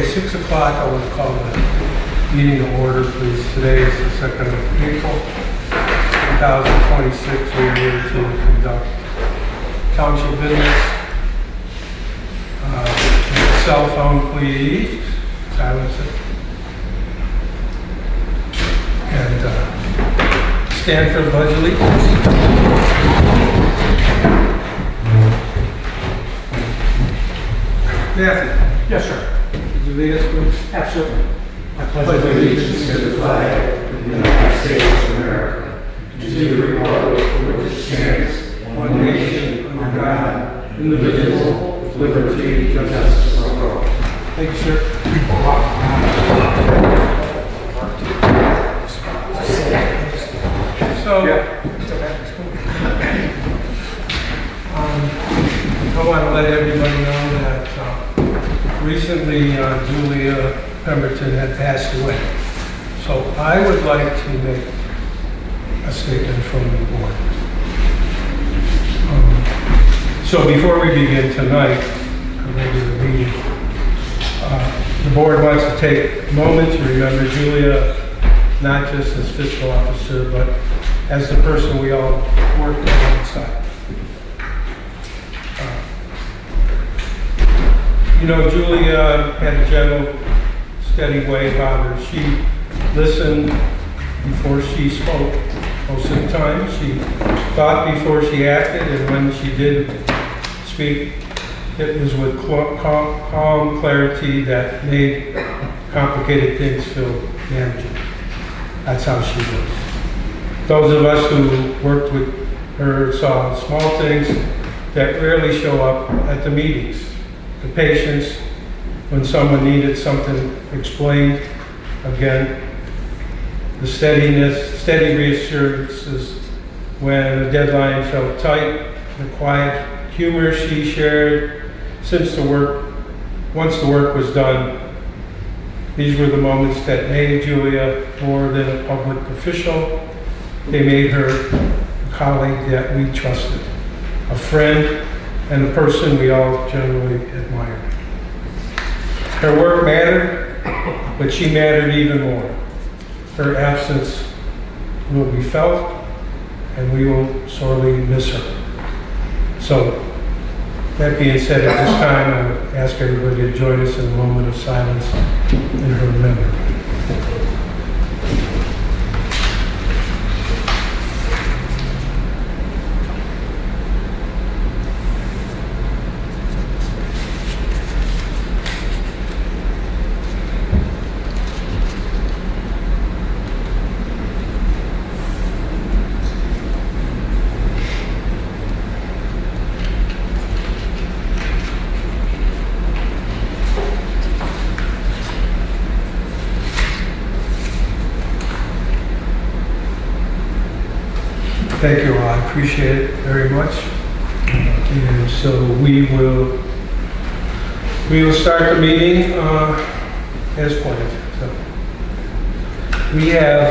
Okay, 6 o'clock, I would call the meeting to order, please. Today is the 2nd of April, 2026. We are here to conduct township business. Cell phone, please. Silence it. And stand for the Pledge of Allegiance. Matthew. Yes, sir. Could you lead us, please? Absolutely. I pledge allegiance to the flag of the United States of America, and to the republic for which it stands, one nation, under God, indivisible, with liberty and justice for all. Thank you, sir. So, I want to let everybody know that recently Julia Pemberton had passed away. So I would like to make a statement from the board. So before we begin tonight, our regular meeting, the board wants to take a moment to remember Julia, not just as fiscal officer, but as the person we all worked alongside. You know, Julia had a gentle, steady way about her. She listened before she spoke. Most of the time, she thought before she acted, and when she did speak, it was with calm clarity that made complicated things feel manageable. That's how she was. Those of us who worked with her saw small things that rarely show up at the meetings. The patience when someone needed something explained, again, the steady reassurances when a deadline felt tight, the quiet humor she shared once the work was done. These were the moments that made Julia more than a public official. They made her a colleague that we trusted, a friend, and a person we all generally admired. Her work mattered, but she mattered even more. Her absence will be felt, and we will sorely miss her. So, that being said, at this time, I would ask everybody to join us in a moment of silence in her memory. Thank you all. I appreciate it very much. And so we will start the meeting as planned. So we have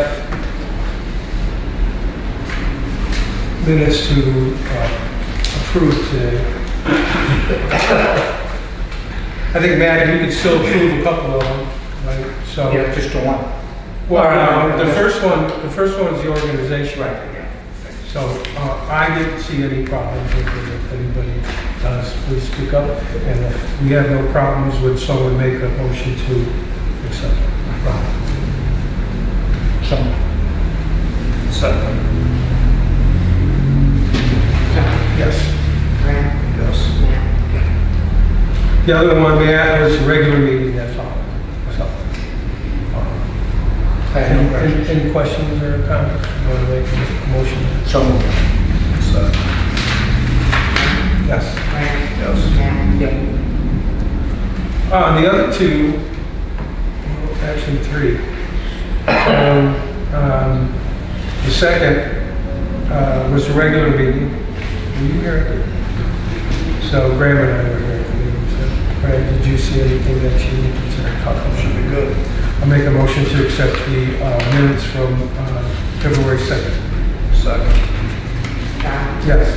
minutes to approve today. I think, Matt, we could still approve a couple of them, right? So Yeah, just the one. well, the first one is the organization. Right. So I didn't see any problems with it. If anybody does, please speak up. And if we have no problems, would someone make a motion to accept? No problem. Second. Yes. Yes. The other one we had was a regular meeting, that's all. So, any questions or comments? You want to make a motion? So moved. Yes. Yes. Yeah. The other two, well, actually three. The second was a regular meeting. Were you here? So Graham and I were here. So, Graham, did you see anything that you consider tough? Should be good. I'll make a motion to accept the minutes from February 2nd. Second. Yes.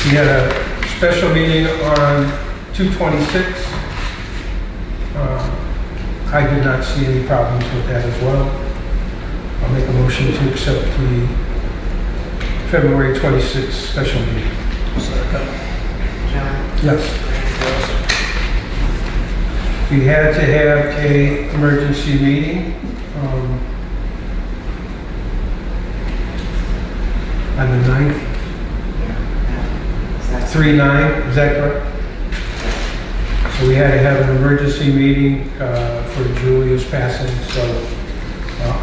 We had a special meeting on 2/26 I did not see any problems with that as well. I'll make a motion to accept the February 26th special meeting. John? Yes. We had to have a emergency meeting on the 9th, Yeah. 3/9, is that correct? So we had to have an emergency meeting for Julia's passing, so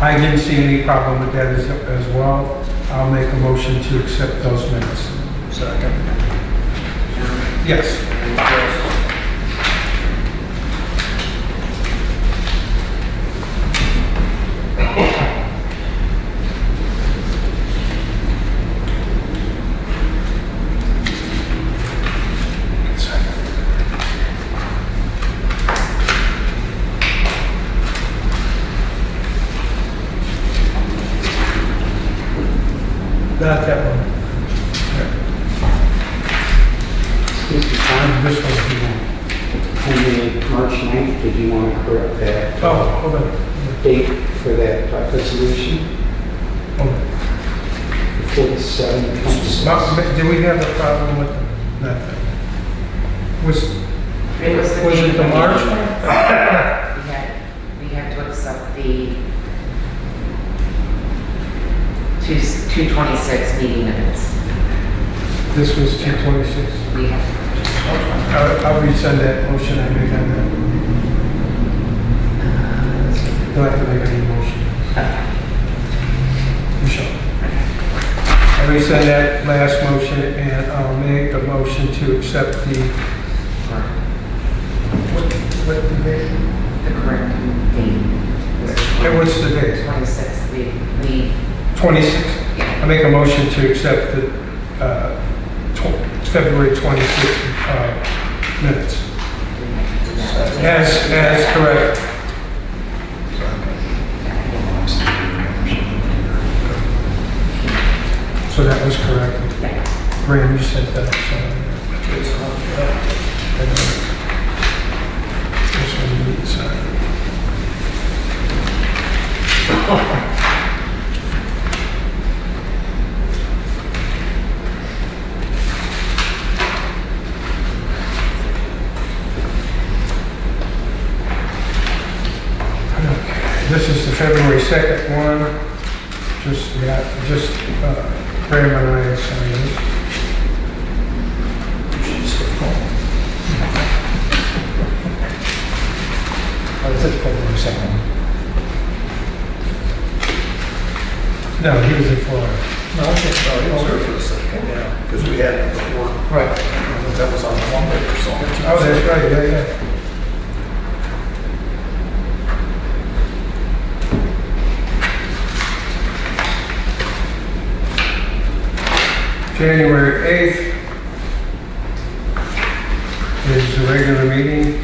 I didn't see any problem with that as well. I'll make a motion to accept those minutes. Second. Yes. Not that one. Mr. Tom, This one. on the March 9th, did you want to correct that Oh, hold on. date for that resolution? Hold on. 47. Did we have a problem with that? Was It was the Was it meeting the of March? We had to accept the 2/26 meeting minutes. this was 2/26? We have, I'll resend that motion I made on that. Do I have to make any motion? Michelle? I'll resend that last motion and I'll make a motion to accept the, what the date? the correct date. And what's the date? 26th, we, 26th. I make a motion to accept the February 26th minutes. As correct. So that was correct. Graham, you said that. So. This one you need to sign. This is the February 2nd one. Graham and I have signed this. Oh, is it February 2nd? No, he was in Florida. No, I think so. He was there for the second, yeah, because we had it before. Right. That was on Monday or something. Oh, that's right, yeah. January 8th is the regular meeting,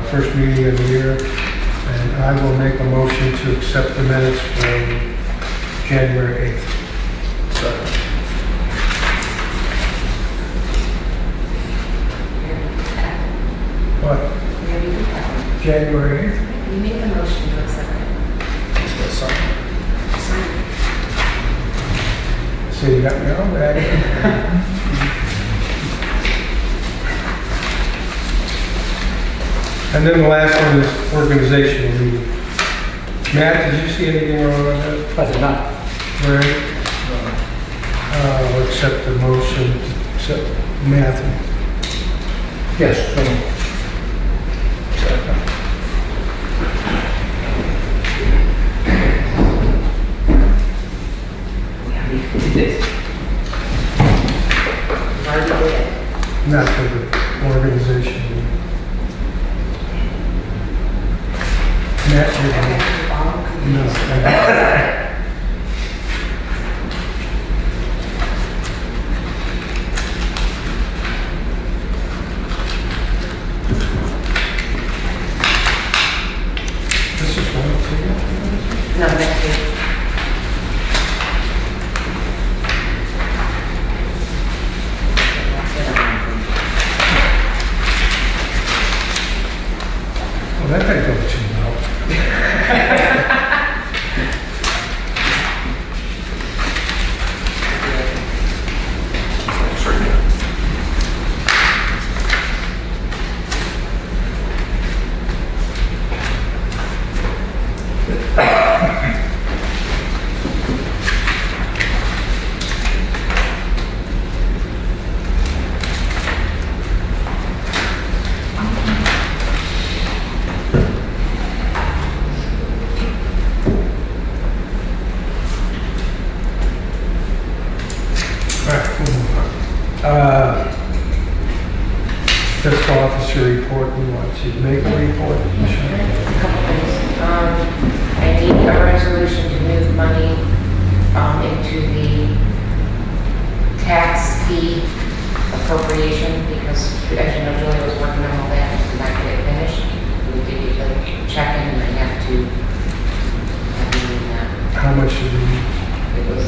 first meeting of the year, and I will make a motion to accept the minutes for January 8th. Second. What? we already did that one. January 8th? We made the motion to accept it. Just got signed. So you got me all ready. And then the last one is organizational meeting. Matt, did you see anything wrong with that? I did not. Right? We'll accept the motion, accept Matthew. Yes. We already did it. We already did it. Not for the organization meeting. Matt, you're the- no, thank you. This is one signature. No, that's it. Well, that That didn't go too well. Fiscal officer report, we want to make a report. A couple things. I need a resolution to move money into the tax fee appropriation because, as you know, Julie was working on all that and did not get it finished. We did get the check in and I have to, How much do we need? it was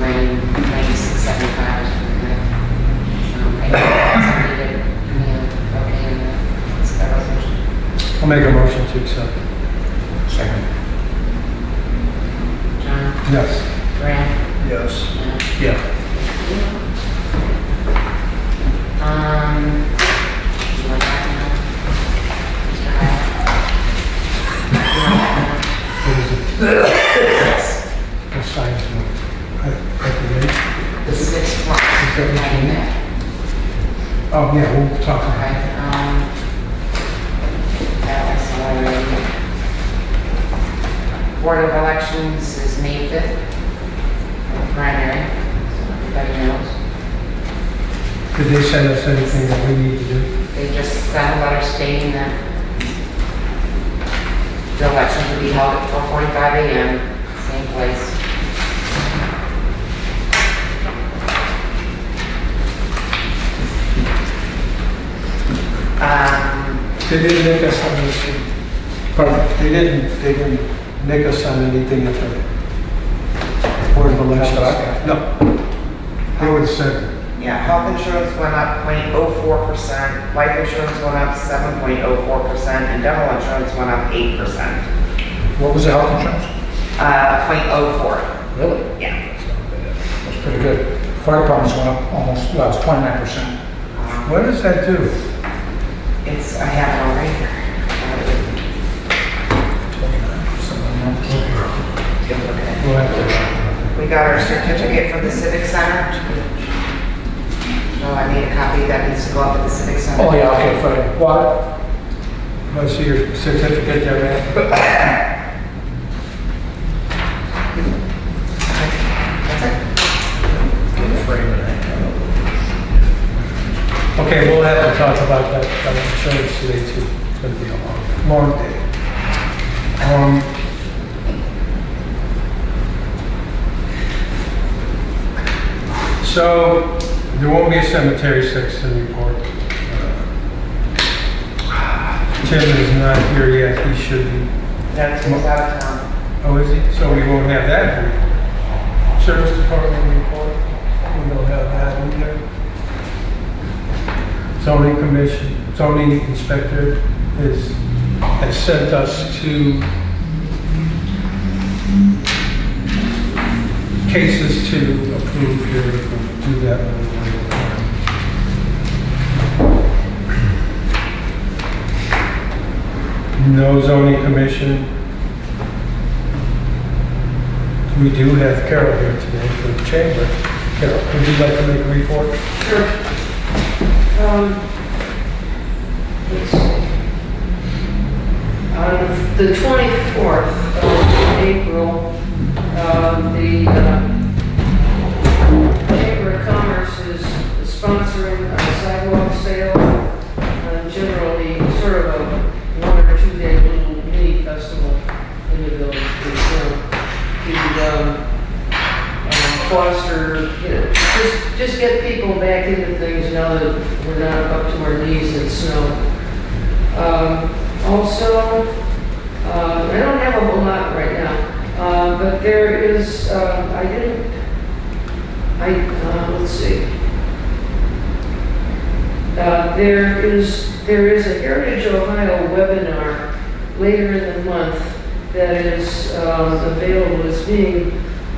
96.75 or something like that. I know somebody did, okay, and that's the resolution. I'll make a motion to accept. Second. John? Yes. Grant? Yes. No. Yeah. You want that now? Mr. Hyatt? You want that What is it? now? Yes. The size one. At the rate? The 6 months. Is that what you need? Oh, yeah, we'll talk about Okay, it. that was already. Board of Elections is May 5th. Primary, so everybody knows. Did they send us anything that we need to do? They just sent a letter stating that the election will be held at 4:45 a.m., same place. They didn't make us on this. Pardon? They didn't make us on anything at the Board of Elections. No. They would have said, Yeah, health insurance went up 0.04%, life insurance went up 7.04%, and dental insurance went up 8%. What was the health insurance? 0.04. Really? Yeah. That's pretty good. Fire departments went up almost, well, it's 29%. what does that do? I have it all right here. 29%. We'll have to. We got our certificate from the Civic Center. So I need a copy that needs to go up at the Civic Center. Oh, yeah, okay, fine. What? Want to see your certificate there, man? That's it. Okay, we'll have to talk about that insurance today too. It's going to be a long day. So there won't be a cemetery section report. Tim is not here yet. He should be. No, Tim's out of town. Oh, is he? So we won't have that report. Service Department report. We don't have that in there. Zoning Commission, Zoning Inspector has sent us two cases to approve here. We'll do that when we want. No Zoning Commission. We do have Carol here today for the chamber. Carol, would you like to make a report? Sure. Let's see. On the 24th of April, the Chamber of Commerce is sponsoring a sidewalk sale, generally sort of a 1 or 2 day little mini festival in the village. Foster, just get people back into things now that we're not up to our knees in snow. Also, I don't have a whole lot right now, but there is, let's see. There is a Heritage Ohio webinar later in the month that is available. It's being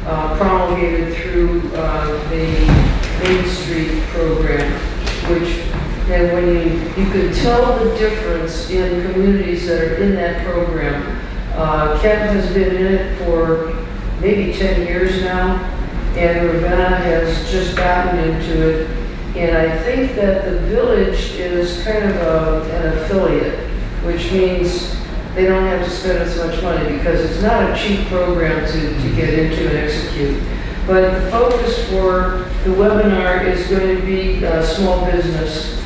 promulgated through the Main Street program, which, and when you can tell the difference in communities that are in that program. Kent has been in it for maybe 10 years now, and Ravenna has just gotten into it. And I think that the village is kind of an affiliate, which means they don't have to spend as much money because it's not a cheap program to get into and execute. But the focus for the webinar is going to be small business,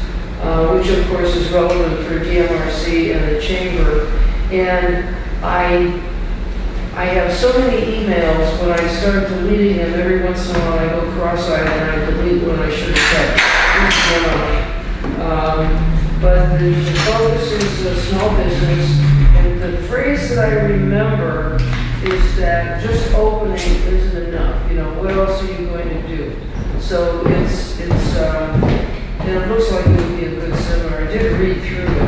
which of course is relevant for DMRC and the Chamber. And I have so many emails, when I start deleting them, every once in a while I go cross-eyed and I delete one I should have kept. But the focus is small business, and the phrase that I remember is that just opening isn't enough. You know, what else are you going to do? So and it looks like it would be a good seminar. I did read through it.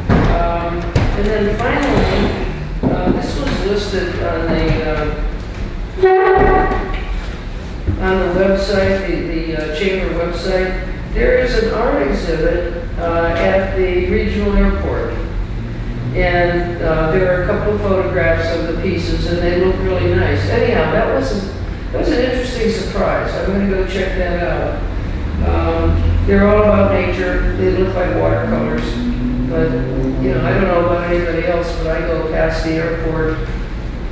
And then finally, this was listed on the website, the Chamber website. There is an art exhibit at the regional airport. And there are a couple of photographs of the pieces, and they look really nice. Anyhow, that was an interesting surprise. I'm going to go check that out. They're all about nature. They look like watercolors. But, you know, I don't know about anybody else, but I go past the airport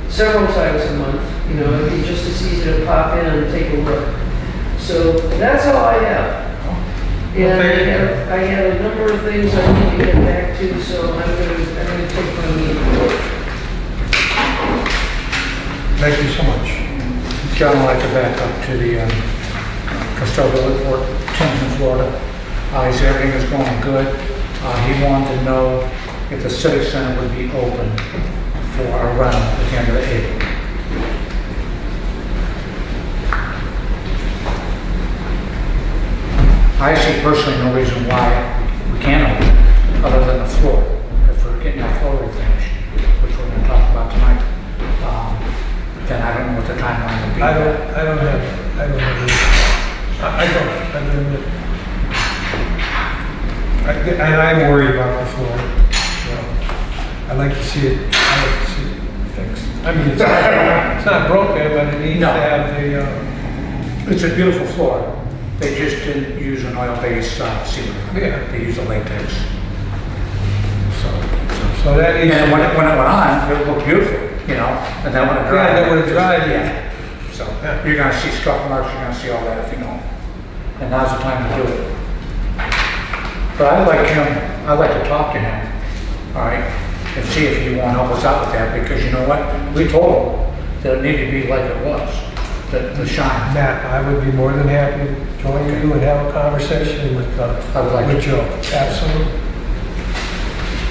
several times a month. You know, it'd be just as easy to pop in and take a look. So that's all I have. And I have a number of things I need to get back to, so I'm going to take my leave. Thank you so much. John, I'd like to back up to the custodial report, Templeton, Florida. He said everything is going good. He wanted to know if the Civic Center would be open for a rental at the end of April. I see personally no reason why we can't open it, other than the floor. If we're getting the floor refinished, which we're going to talk about tonight, then I don't know what the timeline will be. I don't have and I'm worried about the floor. You know, I'd like to see it fixed. I mean, it's not broken, but it needs to have the. It's a beautiful floor. They just didn't use an oil-based ceiling. Yeah. They used a latex. So that needs. And when it went on, it looked beautiful, you know. And then when it dried, then when it dried, yeah. So you're going to see scuff marks. You're going to see all that if you know. And now's the time to do it. But I'd like to talk to him, all right, and see if he won't help us out with that, because you know what? We told him that it needed to be like it was, the shine. Matt, I would be more than happy to join you and have a conversation with Joe. Absolutely.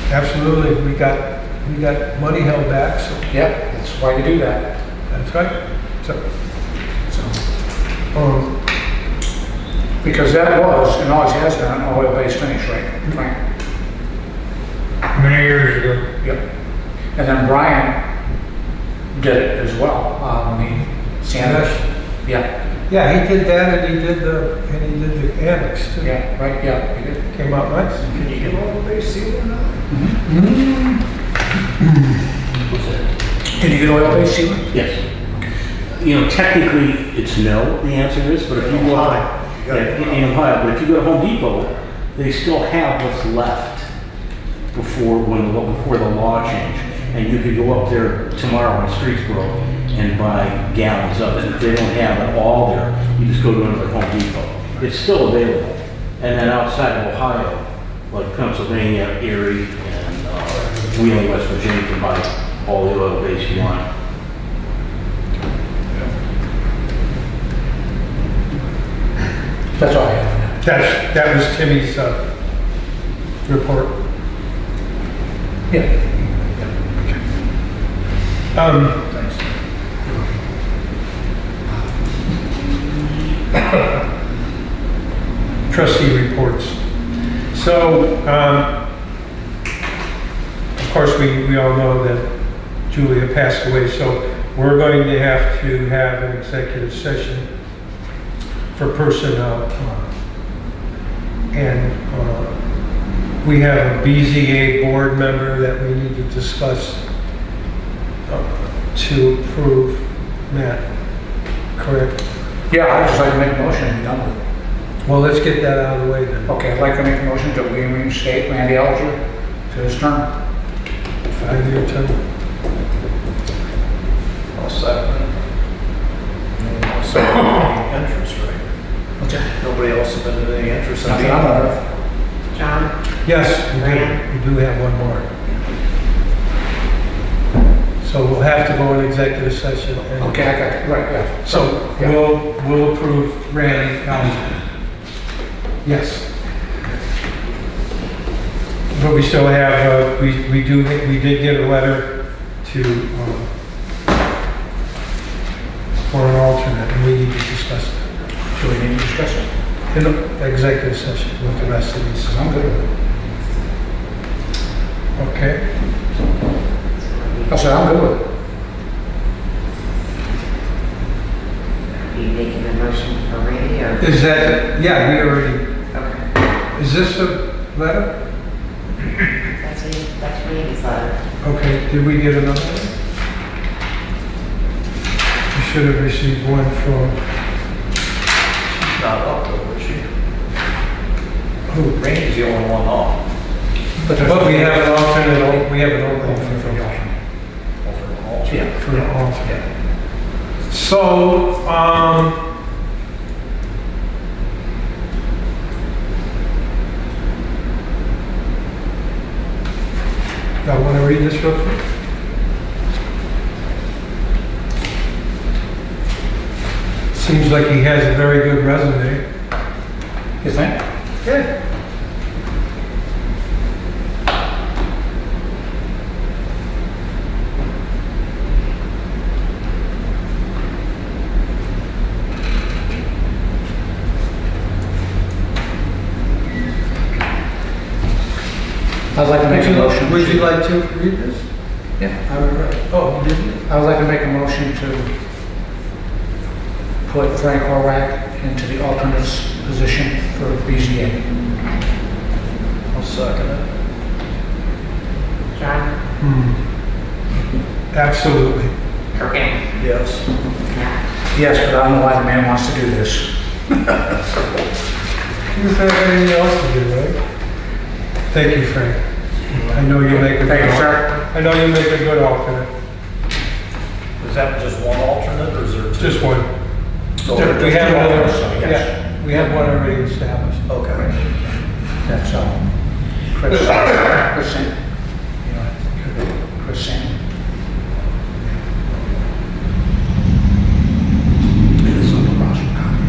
Absolutely. We got money held back, so. Yep, that's why you do that. That's right. Because that was, and always has been, an oil-based finish, right? Many years ago. Yep. And then Brian did it as well, when he sanded. Yeah. Yeah, he did that, and he did the annex too. Yeah, right, yeah, he did. Came out nice. Can you get oil-based ceiling now? Did you get oil-based ceiling? Yes. You know, technically, it's no, the answer is, but if you go in Ohio, but if you go to Home Depot, they still have what's left before the law changed. And you could go up there tomorrow in Streetsboro and buy gallons of it. If they don't have it all there, you just go to another Home Depot. It's still available. And then outside of Ohio, like Pennsylvania, Erie, and Wheeling, West Virginia, you can buy all the oil-based you want. That's all I have. That was Timmy's report. Yeah. Thanks. Trustee reports. So, of course, we all know that Julia passed away, so we're going to have an executive session for personnel. And we have a BZA board member that we need to discuss to approve. Matt, correct? Yeah, I'd just like to make a motion and be done with it. Well, let's get that out of the way then. Okay, I'd like to make a motion that we reinstate Randy Alger to his term. 5-year term. I'll second it. So, any interest rate? What's that? Nobody else submitted any interest? Nothing I'm aware of. John? Yes, we do have one more. So we'll have to go in executive session. And Okay, I got it, right, yeah. so Yeah. we'll approve Randy Alger. Yes. But we still have, we did get a letter to, for an alternate, and we need to discuss that Do we need to discuss it? in the executive session with the rest of these. Because I'm good with it. Okay? I said, I'm good with it. Are you making a motion for Randy or? Is that, yeah, we already, Okay. is this a letter? That's Randy's letter. Okay, did we get another one? We should have received one from, Not up though, is she? who? Randy's the only one off. But we have an alternate, we have an opening For for the the alternate. Over the hall. Yeah. for an alternate. So, y'all want to read this real quick? Seems like he has a very good resume. You think? Good. I'd like to make a motion. Would you like to read this? Yeah, I would read. Oh, did you? I would like to make a motion to put Frank Horvath into the alternate's position for BZA. I'll second it. John? Absolutely. Okay. Yes. Matt? Yes, but I don't know why the man wants to do this. You don't have anything else to do, right? Thank you, Frank. I know you make a good. Thank you, sir. I know you make a good alternate. Is that just one alternate or is there two? Just one. Oh, We have two another, alternates, so yes. yeah, we have one already established. Okay. That's Chris Sam. You know, Chris Sam. It's on the cross copy.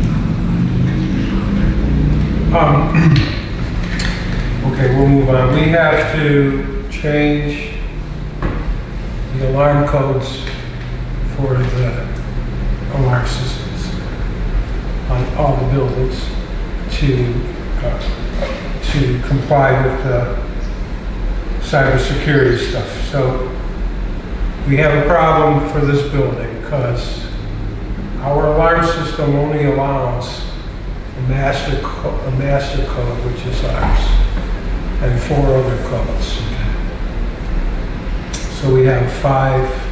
Okay, we'll move on. We have to change the alarm codes for the alarm systems on all the buildings to comply with the cybersecurity stuff. So we have a problem for this building because our alarm system only allows a master code, which is ours, and 4 other codes. So we have 5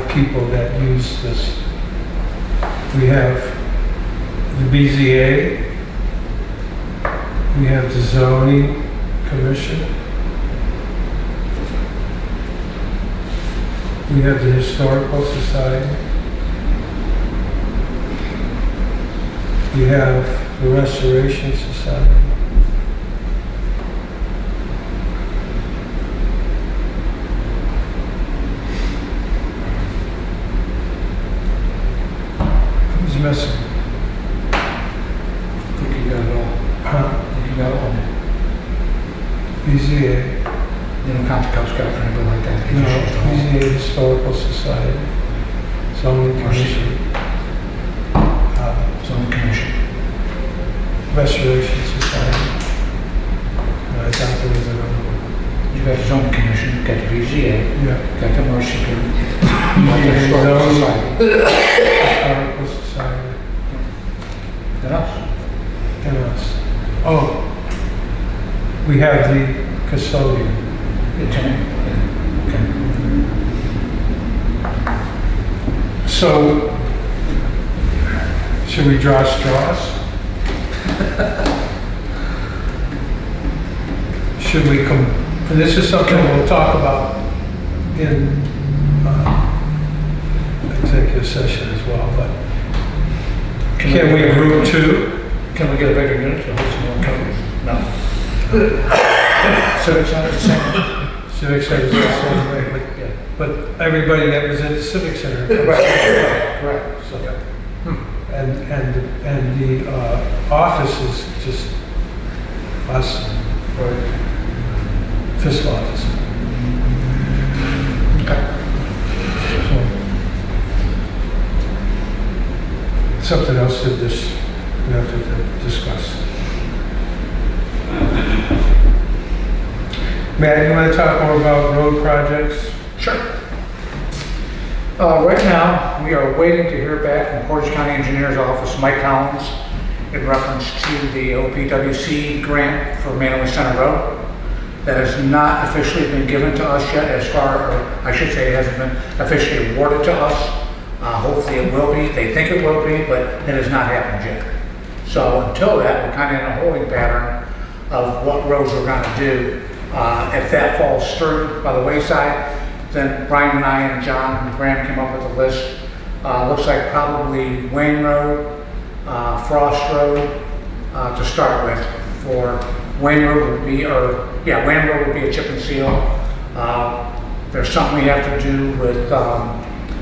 people that use this. We have the BZA, we have the zoning commission, we have the historical society, we have the restoration society, who's missing? I think you got it all. Huh? I think you got it all. BZA, They don't count the Cub Scouts or anything like that. They no, just use those. BZA Historical Society, zoning commission, Zoning Commission. restoration society. I thought there was another one. You got the zoning commission, you got the BZA, Yeah. got the Mercy Group. BZA Historical zone. Society, Historical Society, and us. and us. Oh, we have the custodian. The tenant. Okay. So, should we draw straws? Should we this is something we'll talk about in executive session as well, but can we group two? Can we get a bigger unit to hold some more coverage? No. Civic Center, the same. Civic Center is the same way, but everybody that was in the Civic Center. Correct. So, And the office is just us, right. fiscal office. So, something else that we have to discuss. Matt, you want to talk more about road projects? Sure. Right now, we are waiting to hear back from Portage County Engineer's Office, Mike Collins, in reference to the OPWC grant for Mantua Center Road. That has not officially been given to us yet, or I should say it hasn't been officially awarded to us. Hopefully it will be. They think it will be, but it has not happened yet. So until that, we're kind of in a holding pattern of what roads we're going to do. If that falls through by the wayside, then Brian and I and John and Graham came up with a list. Looks like probably Wayne Road, Frost Road to start with. For Wayne Road would be, Wayne Road would be a chip and seal. There's something we have to do with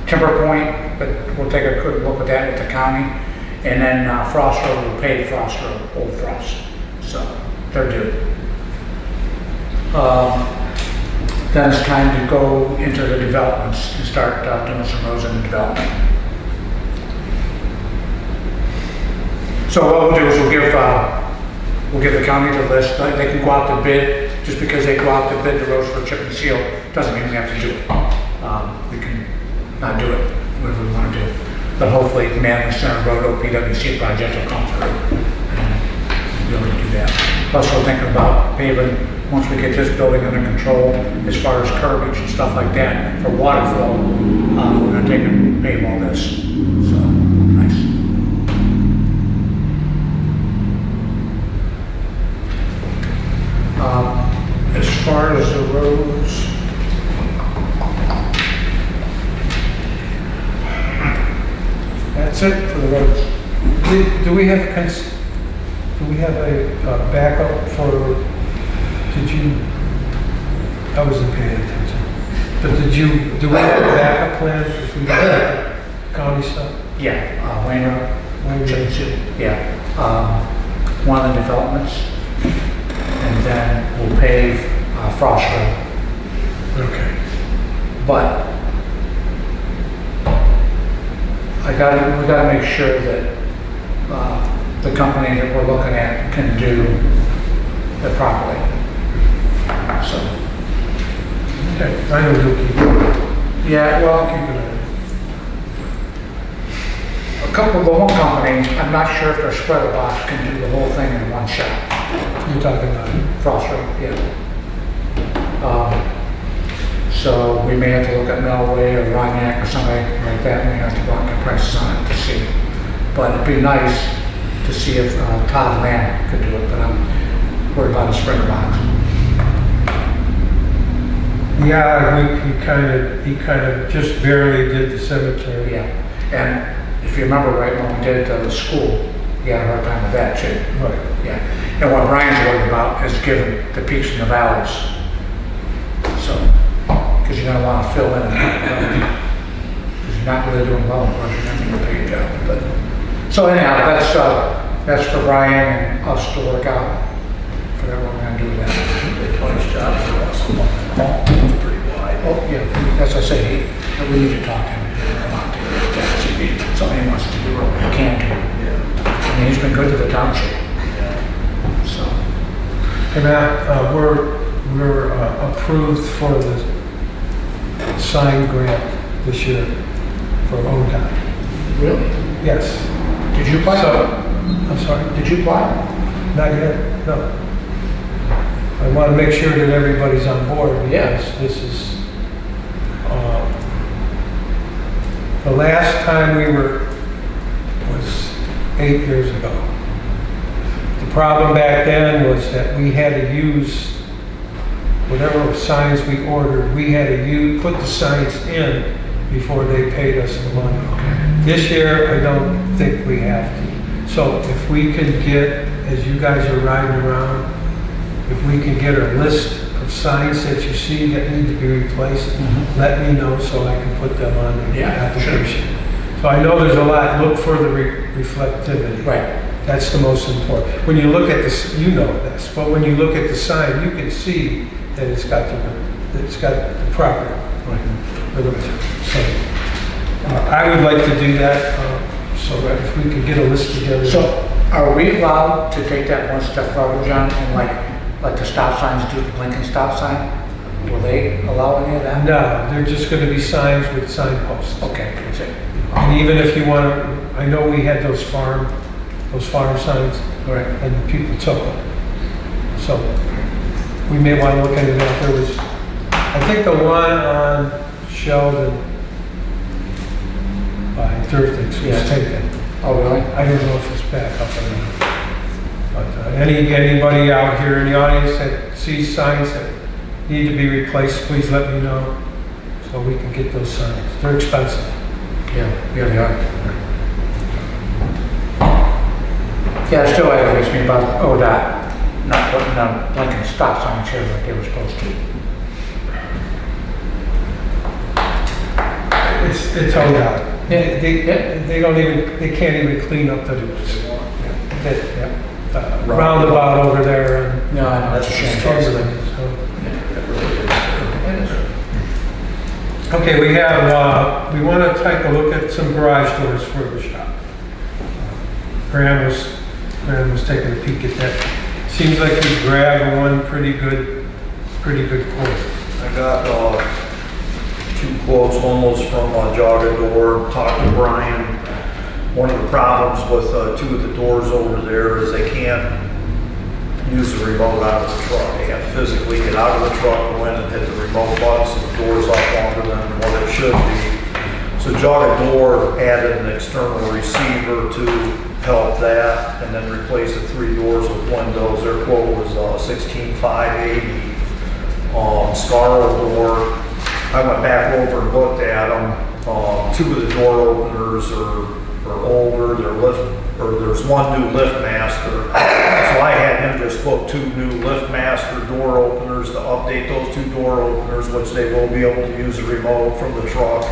Timber Point, but we'll take a good look at that with the county. And then Frost Road will pave Frost Road, Old Frost. So they're due. Then it's time to go into the developments and start doing some roads in the development. So what we'll do is we'll give the county the list. They can go out to bid. Just because they go out to bid the roads for chip and seal doesn't mean we have to do it. We can not do it, whatever we want to do. But hopefully the Mantua Center Road OPWC project will come through and we'll be able to do that. Plus we're thinking about paving, once we get this building under control, as far as curbage and stuff like that, for water flow, we're going to take and pave all this. So, nice. As far as the roads, that's it for the roads. Do we have a backup for? I wasn't paying attention. But do we have a backup plan if we got the county stuff? Yeah, Wayne Road. Yeah. One of the developments. And then we'll pave Frost Road. Okay. But we gotta make sure that the company that we're looking at can do it properly. So. Okay, I know you'll keep it. Yeah, well, Keep it the one company, I'm not sure if their spreader box can do the whole thing in one shot. You're talking about it. Frost Road, yeah. So we may have to look at Melway or Roniak or somebody like that, and we have to go out and get prices on it to see. But it'd be nice to see if Todd Lamb could do it, but I'm worried about a spreader box. Yeah, he kind of just barely did the cemetery. Yeah, and if you remember right, when we did the school, he had a hard time with that too. Right. Yeah, and what Brian's worried about is giving the peaks and the valleys. So, because you're going to want to fill in, because you're not really doing well, of course, you're not doing a paid job. But so anyhow, that's for Brian and us to work out. Forgot what we're going to do with that. Twice jobs for us. It's pretty wide. Oh, yeah, as I say, we need to talk to him. Come on, something he wants to do or can do. Yeah. I mean, he's been good to the township. Yeah. So, And we're approved for the sign grant this year for ODOT. Really? Yes. Did you apply? So, I'm sorry, Did you apply? not yet, no. I want to make sure that everybody's on board Yeah. because this is, the last time we were, was 8 years ago. The problem back then was that we had to use whatever signs we ordered, we had to put the signs in before they paid us the money. This year, I don't think we have to. So if we can get, as you guys are riding around, if we can get a list of signs that you see that need to be replaced, let me know so I can put them on the Yeah, application. So I know there's a lot, look for the reflectivity. Right. That's the most important. When you look at this, you know this, but when you look at the sign, you can see that it's got the proper. So I would like to do that, so that if we could get a list together. So are we allowed to take that one step further, John, and like the stop signs do, the blinking stop sign? Will they allow any of that? No, they're just gonna be signs with signposts. Okay, that's it. And even if you want to, I know we had those farm signs, Right. and people took them. So we may want to look into that. There was, I think the one on Sheldon by Durfix was Yeah. taken. Oh, really? I don't know if it's back up or not. But anybody out here in the audience that sees signs that need to be replaced, please let me know so we can get those signs. They're expensive. Yeah, they are. Yeah, it still aggravates me about ODOT not putting on blinking stop signs here like they were supposed to. It's ODOT. Yeah. They don't even, they can't even clean up the roundabout over there. And No, I know, that's a shame. okay, we want to take a look at some garage doors for the shop. Graham was taking a peek at that. Seems like he grabbed one pretty good quote. I got 2 quotes. One was from Jogador. Talked to Brian. One of the problems with 2 of the doors over there is they can't use the remote out of the truck. They have to physically get out of the truck, go in and hit the remote button, so the door's up longer than what it should be. So Jogador added an external receiver to help that, and then replace the 3 doors with windows. Their quote was $16,580. Scarlet door, I went back over and looked at them. 2 of the door openers are older. There's one new lift master. So I had him just book 2 new lift master door openers to update those 2 door openers, which they will be able to use the remote from the truck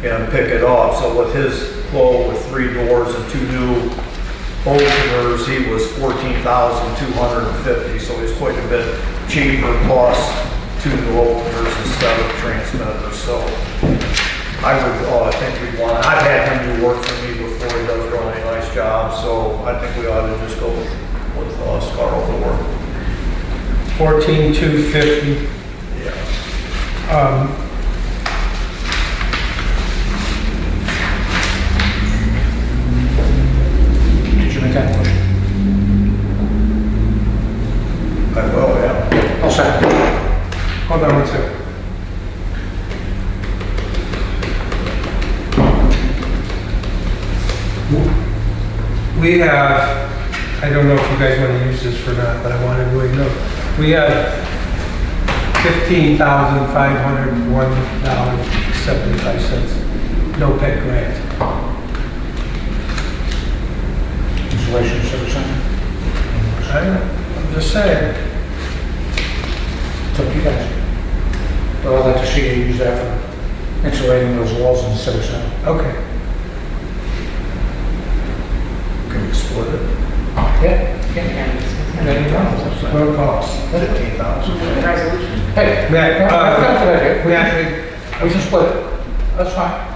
and pick it up. So with his quote with 3 doors and 2 new openers, he was $14,250. So he's quite a bit cheaper, plus 2 new openers instead of transmitters. So I think we'd want, I've had him do work for me before. He does a really nice job. So I think we ought to just go with Scarlet door. $14,250. Yeah. Did you make that motion? I will, yeah. I'll second. Hold on one second. We have, I don't know if you guys want to use this or not, but I want everybody to know. We have $15,501.75. No pet grant. Insulation service center? I'm just saying. It's up to you guys. But I'd like to see you use that for insulating those walls in the civic center. Okay. Can we split it? Yeah. Roll calls. 15,000. Resolution. Hey, Matt, that's a good idea. Matt, We can split it. That's fine.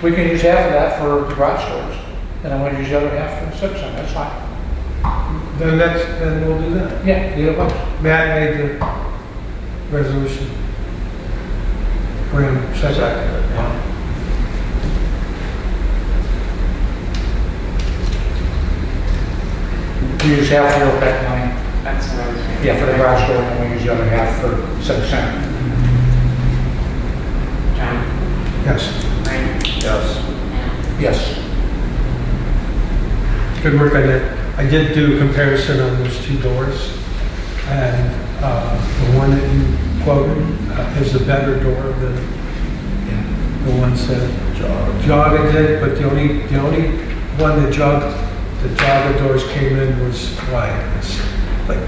We can use half of that for the garage doors, and then we'll use the other half for the civic center. That's fine. then we'll do that. Yeah, either one. Matt made the resolution. Graham seconded it. We use half the OPEC money, That's what I was thinking. yeah, for the garage door, and we use the other half for civic center. John, Yes. Frank, Yes. Yes. Good work on that. I did do a comparison on those two doors, and the one that you quoted is a better door than the ones that Jogga did, but the only one that the Jogga doors came in was wide. It's like,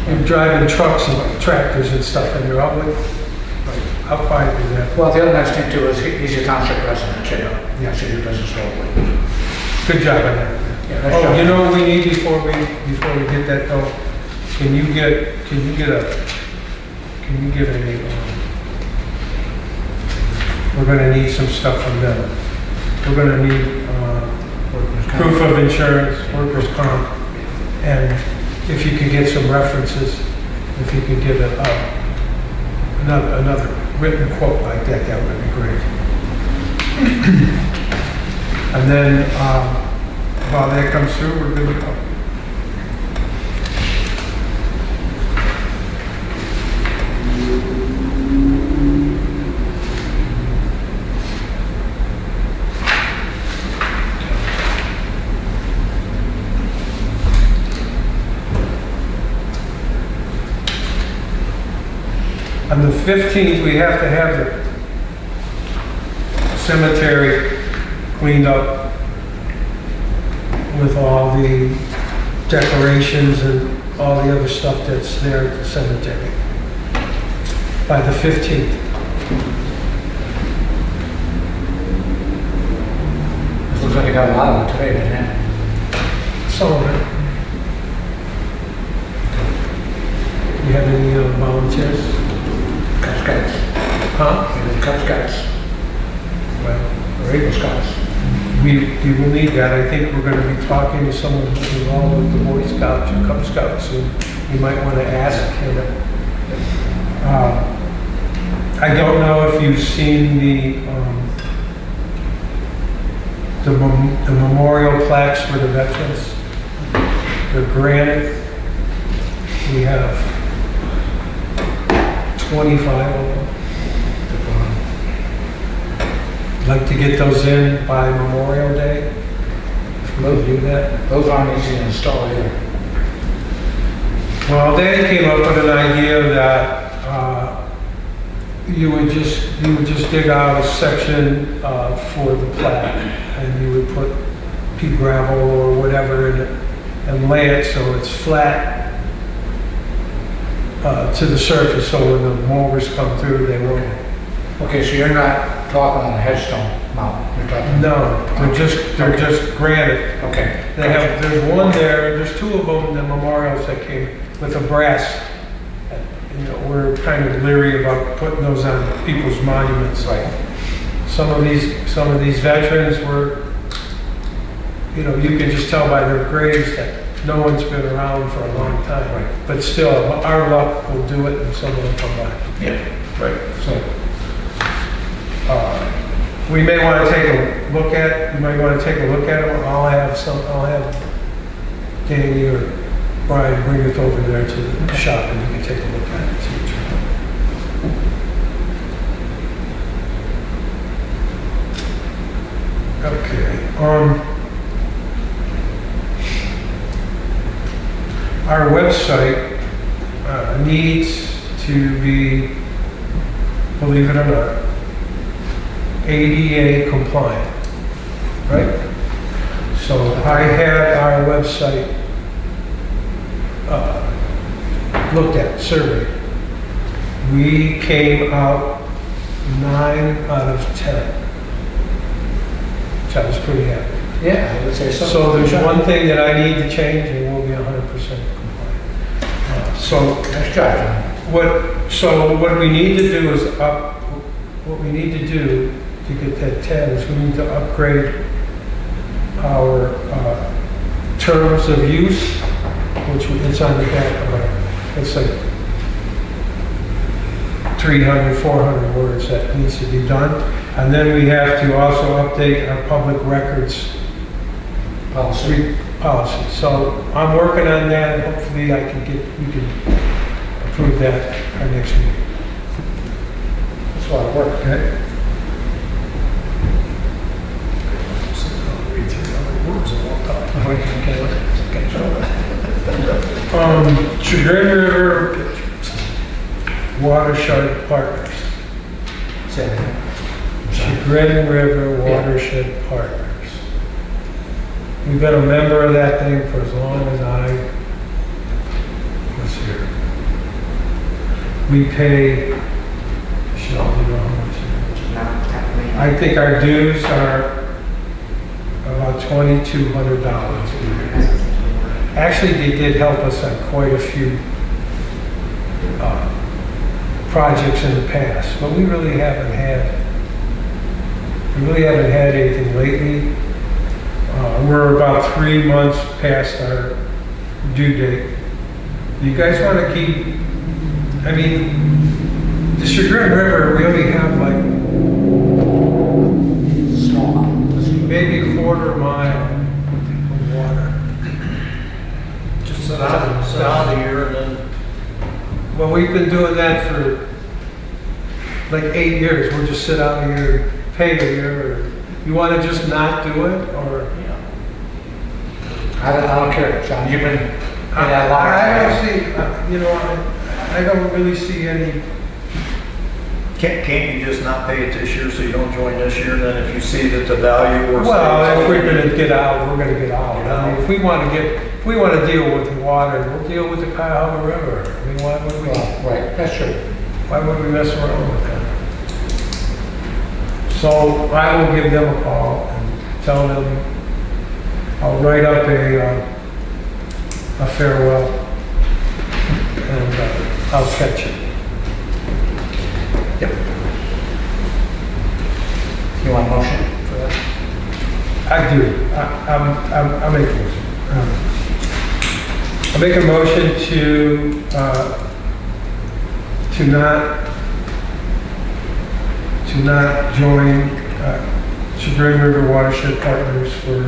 you're driving trucks and tractors and stuff, and you're out like, how far is that? Well, the other nice thing too is he's a township resident, too. Yeah, so he doesn't locally. Good job on that. Yeah, nice Oh, job. you know what we need before we get that though? Can you get a, we're gonna need some stuff from them. We're gonna need, proof of insurance, workers' comp, and if you could get some references, if you could get another written quote like that, that would be great. And then, while that comes through, we're good to go. On the 15th, we have to have the cemetery cleaned up with all the decorations and all the other stuff that's there at the cemetery by the 15th. It looks like you got a lot of them today, doesn't it? Some of it. You have any volunteers? Cub Scouts. Huh? Maybe the Cub Scouts, Well, or Eagle Scouts. we will need that. I think we're going to be talking to someone who's involved with the Boy Scouts or Cub Scouts, and you might want to ask him. I don't know if you've seen the memorial plaques for the veterans. They're granite. We have 25 of them. Like to get those in by Memorial Day. We'll do that. Those aren't easy to install either. Well, they came up with an idea that you would just dig out a section for the plaque, and you would put pea gravel or whatever in it and lay it so it's flat to the surface, so when the mowers come through, they won't. Okay, so you're not talking on a headstone mountain, you're talking... No, they're just granite. Okay. There's one there, there's two of them, the memorials that came with a brass. You know, we're kind of leery about putting those on people's monuments. Right. Some of these veterans were, you know, you can just tell by their graves that no one's been around for a long time. Right. But still, our luck will do it and someone will come by. Yeah. Right. So, we may want to take a look at, you might want to take a look at them. I'll have Danny or Brian bring it over there to the shop and you can take a look at it. See what's wrong. Okay. Our website needs to be, believe it or not, ADA compliant, right? So I had our website looked at, surveyed. We came out 9 out of 10. So I was pretty happy. Yeah, I would say so. So there's one thing that I need to change and we'll be 100% compliant. So Nice job, John. what we need to do is what we need to do to get that 10 is we need to upgrade our terms of use it's on the back of our, it's like 300, 400 words that needs to be done. And then we have to also update our public records policy. So I'm working on that, and hopefully we can approve that our next meeting. That's a lot of work. Okay? Chagrin River Watershed Partners. Chagrin River Watershed Partners. We've been a member of that thing for as long as I was here. We pay, Michelle, do you know how much? I think our dues are about $2,200. Actually, they did help us on quite a few projects in the past, but we really haven't had anything lately. We're about 3 months past our due date. You guys want to keep, I mean, the Chagrin River, we only have like maybe a quarter mile of water. Just sit out here and then. Well, we've been doing that for like 8 years. We'll just sit out here, pay a year. Or you want to just not do it, or? I don't care, John. You've been in that line. I don't see, you know, I don't really see any. Can't you just not pay it this year so you don't join this year? Then if you see that the value or. Well, if we're going to get out, we're going to get out. I mean, if we want to deal with the water, we'll deal with the Cuyahoga River. I mean, why would we? Right, that's true. Why would we mess around with that? So I will give them a call and tell them I'll write up a farewell and I'll sketch it. Yep. You want a motion for that? I do. I'll make a motion. I'll make a motion to not join Chagrin River Watershed Partners for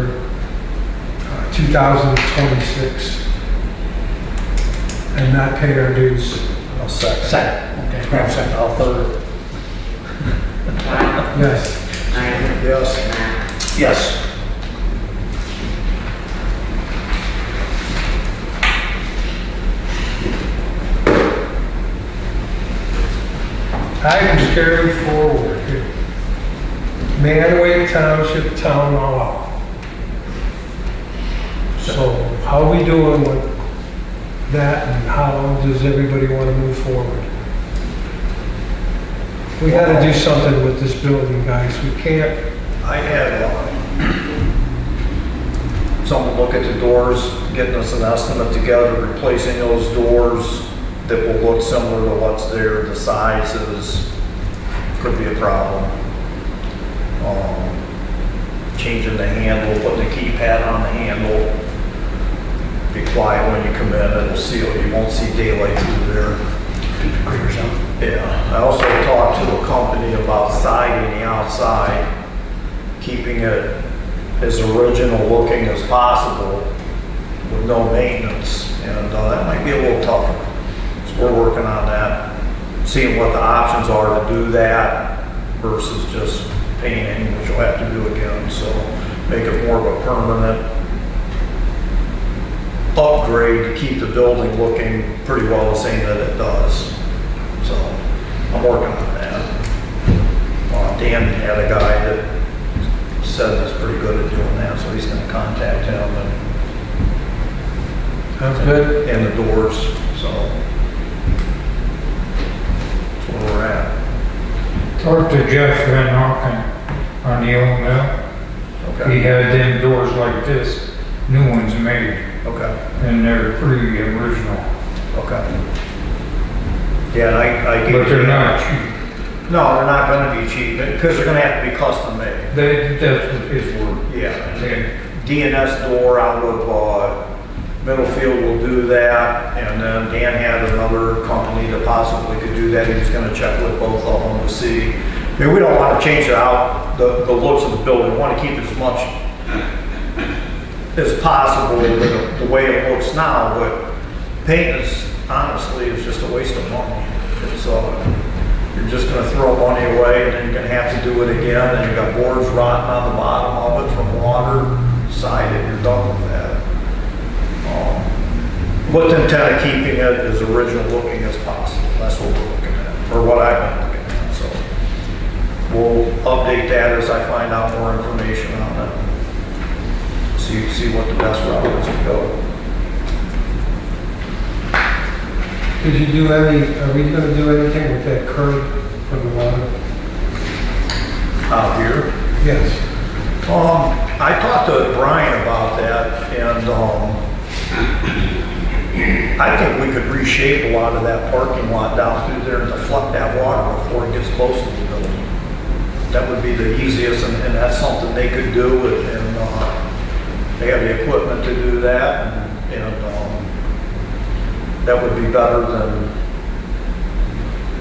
2026 and not pay our dues. I'll second. Second. Okay, grab a second. I'll third. Yes. Yes. Yes. Items carried forward. Mantua Township Town Hall. So how are we doing with that, and how does everybody want to move forward? We got to do something with this building, guys. We can't. I had someone look at the doors, getting us an estimate together, replacing those doors that will look similar to what's there. The sizes could be a problem. Changing the handle, putting the keypad on the handle. Be quiet when you come in, it'll seal. You won't see daylight through there. Yeah. I also talked to a company about siding the outside, keeping it as original looking as possible with no maintenance, and that might be a little tougher. So we're working on that, seeing what the options are to do that versus just painting, which you'll have to do again. So make it more of a permanent upgrade to keep the building looking pretty well the same that it does. So I'm working on that. Dan had a guy that said he's pretty good at doing that, so he's going to contact him Sounds good. and the doors. So that's where we're at. Talked to Jeff Van Auken on the old mill. He Okay. had them doors like this, new ones made, Okay. and they're pretty original, Okay. Yeah, and I gave but they're you- not cheap. No, they're not going to be cheap because they're going to have to be custom made. That's what his word. Yeah. And DNS door out of Middlefield will do that, and then Dan had another company that possibly could do that. He was gonna check with both of them to see. I mean, we don't wanna change it out, the looks of the building. We wanna keep it as much as possible the way it looks now, but paint is, honestly, is just a waste of money. It's, you're just gonna throw money away, and then you're gonna have to do it again, and you got boards rotting on the bottom of it from water, side it, you're done with that. With the intent of keeping it as original looking as possible. That's what we're looking at, or what I've been looking at, so. We'll update that as I find out more information on it. See what the best route is to go. Did you do any, are we gonna do anything with that curb for the water? Out here? Yes. I talked to Brian about that, and, I think we could reshape a lot of that parking lot down through there and deflect that water before it gets close to the building. That would be the easiest, and that's something they could do, and they have the equipment to do that, and that would be better than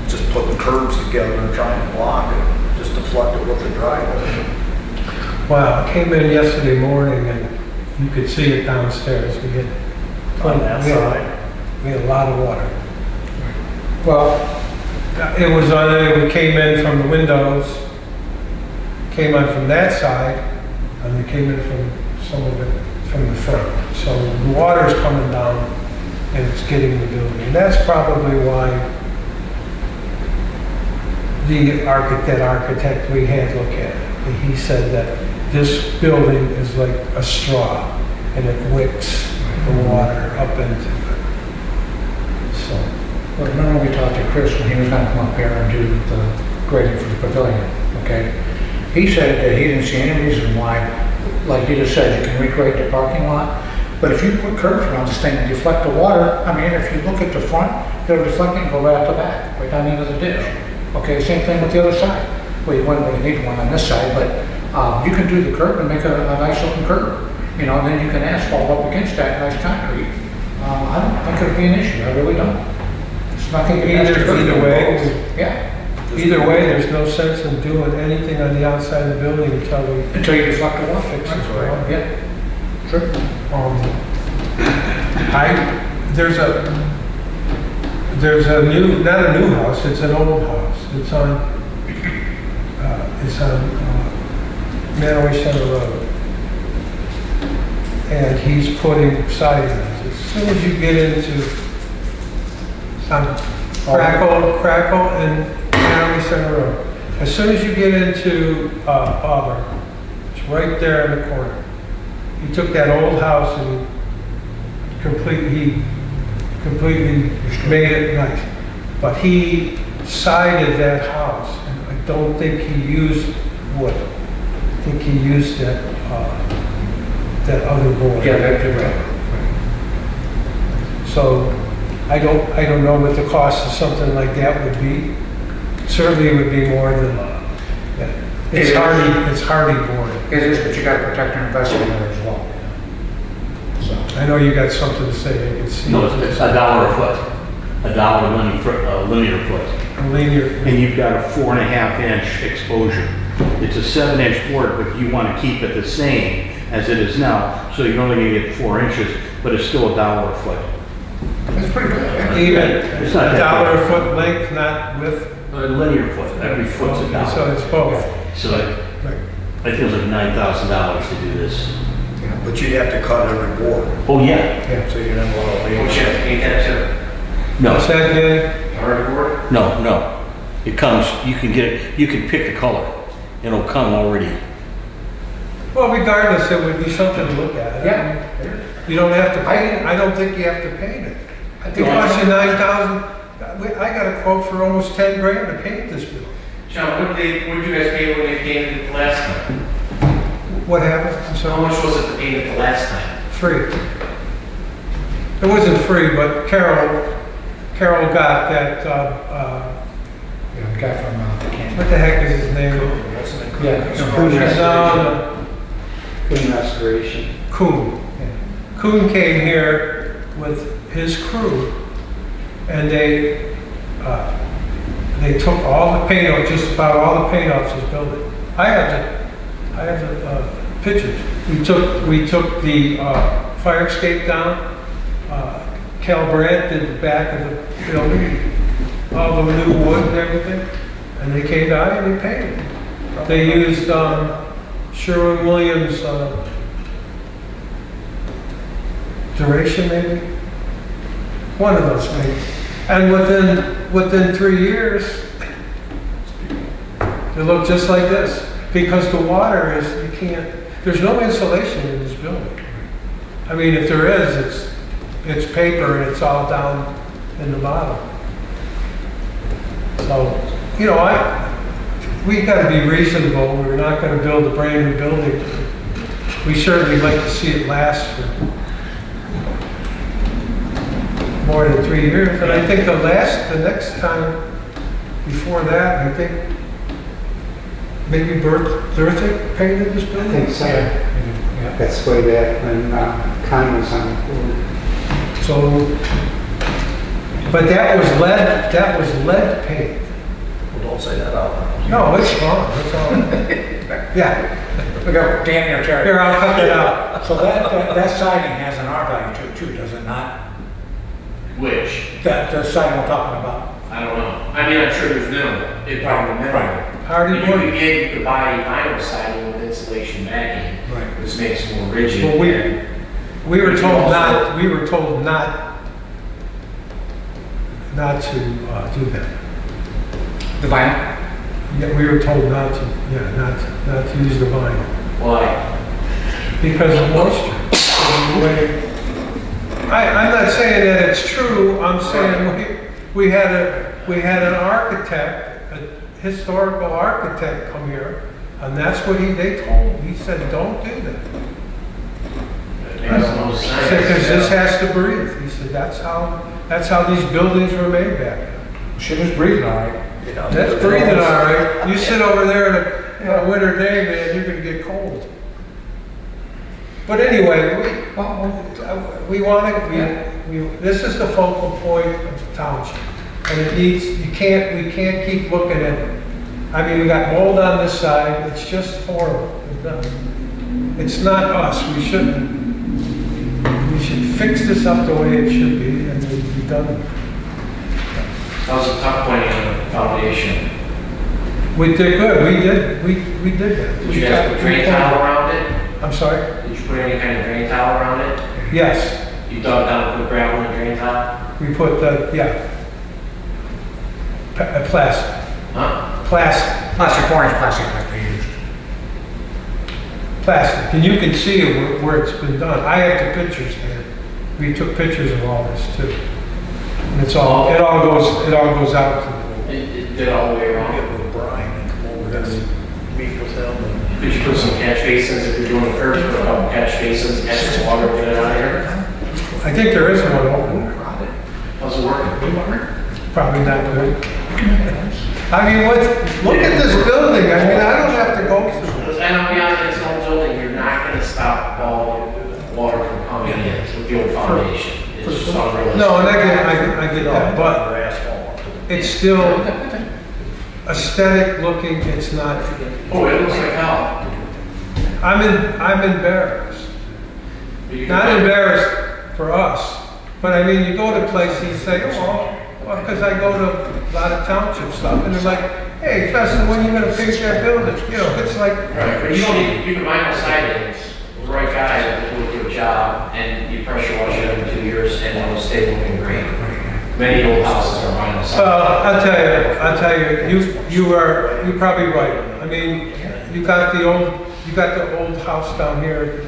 just putting curbs together and trying to block it, just deflect it with the driveway. Wow, I came in yesterday morning and you could see it downstairs. We had On that side. We had a lot of water. Well, it was on, we came in from the windows, came in from that side, and they came in from some of it from the front. So the water's coming down and it's getting the building. And that's probably why that architect we had look at it. He said that this building is like a straw and it wicks the water up into it. So. Well, remember we talked to Chris when he was gonna come up here and do the grading for the pavilion, okay? He said that he didn't see any reason why, like you just said, you can recreate the parking lot, but if you put curbs around this thing and deflect the water, I mean, if you look at the front, they'll deflect it and go right out the back, right down into the ditch. Okay, same thing with the other side. Well, you wouldn't really need one on this side, but you can do the curb and make a nice looking curb. You know, and then you can asphalt up against that nice concrete. I don't think it'll be an issue, I really don't. It's nothing. Either way. Yeah. Either way, there's no sense in doing anything on the outside of the building until you deflect the water. fix That's it. right. Yeah. Sure. There's a new, not a new house, it's an old house. It's on Mantua Center Road. And he's putting siding. As soon as you get into Crackle and Mantua Center Road, as soon as you get into Auburn, it's right there in the corner. He took that old house and completely made it nice. But he sided that house, and I don't think he used wood. I think he used that other board. Yeah, that's right. So I don't know what the cost of something like that would be. Certainly it would be more than that. It's hardy board. It is, but you gotta protect your investment there as well. So. I know you got something to say. I can see. No, it's $1 a foot. $1 linear foot. Linear. And you've got a 4.5 inch exposure. It's a 7 inch board, but you want to keep it the same as it is now. So you're only going to get 4 inches, but it's still $1 a foot. That's pretty good. Even It's not that $1 a bad. foot length, not width. A linear foot. Every foot's $1. So it's both. So I think it was like $9,000 to do this. But you'd have to cut every board, Oh, yeah. so you didn't want to leave. No, What's that, Danny? no. It comes, you can get it, you can pick the color. It'll come already. Well, regardless, it would be something to look at. Yeah. You don't have to paint it. I don't think you have to paint it. It costs you $9,000. I got a quote for almost 10 grand to paint this building. John, what did you guys pay when they painted it the last time? What happened? I'm How sorry. much was it to paint it the last time? Free. It wasn't free, but Carol got that, Yeah, the guy from Kansas. what the heck is his name? Yeah. No, Clean restoration. Kuhn. Kuhn came here with his crew, and they took all the paint off, just about all the paint off his building. I have the pictures. We took the fire escape down. Cal Brandt did the back of the building, all the new wood and everything, and they came down and they painted. They used Sherwin-Williams duration, maybe, one of those maybe. And within 3 years, it looked just like this, because the water is, there's no insulation in this building. I mean, if there is, it's paper and it's all down in the bottom. So, you know, we got to be reasonable. We're not going to build a brand new building. We certainly like to see it last for more than 3 years. And I think the next time before that, I think maybe Bertha painted this I building. think so. That's way back when Connie was on the board. So, but that was lead paint. Well, don't say that out loud. No, it's wrong. It's all right. Yeah. We got Danny or Terry. Here, I'll cut that out. So that siding has an R value to it too, does it not? Which, The siding we're talking about. I don't know. I mean, I'm sure there's minimal. It's probably minimal. Hardy You wood. could buy vinyl siding with insulation backing, Right. which makes it more rigid. Well, we were told not to do that. The vinyl? Yeah, we were told not to use the vinyl Why? because of moisture. I'm not saying that it's true. I'm saying we had an architect, a historical architect come here, and that's what they told me. He said, don't do that. It makes no He sense. said, because this has to breathe. He said, that's how these buildings were made back then. Shit is breathing all right. That's breathing all right. You sit over there in a winter day, man, you're gonna get cold. But anyway, this is the focal point of the township. And we can't keep looking at it. I mean, we got mold on this side, it's just horrible. It's not us, we should fix this up the way it should be and we'll be done. That was a tough pointing on the foundation. We did good, we did that. Did you guys put drain tile around it? I'm sorry? Did you put any kind of drain tile around it? Yes, You dug down and put gravel and drain tile? we put plastic. Huh? Plastic. Plastic, orange plastic like they used. Plastic, and you can see where it's been done. I have the pictures, man. We took pictures of all this too. And it all goes out to the. It did all the way around. Get with Brian and come over there and meet with them. Could you put some catch basins, if you're doing the curves, put a couple catch basins, catch some water, get it out of here? I think there is one over there. How's it working? Probably not good. I mean, look at this building. I mean, I don't have to go through. And I'll be honest, it's an old building, you're not gonna stop all water from coming in with the old foundation. It's just unrealistic. No, and I get that, but it's still aesthetic looking. It's not. Oh, it looks like hell. I'm embarrassed. But you can Not find- embarrassed for us, but I mean, you go to places and say, oh, well, because I go to a lot of township stuff, and they're like, hey, Festus, when are you gonna fix that building? You know, it's like. Right, but you don't need, you can vinyl side it, the right guy will do a good job, and you pressure wash it every 2 years, and it'll stay looking great. Many old houses are vinyl sided. I'll tell you, you're probably right. I mean, you got the old house down here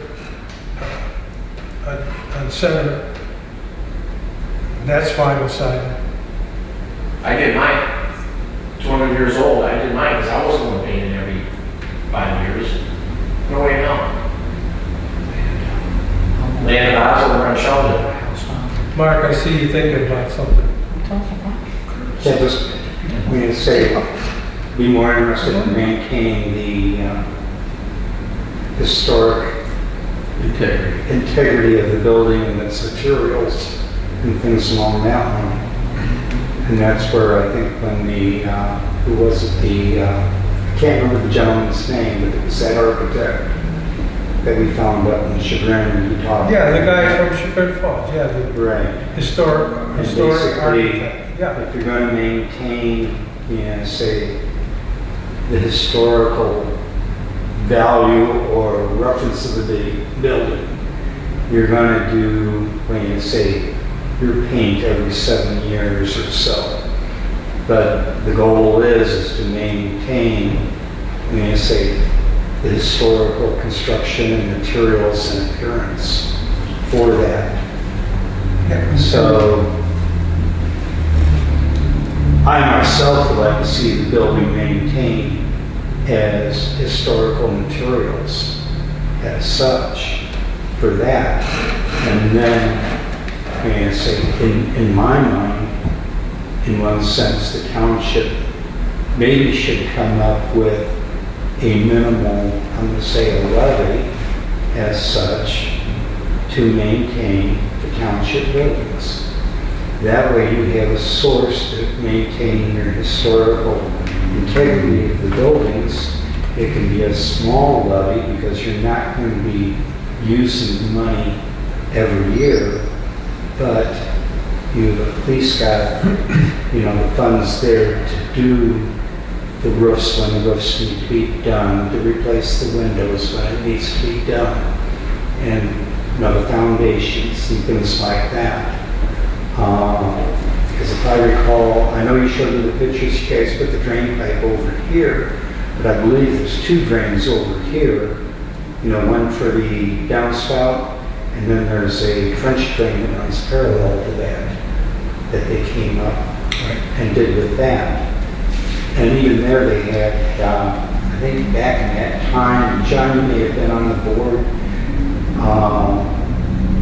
on Center. That's vinyl sided. I did mine, 200 years old, I did mine, because I wasn't going to paint it every 5 years. No way in hell. Land of Oz over on Sheldon. Mark, I see you thinking about something. Yeah, just, we would say, be more interested in maintaining the historic integrity of the building and its materials and things along that line. And that's where I think when the, who was it, I can't remember the gentleman's name, but it was that architect that we found up in Chagrin and he talked. Yeah, the guy from Chagrin Falls, yeah, the Right. historic Basically, architect, yeah. if you're going to maintain, say, the historical value or reference of the building, you're going to do, when you say, your paint every 7 years or so. But the goal is to maintain, when you say, the historical construction and materials and appearance for that. So, I myself would like to see the building maintained as historical materials as such for that. And then, I say, in my mind, in one sense, the township maybe should come up with a minimal, I'm going to say a levy as such, to maintain the township buildings. That way you have a source to maintain your historical integrity of the buildings. It can be a small levy because you're not going to be using the money every year, but you've at least got, the funds there to do the roofs when the roofs need to be done, to replace the windows when it needs to be done, and the foundations and things like that. Because if I recall, I know you showed me the pictures, you guys put the drain pipe over here, but I believe there's 2 drains over here, one for the downspout, and then there's a French drain that runs parallel to that they came up and did with that. And even there they had, I think back in that time, John, you may have been on the board,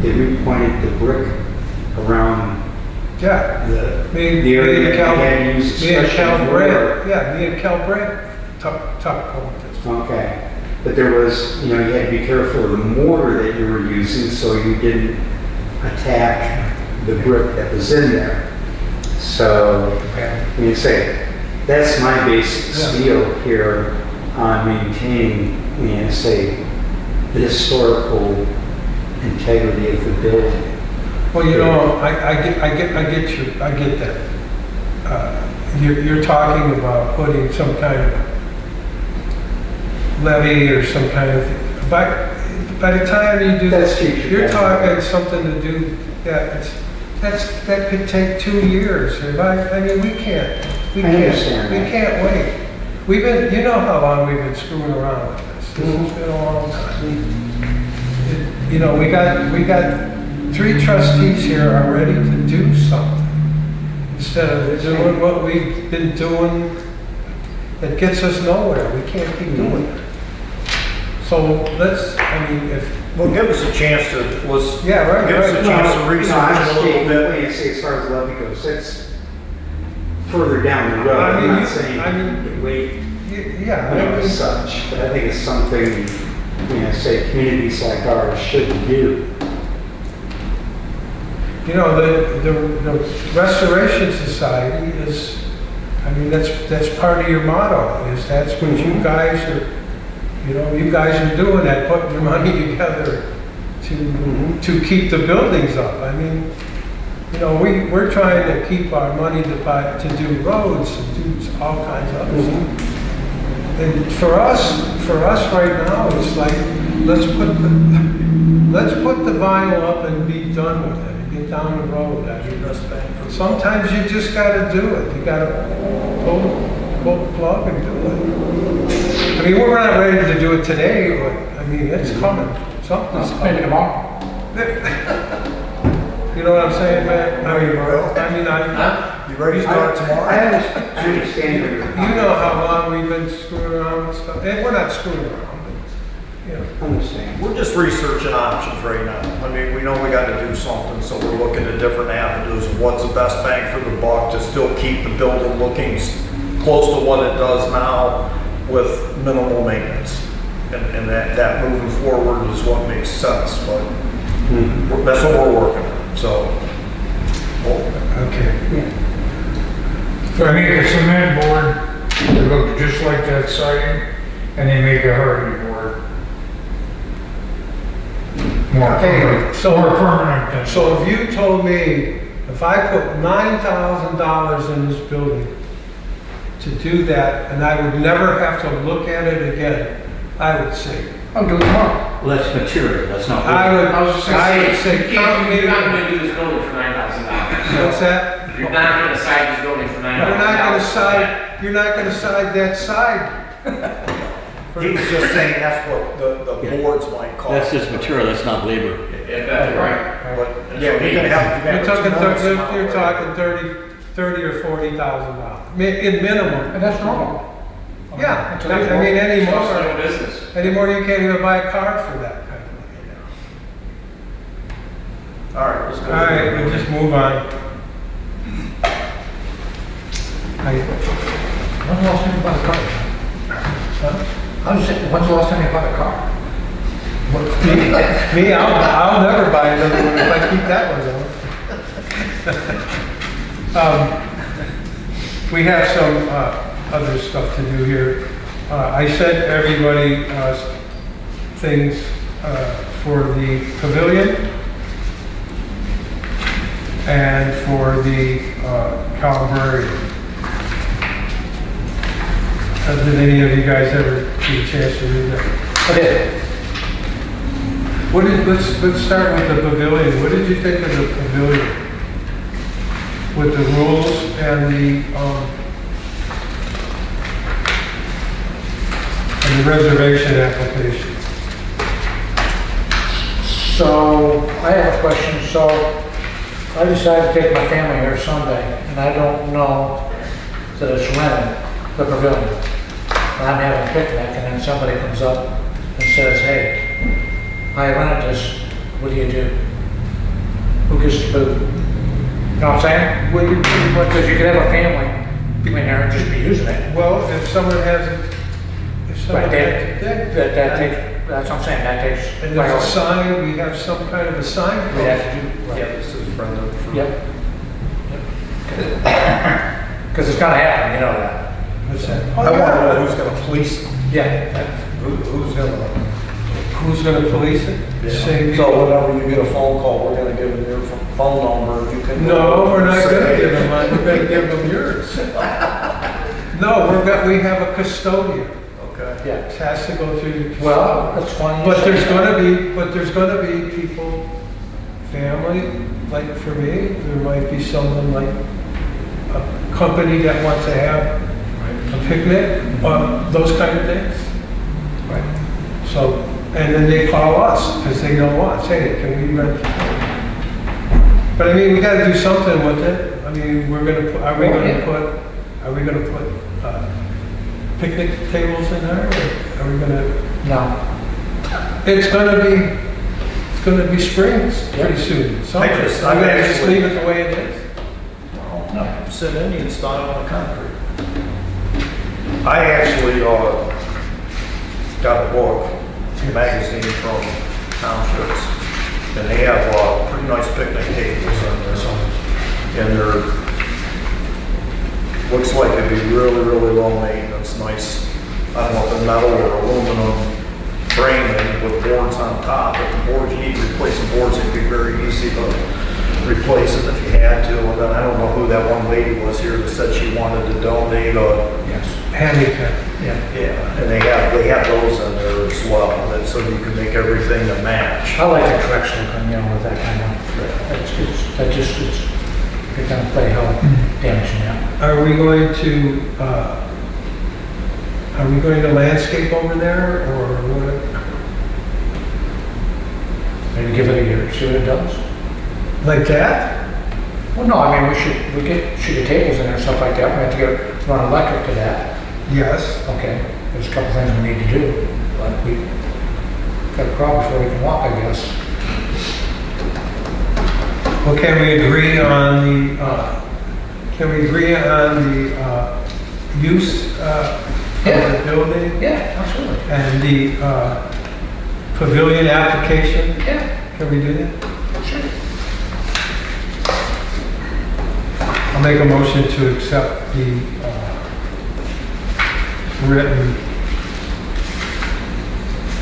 they repointed the brick around the area that had to use special board. Me and Cal Brett talked about this. Okay. But there was, you had to be careful of the mortar that you were using so you didn't attack the brick that was in there. So, when you say, that's my basic spiel here on maintaining, say, the historical integrity of the building. Well, I get that. You're talking about putting some kind of levy or some kind of thing. By the time you do this, you're talking something to do. That could take 2 years. I mean, we can't wait. We've been, how long we've been screwing around with this. This has been a long time. We got 3 trustees here are ready to do something instead of doing what we've been doing. That gets us nowhere. We can't keep doing it. So Well, give us a chance to, give us a chance to research a little bit. When you say as far as levy goes, that's further down the road. I'm not saying wait, as such, but I think it's something, say communities like ours should do. The Restoration Society is, that's part of your motto, is that's what you guys are, you guys are doing that, putting your money together to keep the buildings up. We're trying to keep our money to do roads and do all kinds of other stuff. And for us right now, it's like, let's put the vinyl up and be done with it and get down the road. Sometimes you just got to do it. You got to pull the plug and do it. We're not ready to do it today, but it's coming. Something's coming. tomorrow. You know what I'm saying, man? You ready to start tomorrow? I understand. You know how long we've been screwing around with stuff. And we're not screwing around, but, Understand. We're just researching options right now. We know we got to do something, so we're looking at different avenues of what's the best bang for the buck to still keep the building looking close to what it does now with minimal maintenance. And that moving forward is what makes sense, but that's what we're working on, so. Okay. I make a cement board to look just like that siding, and they make a hardy board. More Okay, permanent, so- more permanent than. So if you told me, if I put $9,000 in this building to do that, and I would never have to look at it again, I would say, I'll do it tomorrow. Well, that's material, that's not. I was just gonna I would say, say, you can't, you're not count gonna do this building for $9,000. what's that? You're not gonna side this building for $9,000. You're not gonna side that side. He was just saying that's what the boards might cost. That's just material, that's not labor. If that's right. But, yeah, you're gonna have. You're talking 30 or $40,000, in minimum. And that's normal. Yeah, Until I you mean, It's business. anymore you can't even buy a car for that kind of money now. All right, let's go. All right, we'll just move on. When's the last time you bought a car? When's the last time you bought a car? Me, I'll never buy another one if I keep that one going. We have some other stuff to do here. I sent everybody things for the pavilion and for the columbarium. Did any of you guys ever get a chance to read that? I did. Let's start with the pavilion. What did you think of the pavilion? With the rules and the reservation application? So, I have a question. So, I decided to take my family here Sunday, and I don't know that it's rented, the pavilion. And I'm having a picnic, and then somebody comes up and says, hey, I rented this, what do you do? Who gets the food? You know what I'm saying? Because you could have a family in there and just be using it. Well, if someone has it, Right, that takes, that's what I'm saying, that takes. and there's a sign, we have some kind of a sign. We have to do, right. Yeah, this is Brenda. Yep. Because it's gonna happen, you know that. What's that? I want to know who's gonna police them. Yeah. Who's gonna? Who's gonna police it? Same So people. whenever you get a phone call, we're gonna give them your phone number, you can. No, we're not gonna say- give them mine, we're gonna give them yours. No, we have a custodian. Okay. Yeah. It has to go through the Well, that's funny. you But say there's that. gonna be people, family, like for me, there might be someone like a company that wants to have a picnic, those kind of things. Right. So, and then they call us, because they know us, hey, can we rent? But I mean, we gotta do something with it. I mean, are we gonna put picnic tables in there? Or are we gonna? No. It's gonna be spring pretty soon. So I'm I'm just gonna just actually- leave it the way it is. No, sit in and style on the concrete. I actually, got a book, a magazine from townships, and they have, pretty nice picnic tables on there. And they're, looks like it'd be really, really low maintenance, nice, I don't know if they're metal or aluminum framing with boards on top. If the boards, you need to replace the boards, it'd be very easy to replace it if you had to. And then I don't know who that one lady was here that said she wanted to donate Yes. Handicap. Yeah. yeah, and they have those in there as well, that so you can make everything to match. I like the Trex looking, with that kind of, it's gonna play hell damaging out. Are we going to landscape over there or what? Maybe give it a year, see what it does. Like that? Well, no, I mean, we get sugar tables in there and stuff like that, we have to run electric to that. Yes. Okay, there's a couple things we need to do, but we got a crawl before we can walk, I guess. Well, can we agree on the use of the building Yeah, absolutely. and the pavilion application? Yeah, Can we do that? sure. I'll make a motion to accept the written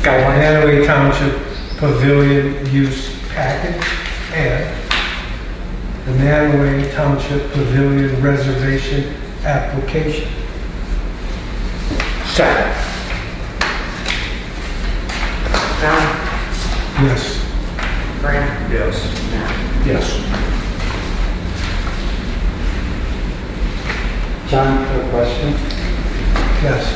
Guidelines. Mantua Township Pavilion use package and the Mantua Township Pavilion reservation application. Second. John, Yes. Graham, Yes. Matt. Yes. John, a question? Yes.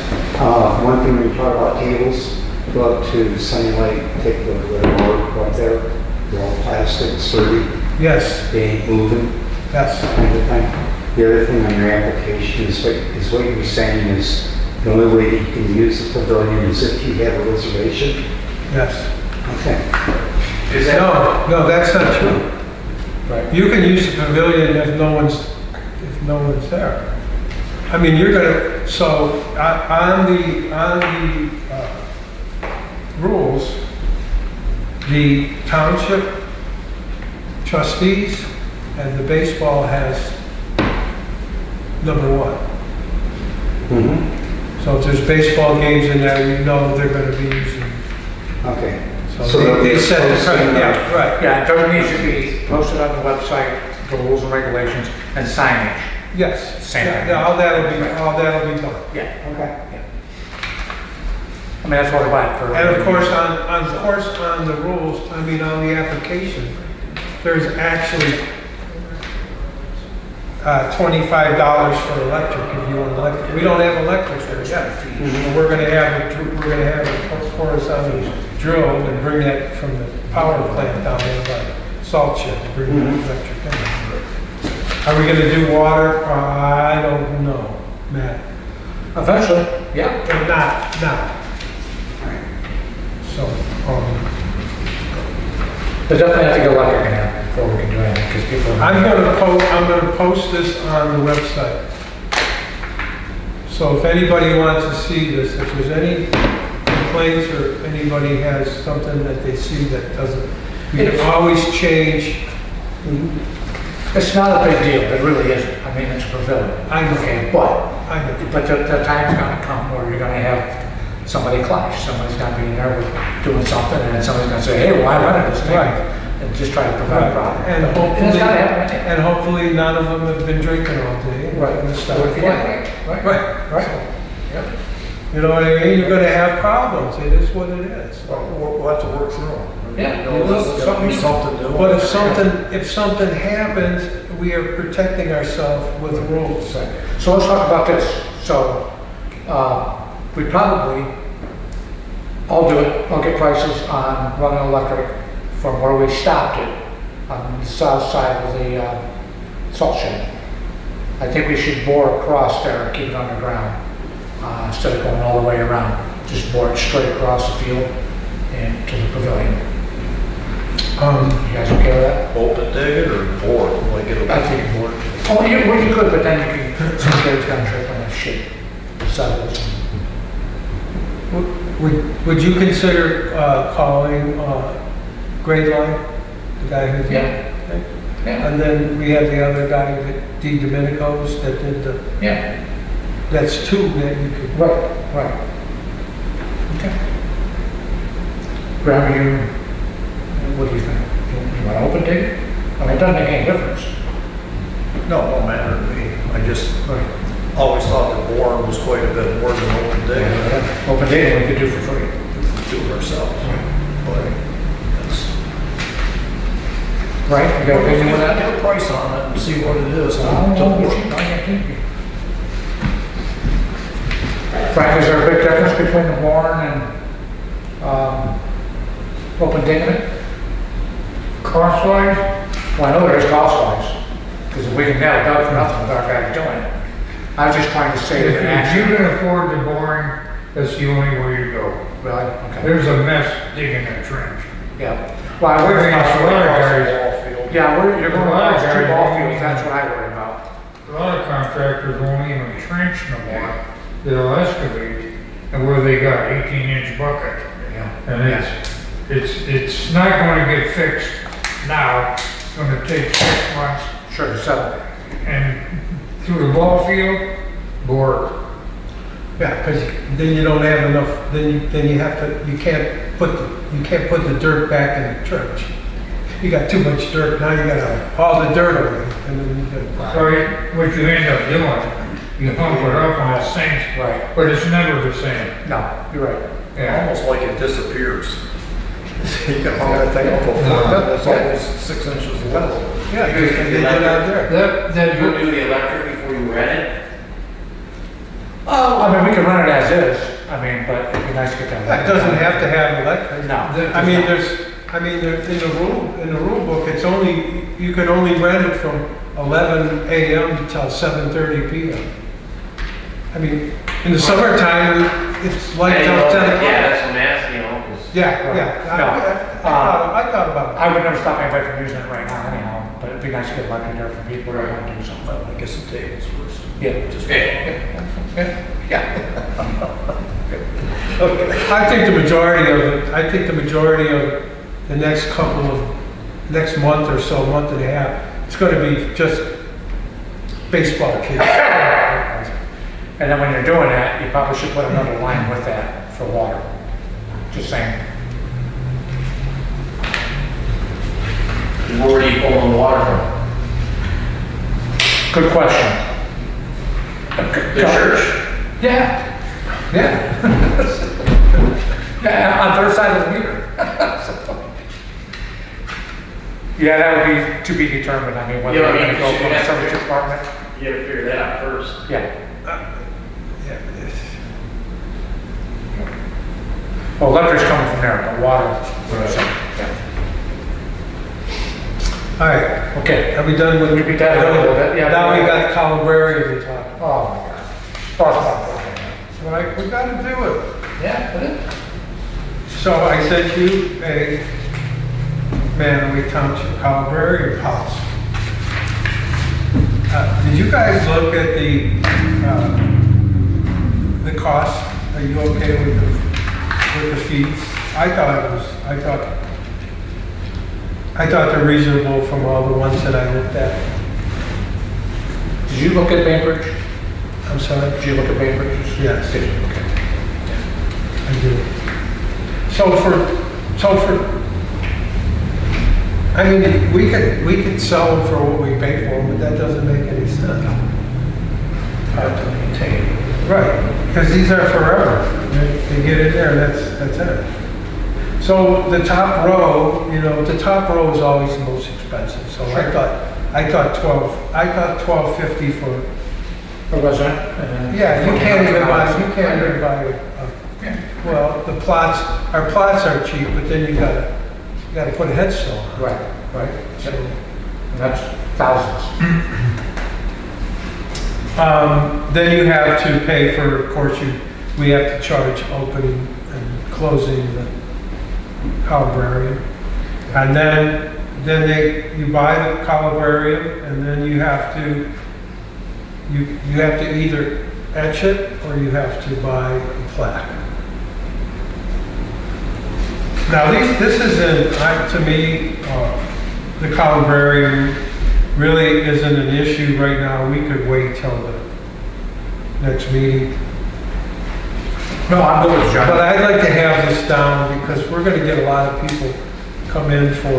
One thing we talk about tables, go up to Sunny Lake, take the little board up there, they're all plastic, sturdy, Yes. they ain't moving, Yes. kind of thing. The other thing on your application is what you're saying is the only way that you can use the pavilion is if you have a reservation? Yes. Okay. Is that? No, that's not true. Right. You can use the pavilion if no one's there. I mean, you're gonna, so on the rules, the township trustees and the baseball has number one. Mm-hmm. So if there's baseball games in there, you know they're gonna be using. Okay. So they set the price, yeah, right. Yeah, it needs to be posted on the website, the rules and regulations, and signage. Yes. Same thing. Yeah, all that'll be done. Yeah. Okay. I mean, that's what I buy it for. And of course, on the rules, I mean, on the application, there's actually $25 for electric if you want electric. We don't have electric there yet. Mhm. We're gonna have a horizontal drill and bring that from the power plant down there by salt shed to bring the electric in. Are we gonna do water? I don't know, Matt. Eventually, yeah. But not now. So, But definitely have to get electric in there before we can do anything, because people. I'm gonna post this on the website. So if anybody wants to see this, if there's any complaints or anybody has something that they see that doesn't, you can always change. It's not a big deal, it really isn't. I mean, it's a pavilion. I know. Okay, but I know. the time's gonna come where you're gonna have somebody clash. Somebody's gonna be in there with doing something, and then somebody's gonna say, hey, well, I rented this thing. Right. And just try to prevent a problem. And it's hopefully, gotta happen. and hopefully none of them have been drinking all day. Right. And stuff. Yeah. Right. Right. Yep. You know what I mean? You're gonna have problems. It is what it is. We'll have to work through them. Yeah. You know, there's gotta be something to do. But if something happens, we are protecting ourselves with rules. So let's talk about this. So, we probably, I'll do it, I'll get prices on running electric from where we stopped it on the south side of the salt shed. I think we should bore across there and keep it underground, instead of going all the way around. Just bore it straight across the field and to the pavilion. You guys okay with that? Open dig it or bore it, like it'll. I think it would. Oh, you could, but then you can, some kids gonna trip on that shit. Settles. Would you consider calling Grade Line, the guy who did? Yeah. Yeah. And then we have the other guy, D. Domenico's, that did the, Yeah. that's two that you could. Right. Okay. Graham, what do you think? You want to open dig it? I mean, it doesn't make any difference. No, it don't matter to me. I just always thought that boring was quite a bit more than open dig. Open dig we could do for free. Do it ourselves. But that's. Right, you got an opinion with that? Get a price on it and see what it is. Frank, is there a big difference between the barn and open digging it? Cost-wise, Well, I know there is cost-wise, because if we can nail it down for nothing with our guys doing it. I was just trying to say that if you actually. can afford the boring, that's the only way to go. Really? Okay. There's a mess digging that trench. Yeah. Well, I worry I about mean, a lot of guys, yeah, you're going to A lot of lose two guys ball won't fields, even- that's what I worry about. a lot of contractors won't even trench no more. they'll excavate, and where they got 18-inch bucket. And it's not gonna get fixed now, it's gonna take 6 months. Sure, so, And through the ball field, bore. Yeah, because then you don't have enough, then you have to, you can't put the dirt back in the trench. You got too much dirt, now you gotta haul the dirt away, and then you gotta. So what you end up doing, you pump it up and it sinks, right, but it's never the same. no, you're right. Yeah. Almost like it disappears. You can haul that thing up a foot, that's almost 6 inches level. Yeah, you just get it out there. Did you do the electric before you ran it? Oh, I mean, we can run it as is, I mean, but it'd be nice to get that. It doesn't have to have electric. No. I mean, in the rule book, it's only, you can only rent it from 11 a.m. until 7:30 p.m. I mean, in the summertime, it's like till 10 o'clock. Yeah, that's what I'm asking, you know, 'cause- Yeah, yeah. I thought about it. I would never stop anybody from using it right now anyhow, but it'd be nice to get electric there for people that want to do something. I guess the tables first. Yeah. Just I think the majority of the next month or so, month and a half, it's gonna be just baseball kids. And then when you're doing that, you probably should put another line with that for water. Just saying. Where are you pulling the water from? Good question. The church? Yeah. Yeah. Yeah, on their side of the meter. Yeah, that would be to be determined. I mean, whether Yeah, I we're mean, gonna go you from a have to- service department. You gotta figure that out first. Yeah. Yeah, Well, electric's coming from there, but water. all right, Okay. are we done with? We beat that up a little bit, yeah. Now we got Calabrese to talk. Oh, my God. Right, we gotta do it. Yeah, put it. So I sent you a Mantua Township Calabrese house. Did you guys look at the cost? Are you okay with the fees? I thought they're reasonable from all the ones that I looked at. Did you look at Bainbridge? I'm sorry? Did you look at Bainbridge? Yes. Did you? Okay. I do. So for, I mean, we could sell them for what we pay for them, but that doesn't make any sense. Hard to maintain. Right, because these are forever. They get in there, and that's it. So the top row, the top row is always the most expensive. So I thought $12.50 for. Or was that? Yeah, you can't even buy well, our plots are cheap, but then you gotta put a headstone on. Right. So, And that's thousands. then you have to pay for, of course, we have to charge opening and closing the columbarium. And then you buy the columbarium, and then you have to either etch it or you have to buy a plaque. Now, this isn't, to me, the columbarium really isn't an issue right now. We could wait till the next meeting. No, I'm good with John. But I'd like to have this down because we're gonna get a lot of people come in for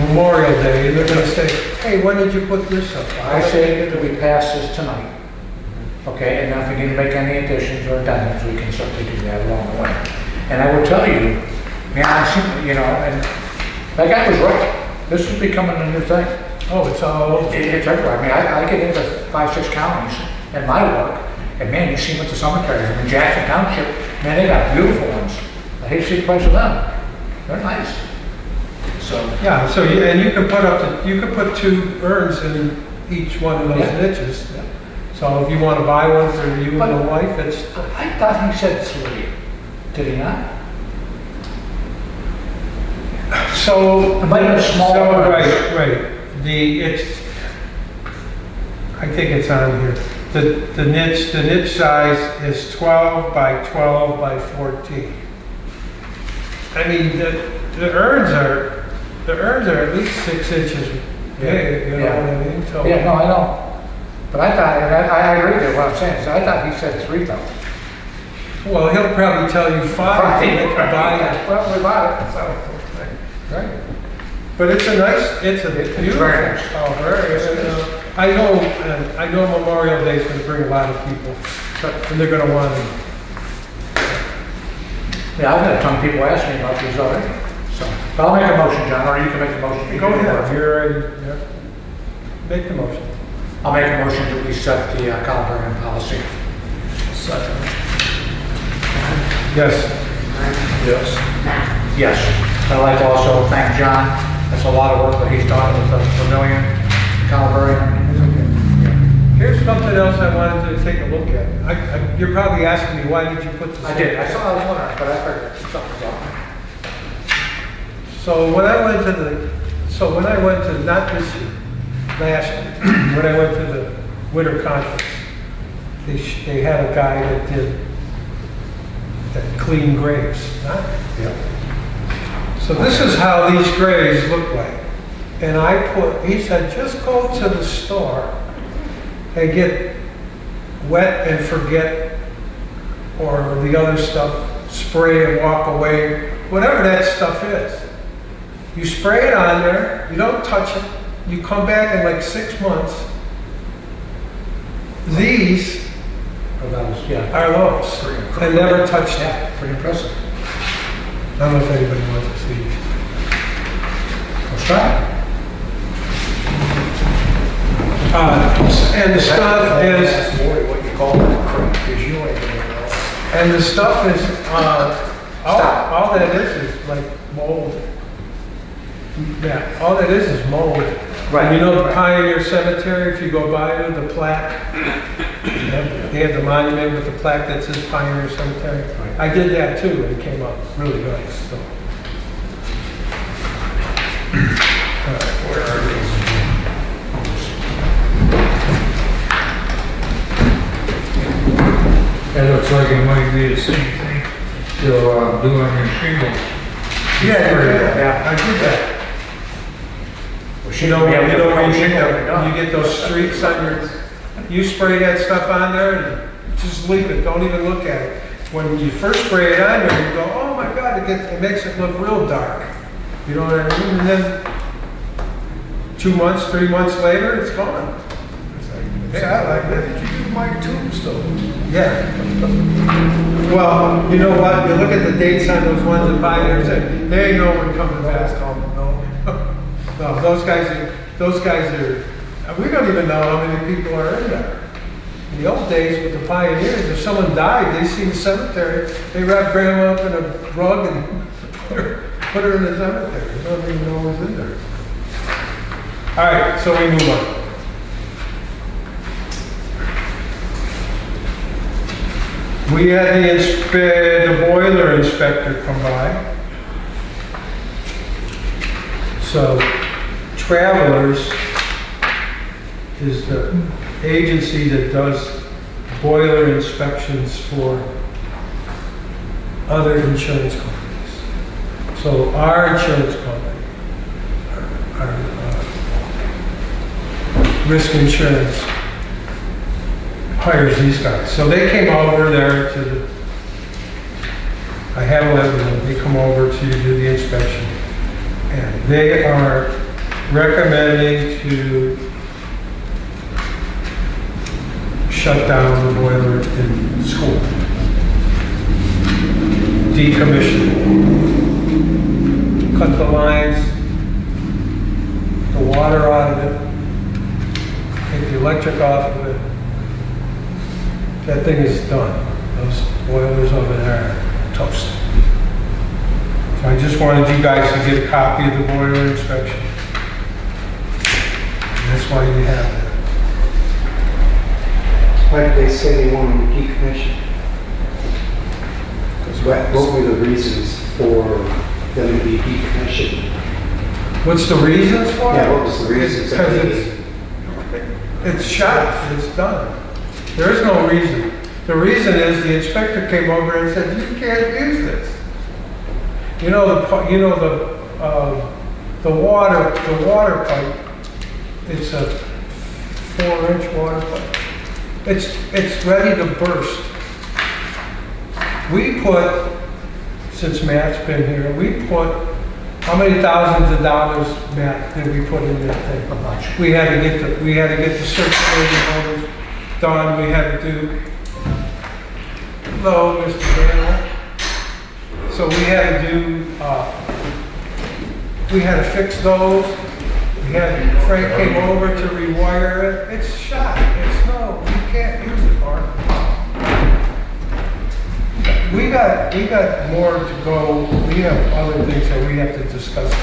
Memorial Day, and they're gonna say, hey, when did you put this up? I say that we pass this tonight. Okay, and if we need to make any additions or amendments, we can certainly do that along the way. And I will tell you, man, and that guy was right. This is becoming a new thing. Oh, it's all over. It's everywhere. I mean, I get into 5-6 counties in my work, and man, you see what the cemeteries, in Jackson Township, man, they got beautiful ones. I hate to see the price of them. They're nice. So, Yeah, so you can put 2 urns in each one of those Yeah. niches. So if you want to buy one for you and the wife, it's, I thought he said 3. Did he not? so. It might have been small. So, right. I think it's on here. the niche size is 12 by 12 by 14. I mean, the urns are at least 6 inches big, you know what I mean? So, Yeah, no, I know. But I thought, and I agree with what I'm saying, so I thought he said 3,000. well, he'll probably tell you 5 and they can buy it. Well, we bought it, so. Right. But it's a beautiful very nice. color. I know Memorial Day is going to bring a lot of people, and they're going to want them. Yeah, I've had some people ask me about these already, so. But I'll make a motion, John, or you can make the motion. Go ahead, you're ready. Yeah. Make the motion. I'll make a motion that we set the Calvarian policy. Yes. Yes. Yes. I'd like to also thank John. That's a lot of work that he's done with the Vermillion, Calvarian. Here's something else I wanted to take a look at. You're probably asking me, why did you put this? I did. I saw it wondering, but I figured something was up. So when I went to, not this year, last year, when I went to the winter conference, they had a guy that cleaned graves. Huh? Yeah. So this is how these graves look like. And he said, just go to the store and get wet and forget, or the other stuff, spray and walk away, whatever that stuff is. You spray it on there, you don't touch it, you come back in like 6 months. These are those. I never touched that. Pretty impressive. I don't know if anybody wants to see these. Let's try it. And the stuff is, What you call that crap, because you ain't gonna know. and the stuff is, all that is like mold. Yeah, all that is mold. Right. And you know the Pioneer Cemetery, if you go by there, the plaque, they have the monument with the plaque that says Pioneer Cemetery. Right. I did that too, and it came up really nice, so. Where are these? That looks like it might be the same thing you'll do on your shingles. Yeah, I did that. You know when you get those streaks on you spray that stuff on there and just leave it, don't even look at it. When you first spray it on there, you go, oh my God, it makes it look real dark. You know what I mean? And then 2 months, 3 months later, it's gone. It's like, hey, I like that. Did you do my tombstone? Yeah. Well, you know what? You look at the dates on those ones that Pioneer said, they ain't no one coming back. No, those guys are, we don't even know how many people are in there. In the old days with the Pioneers, if someone died, they see the cemetery, they wrap grandma up in a rug and put her in the cemetery. They don't even know who's in there. All right, so we move on. We had the boiler inspector come by. So Travelers is the agency that does boiler inspections for other insurance companies. So our insurance company, our risk insurance, hires these guys. So they came over there I have a letter, they come over to do the inspection. And they are recommending to shut down the boiler in school. Decommission. Cut the lines, the water out of it, take the electric off of it. That thing is done. Those boilers over there are toast. So I just wanted you guys to get a copy of the boiler inspection. And that's why you have that. Why did they say they want to decommission? What were the reasons for them to be decommissioned? What's the reasons for it? Yeah, what was the reasons? Because it's shot, it's done. There is no reason. The reason is the inspector came over and said, you can't use this. The water pipe, it's a 4-inch water pipe. It's ready to burst. We put, since Matt's been here, how many thousands of dollars, Matt, did we put in that thing? A bunch. We had to get the circulating motors done. We had to do, hello, Mr. Daniel. So we had to fix those. Frank came over to rewire it. It's shot. It's no, you can't use it, Mark. We got more to go. We have other things that we have to discuss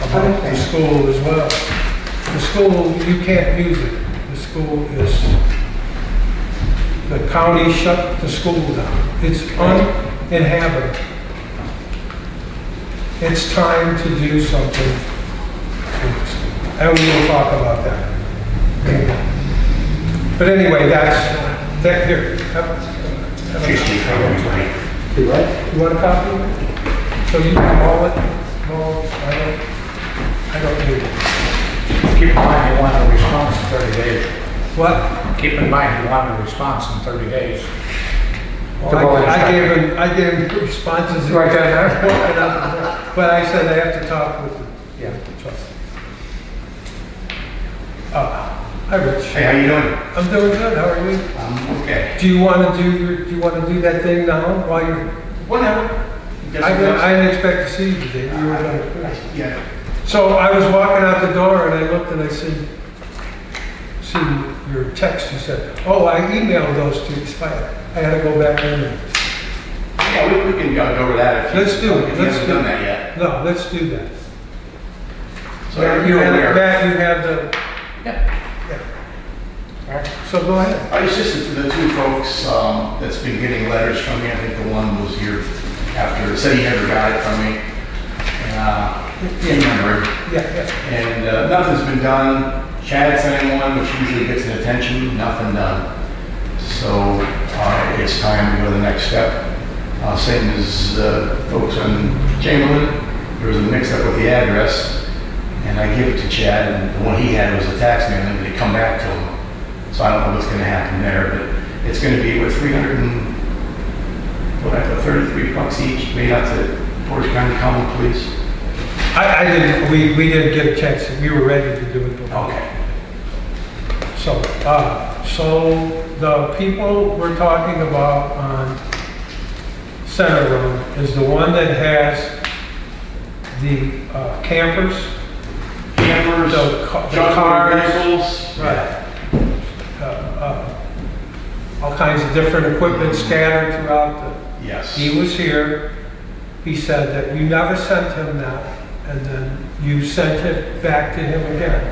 about the school as well. The school, you can't use it. The school the county shut the school down. It's uninhabitable. It's time to do something. And we will talk about that. But anyway, that's that here. You right? You want a copy? So you can haul it? No, I don't need it. Keep in mind, you want a response in 30 days. What? Keep in mind, you want a response in 30 days. Well, I gave him responses. Right there. But I said I have to talk with the trustee. Hi, Rich. Hey, how you doing? I'm doing good. How are you? I'm okay. Do you want to do that thing now while you're? Whatever. I didn't expect to see you today. You were going to. Yeah. So I was walking out the door and I looked and I said, see your text. You said, oh, I emailed those to you. So I had to go back in. Yeah, we can go over that if you, Let's do it. if you haven't done that yet. No, let's do that. So Matt, you have the. Yeah. So go ahead. I was just the two folks that's been getting letters from me. I think the one was here after, said he never got it from me. In memory. Yeah. And nothing's been done. Chad sent in one, which usually gets an attention, nothing done. So it's time to go to the next step. Same as folks on Chamberlain, there was a mix-up with the address, and I gave it to Chad, and the one he had was a tax mailing, but it come back to him. So I don't know what's going to happen there, but it's going to be what 33 bucks each, made out to Portage County Common Police. I didn't. We didn't get a chance. We were ready to do it. Okay. So the people we're talking about on Center Road is the one that has the campers, the cars, vehicles, right? All kinds of different equipment scattered throughout the. Yes. He was here. He said that you never sent him that, and then you sent it back to him again.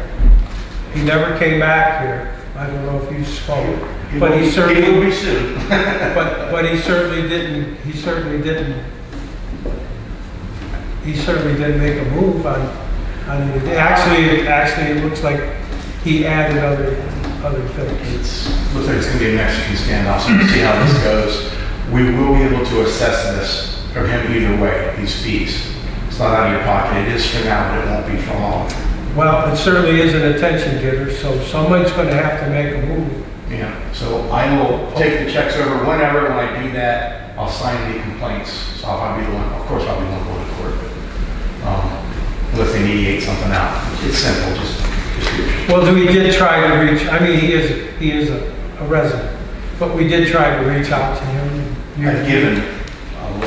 He never came back here. I don't know if you spoke, but he certainly will be soon. but he certainly didn't. He certainly didn't make a move on it. Actually, it looks like he added other things. Looks like it's going to be a Mexican standoff, so we'll see how this goes. We will be able to assess this from him either way, these fees. It's not out of your pocket. It is for now, but it won't be for long. Well, it certainly is an attention getter, so someone's going to have to make a move. Yeah, so I will take the checks over whenever. When I do that, I'll sign the complaints. So I'll be the one, of course, I'll be the one going to court, but unless they mediate something out. It's simple, just do it. Well, we did try to reach, I mean, he is a resident, but we did try to reach out to him. I've given a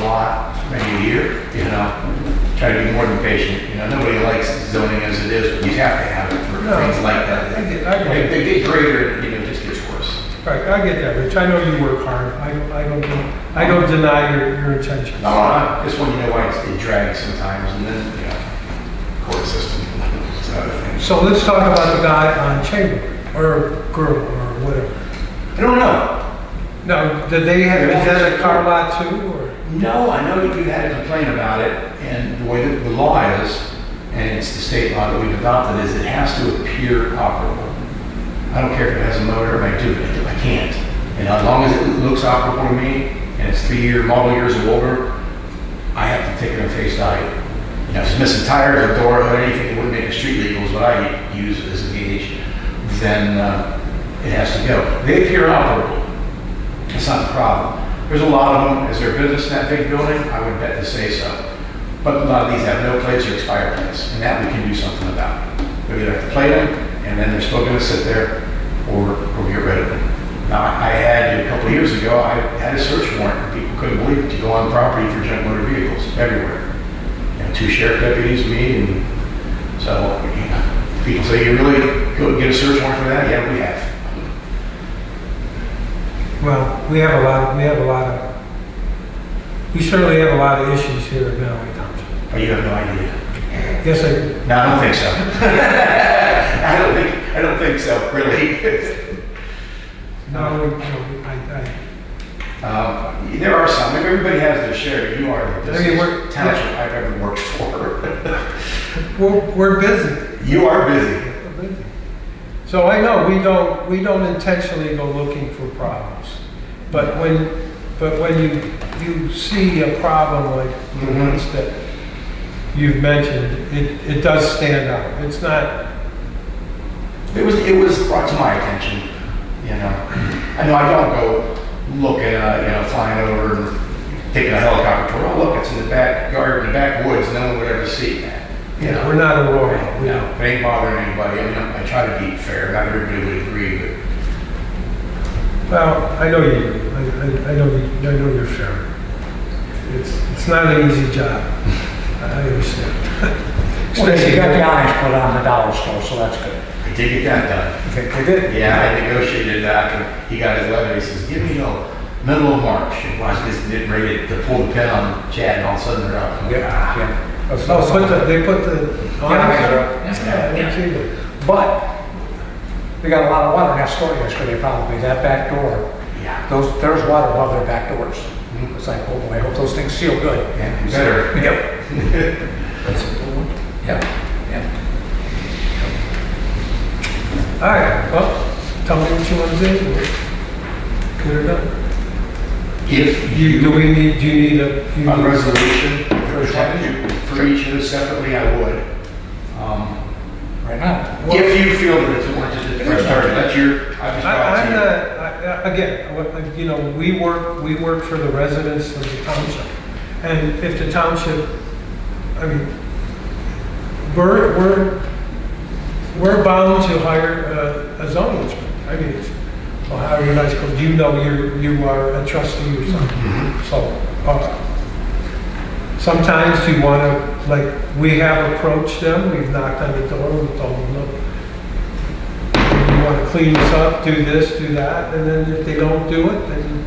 lot, maybe a year, try to be more than patient. Nobody likes zoning as it is, but you have to have it for things like that. They get greater, it just gets worse. Right, I get that, Rich. I know you work hard. I don't deny your intentions. No, just when you know why it drags sometimes, and then, court system, it's another thing. So let's talk about the guy on Chamberlain, or girl, or whatever. I don't know. Now, did they have, is that a car lot too, or? No, I know that you had a complaint about it, and the way that the law is, and it's the state law that we've adopted, is it has to appear operable. I don't care if it has a motor, I do it, I can't. And as long as it looks operable to me, and it's 3-year model years or older, I have to take it on face value. You know, if it's missing tires, a door, or anything that wouldn't make it street legal is what I use as a gauge, then it has to go. They appear operable. That's not the problem. There's a lot of them. Is there business in that big building? I would bet to say so. But a lot of these have no plates or expired plates, and that we can do something about. We either have to plate them, and then they're still going to sit there, or get rid of them. Now, I had, a couple of years ago, I had a search warrant, and people couldn't believe it, to go on property for junk motor vehicles everywhere. And 2 sheriff deputies, me, and so people say, you really go get a search warrant for that? Yeah, we have. Well, we certainly have a lot of issues here in Mantua Township. Oh, you have no idea. Yes, I do. No, I don't think so. I don't think so, really. No, There are some. I mean, everybody has their share. You are the busiest township I've ever worked for. we're busy. You are busy. We're busy. So I know we don't intentionally go looking for problems, but when you see a problem like the ones that you've mentioned, it does stand out. It's not. It was brought to my attention. You know, I don't go looking, flying over and taking a helicopter tour. Oh, look, it's in the backyard, in the backwoods. No one would ever see that. You know, we're not a war. No, it ain't bothering anybody. I mean, I try to be fair. Not everybody would agree, but. Well, I know you do. I know you're fair. It's not an easy job. I understand. Well, you got the honest put on the dollar store, so that's good. I did get that done. Okay, you did? Yeah, I negotiated that, and he got his letter. He says, "Give me middle of March." And I was just getting ready to pull the pin on Chad, and all of a sudden they're out. Yeah. They put the But we got a lot of water in that store yesterday, probably, that back door. Yeah. There's water above their back doors. It's like, oh boy, I hope those things seal good. Yeah, you better. Yep. That's a good one. Yeah. All right, well, tell me what you want to do. Get her done. If Do you need a resolution for each of those separately, I would. Right now. If you feel that it's warranted, that's your. I'm not, again, we work for the residents of the township. And if the township, I mean, we're bound to hire a zoning inspector. I mean, well, how are you guys called? You know you are a trustee or something. So sometimes you want to, like, we have approached them, we've knocked on the door, we've told them, look, you want to clean this up, do this, do that, and then if they don't do it, then,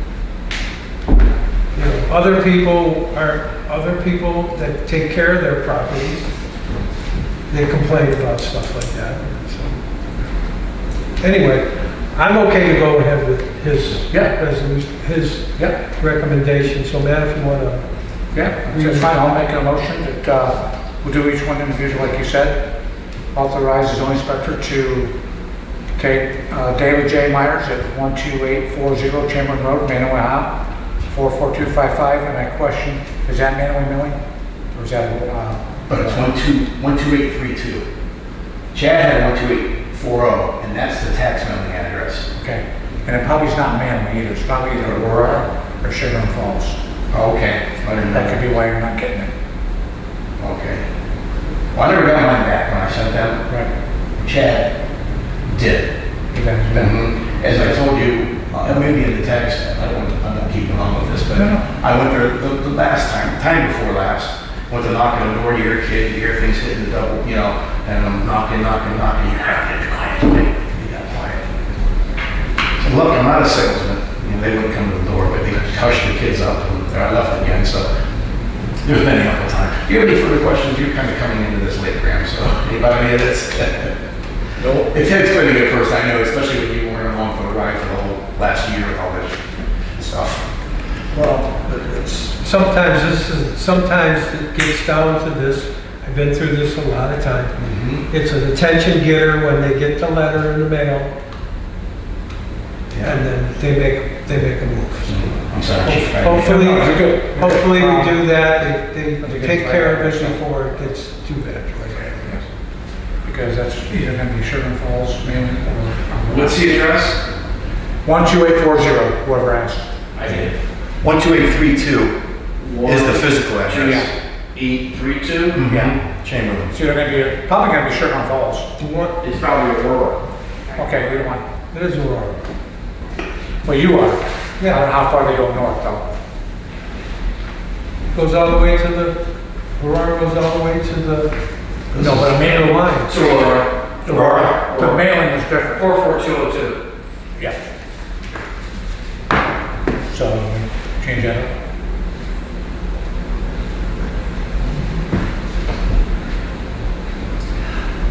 other people that take care of their properties, they complain about stuff like that. So, anyway, I'm okay to go ahead with his resolution, his recommendation. So, Matt, if you want to. Yeah, that's fine. I'll make a motion that we'll do each one individually, like you said. Authorize the zoning inspector to take David J. Myers at 12840 Chamberlain Road, Mantua, 44255. And I question, is that manually milling? Or is that But it's 12832. Chad had 12840, and that's the tax mailing address. okay? And it probably is not manually either. It's probably either Aurora or Chevron Falls. Oh, okay. That could be why you're not getting it. Okay. Well, I never got mine back when I sent them. Right. Chad did. As I told you, maybe in the text, I won't keep on with this, but I went there the last time before last, went to knock on the door, you hear a kid, you hear things hitting the double, and I'm knocking, you have to get quiet, you got quiet. So look, I'm not a salesman. They wouldn't come to the door, but they hushed the kids up, and I left again, so there's been a couple times. Do you have any further questions? You're kind of coming into this late, Graham, so anybody any of this? No. It's explaining at first, I know, especially when you weren't along for the ride for the whole last year with all this stuff. Well, sometimes it gets down to this. I've been through this a lot of times. It's an attention getter when they get the letter in the mail. And then they make a move. I'm sorry, Chief. Hopefully, No, you're good. hopefully we Um, do that, they get take it care of right. it before it gets too bad. Yes. Because that's either gonna be Sherman Falls, mailing, or. What's the address? 12840, whoever asked. I did. 12832 is the physical address. 832? Yeah, Chamberlain. So they're gonna be, probably gonna be Sherman Falls. What, It's probably Aurora. Okay, either one. it is Aurora. Well, you are. I Yeah. don't know how far they go north, though. Goes all the way to the, Aurora goes all the way to the. No, but I mean the line. So Aurora. Aurora. The mailing is different. 44202. Yeah. So, change that up.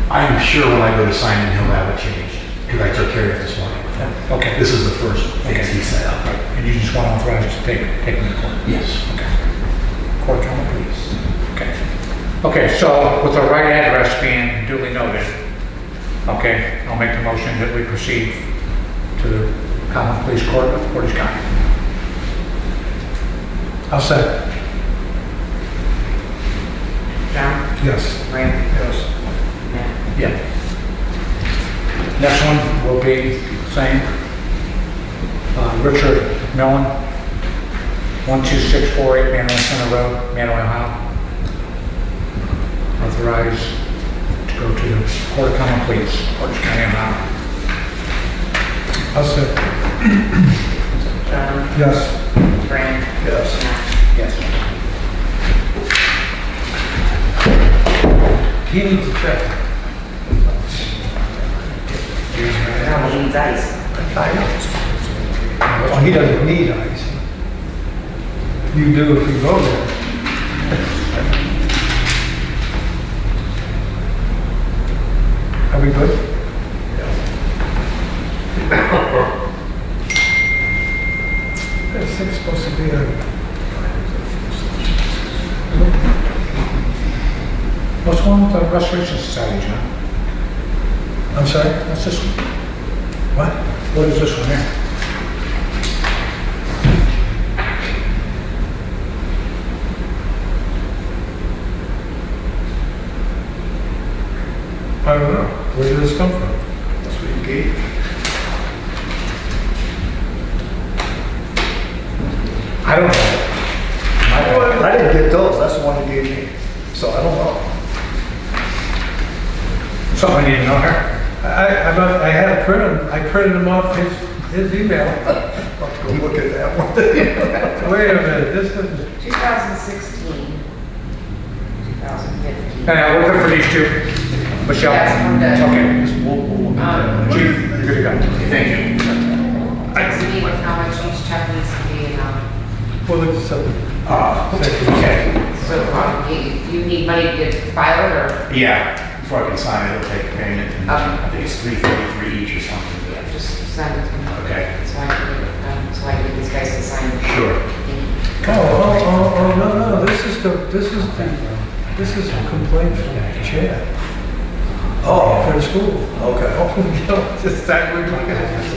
I'm sure when I go to sign in, he'll have it changed, because I took care of it this morning with him. Okay. This is the first thing Okay. he set up. And you just want to authorize us to take them to court? Yes. Okay. Court county police. Okay. Okay, so with the right address being duly noted, okay, I'll make the motion that we proceed to the common police court of Portage County. I'll second. John, Yes. Ray, Yes. Matt. Yeah. Next one will be same. Richard Millen, 12648 Mantua Center Road, Mantua, Ohio. Authorized to go to the Court of Common Pleas, Portage County, Ohio. I'll second. John, Yes. Fran, Yes. Matt. Yes. He needs to check. No, he needs ice. I know. Well, he doesn't need ice. You do if you go there. Are we good? This thing's supposed to be on. What's wrong with the Restoration Society, John? I'm sorry? What's this one? What? What is this one here? I don't know. Where did this come from? That's what you gave. I don't know. I didn't get those, that's the one you gave me, so I don't know. Something I need to know here. I had to print them. I printed them off his email. I'll have to go look at that one. Wait a minute, this is, 2016, 2015. And we're good for these two. Michelle? Yes, I'm good. Okay. Chief, you're good to go. Thank you. Does it mean with how much each check needs to be, well, look at something. Okay. so you need money to get filed or Yeah, before I can sign it, it'll take payment, and I think it's $333 each or something. but- just send it to me? Okay. So I can get these guys to sign it. Sure. Oh, no, this is a complaint from Chad. Oh, For the school. okay. Oh, no, just that we're looking at this.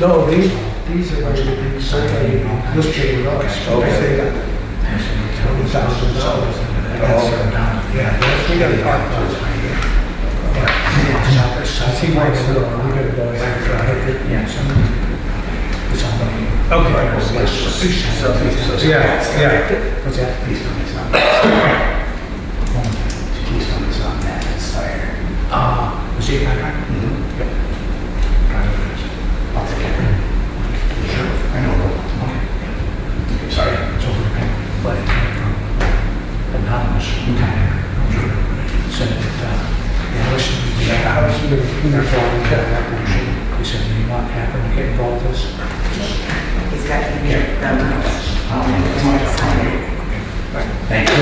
No, these are going to be certainly listed. Okay. $20,000. Yeah, we gotta talk about it. He wants to know, we gotta go after it. Okay. Yeah. What's that? Keystone is not. Keystone is not that, it's fire. Was he a contractor? Yep. I'll take care of it. Sure, I know. Okay. Sorry. It's over the bank. But it came from anonymous contractor. Said that, yeah, listen, we got a house, we're involved in that motion. He said, do you want Captain to get involved with this? He's got to be done. Thank you.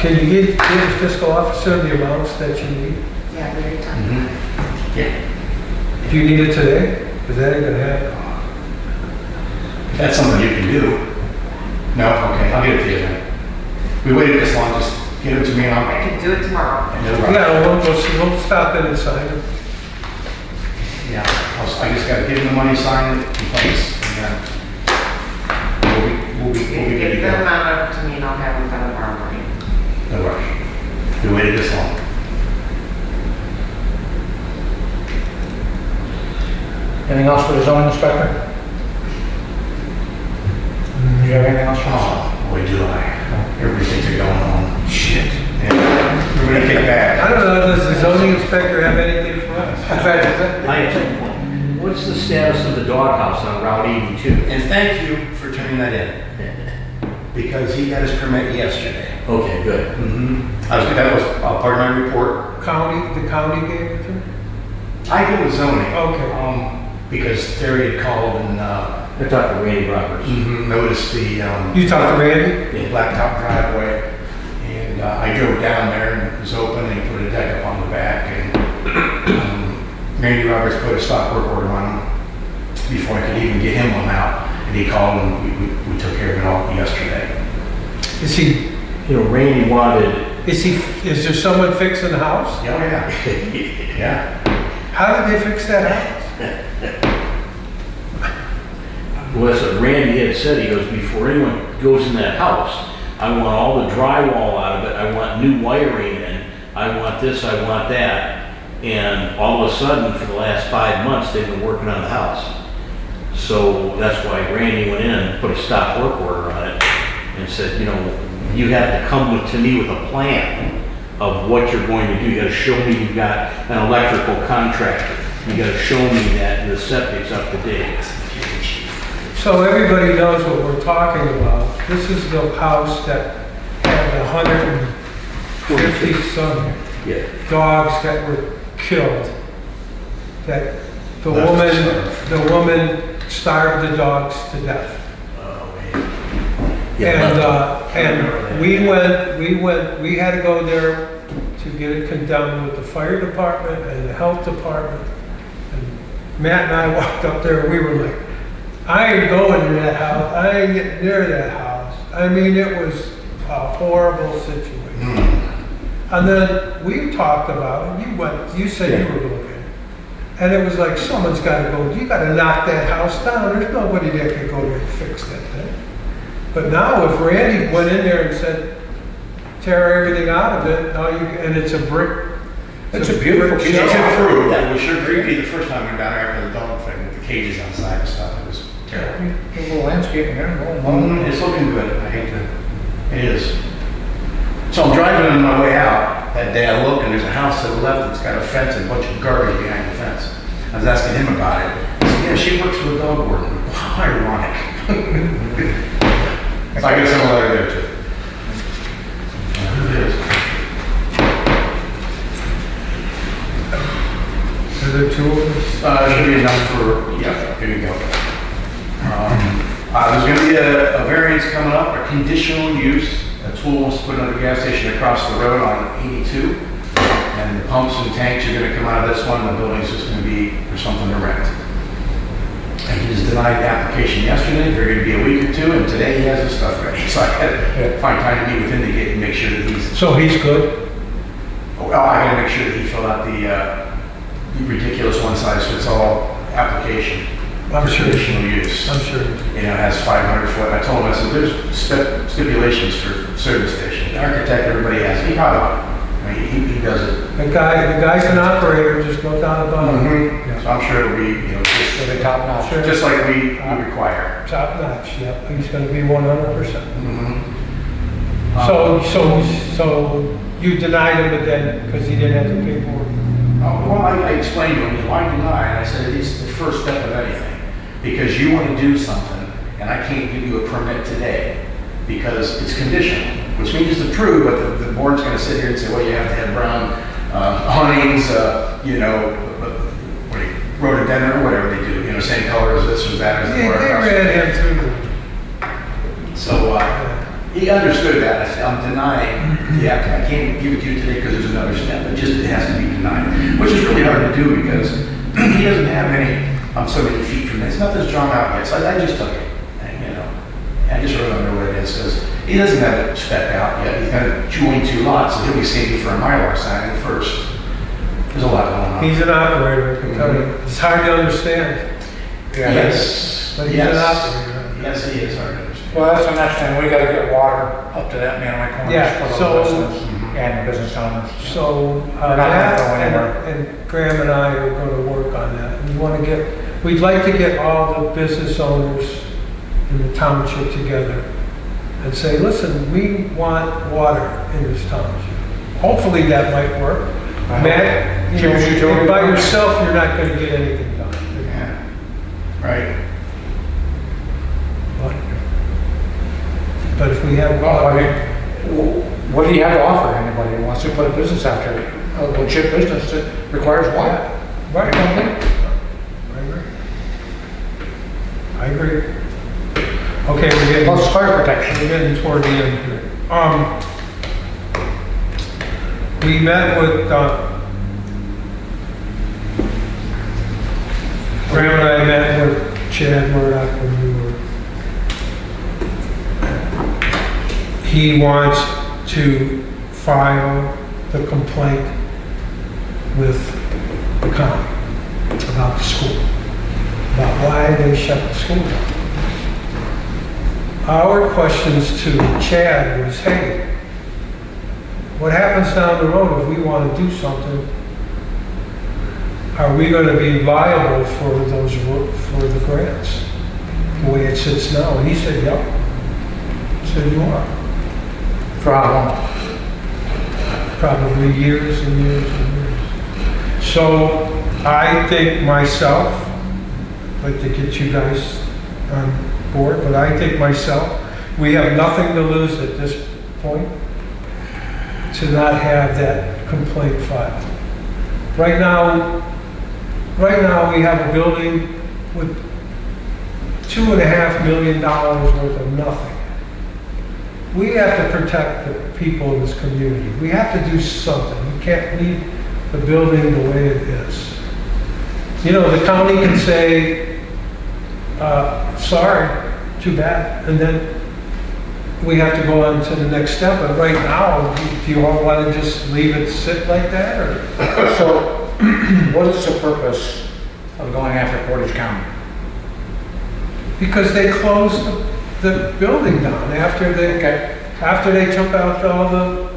Can you give the fiscal officer the amounts that you need? Yeah, very done. Yeah. Do you need it today? Because that ain't gonna happen. If that's something you can do. No? Okay, I'll get it to you then. We waited this long, just get it to me and I I'll. can do it tomorrow. No problem. Yeah, we'll stop in and sign it. Yeah, I just gotta give him the money, sign it, in place, and then we'll be good Get to them go. on over to me and I'll have them done tomorrow morning. No rush. We waited this long. Anything else for the zoning inspector? Do you have anything else for us? Oh, boy, do I. Everybody thinks they're going home. Shit. Yeah. We're gonna kick back. I don't know, does the zoning inspector have anything for us? I have one. What's the status of the doghouse on Route 82? And thank you for turning that in, because he got his permit yesterday. Okay, good. That was part of my report. The county gave it to him? I go with zoning. Okay. Because Terry had called and, I talked to Randy Roberts. noticed the, You talked to Randy? the blacktop driveway. And I drove down there and it was open and he put a deck up on the back and Randy Roberts put a stop work order on him before I could even get him one out. And he called and we took care of it all yesterday. Is he, You know, Randy wanted, is there someone fixing the house? Oh, yeah. Yeah. How did they fix that house? well, that's what Randy had said. He goes, before anyone goes in that house, I want all the drywall out of it. I want new wiring in. I want this, I want that. And all of a sudden, for the last 5 months, they've been working on the house. So that's why Randy went in, put a stop work order on it, and said, you know, you have to come to me with a plan of what you're going to do. You gotta show me you've got an electrical contractor. You gotta show me that the septic's up to date. So everybody knows what we're talking about. This is the house that had 150 some Yeah. dogs that were killed. That the Left woman starved the dogs to death. And we had to go there to get it condemned with the fire department and the health department. And Matt and I walked up there, we were like, I ain't going to that house, I ain't getting near that house. I mean, it was a horrible situation. And then we talked about it, you said you were looking. And it was like, someone's gotta go, you gotta knock that house down, there's nobody that could go there and fix that thing. But now if Randy went in there and said, tear everything out of it, now and it's a brick. It's a beautiful piece. It's shell. improved. It was sure creepy the first time we went down there after the dog thing with the cages on the side and stuff. It was terrible. A little landscaping there, a little lawn. It's looking good. I hate to, it is. So I'm driving on my way out that day. I look and there's a house to the left that's got a fence and a bunch of garbage behind the fence. I was asking him about it. He said, yeah, she works for the dog warden. How ironic. So I guess I'm a letter there too. It is. Are there two of us? Should be enough for, yeah, here you go. There's going to be a variance coming up, a conditional use. A tool wants to put another gas station across the road on 82. And the pumps and tanks are going to come out of this one. The building's just going to be for something to rent. And he just denied the application yesterday. They're going to be a week or two, and today he has his stuff ready. So I had to find time to meet with him to get and make sure that he's. So he's good? Well, I got to make sure that he filled out the ridiculous one-size-fits-all application. I'm for sure. Conditional use. I'm sure. You know, it has 500 foot. I told him, I said, there's stipulations for service station. The architect, everybody has. He probably, I mean, he does it. The guy's an operator, just no doubt about it. So I'm sure it'll be, you know, The top notch. just like we require. Top notch, yep, he's gonna be 100%. So you denied him again because he didn't have the paperwork? Well, I explained to him, why deny? And I said, it's the first step of anything. Because you want to do something, and I can't give you a permit today because it's conditional, which means it's approved, but the board's going to sit here and say, well, you have to have brown awnings, you know, rhododendron or whatever they do, you know, same color as this or that. They ran him through. So he understood that. I said, I'm denying the applicant. I can't give it to you today because there's another step. It has to be denied, which is really hard to do because he doesn't have any, I'm so many feet from this. Nothing's drawn out yet. So I just took it. And, you know, I just wrote under what it is because he doesn't have it spec out yet. He's got to join two lots, so he'll be saving for a Mylar signing first. There's a lot going on. He's an operator, I can tell you. It's hard to understand, Yes. but he's an operator. Yes, he is hard to understand. Well, that's the next thing, we gotta get water up to that Manaway Yeah, corners for so- the residents and the business owners. So, We're not that, gonna go anywhere. and Graham and I are gonna work on that. We'd like to get all the business owners in the township together and say, listen, we want water in this township. Hopefully that might work. I hope. Matt, you Keep your utility know, by running. yourself, you're not gonna get anything done. Yeah. Right. But if we have Well, I water, mean, what do you have to offer anybody who wants to put a business out there? A legit business that requires water? right, I agree. Okay, Plus fire protection. we're getting toward the end here. We met with, Graham and I met with Chad Murdoch when we were, he wants to file the complaint with the county about the school, about why they shut the school down. Our questions to Chad was, hey, what happens down the road if we want to do something? Are we going to be liable for the grants, the way it sits now? And he said, yep. I said, you are. For how long? Probably years and years and years. So I think myself, I'd like to get you guys on board, but I think myself, we have nothing to lose at this point to not have that complaint filed. Right now we have a building with $2.5 million worth of nothing. We have to protect the people in this community. We have to do something. We can't leave the building the way it is. You know, the county can say, sorry, too bad, and then we have to go on to the next step. But right now, do you all want to just leave it sit like that, or? So, what is the purpose of going after Portage County? Because they closed the building down after they took out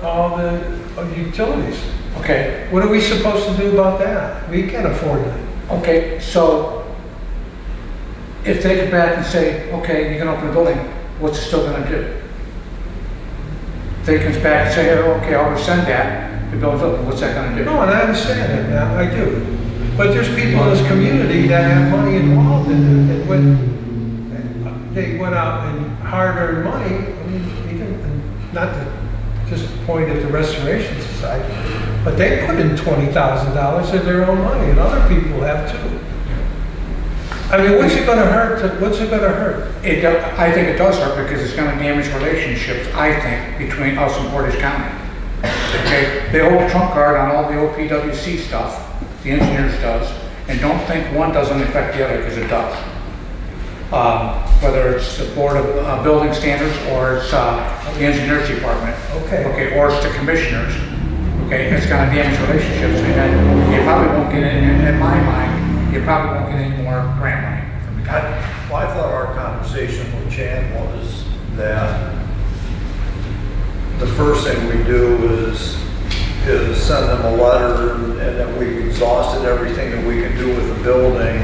all the utilities. Okay, What are we supposed to do about that? We can't afford it. okay, so if they come back and say, okay, you can open the building, what's it still gonna do? If they comes back and say, oh, okay, I'll rescind that, the building's open, what's that gonna do? No, and I understand that now, I do. But there's people in this community that have money involved in it, that when they went out and hard-earned money, I mean, even, not to just point at the Restoration Society, but they put in $20,000 of their own money, and other people have too. I mean, what's it gonna hurt? What's it gonna hurt? I think it does hurt because it's gonna damage relationships, I think, between us and Portage County. Okay, they hold a trump card on all the OPWC stuff, the engineers does, and don't think one doesn't affect the other, because it does. Whether it's the Board of Building Standards, or it's the Engineers Department. Okay. Or it's the commissioners. Okay, it's gonna damage relationships, and you probably won't get any, in my mind, you probably won't get any more grant money from the county. Well, I thought our conversation with Chad was that the first thing we do is send them a letter, and that we've exhausted everything that we can do with the building.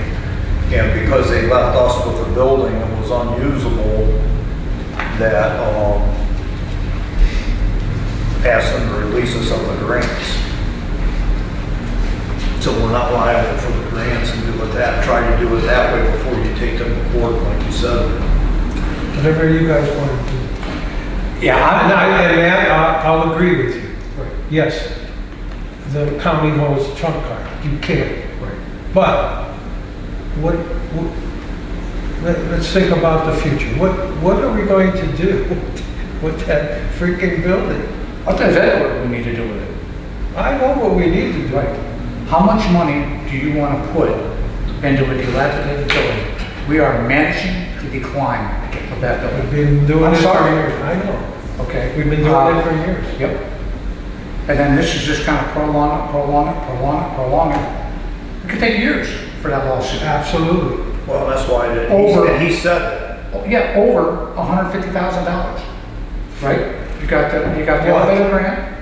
And because they left us with the building and was unusable, that ask them to release us of the grants. So we're not liable for the grants, and do it that, try to do it that way before you take them to court, like you said. Whatever you guys want to do. Yeah, And Matt, I'll agree with you. Yes, the county holds a trump card. You can't. But let's think about the future. What are we going to do with that freaking building? I'll tell you exactly what we need to do with it. I know what we need to do. How much money do you want to put into a dilapidated building? We are managing the decline of that building. We've been doing I'm it for sorry. years. I know. Okay. We've been doing it for years. Yep. And then this is just kind of prolong it. could take years for that lawsuit. Absolutely. Well, that's why Over. and he said that. Oh, yeah, over $150,000, right? You got the What? elevator grant?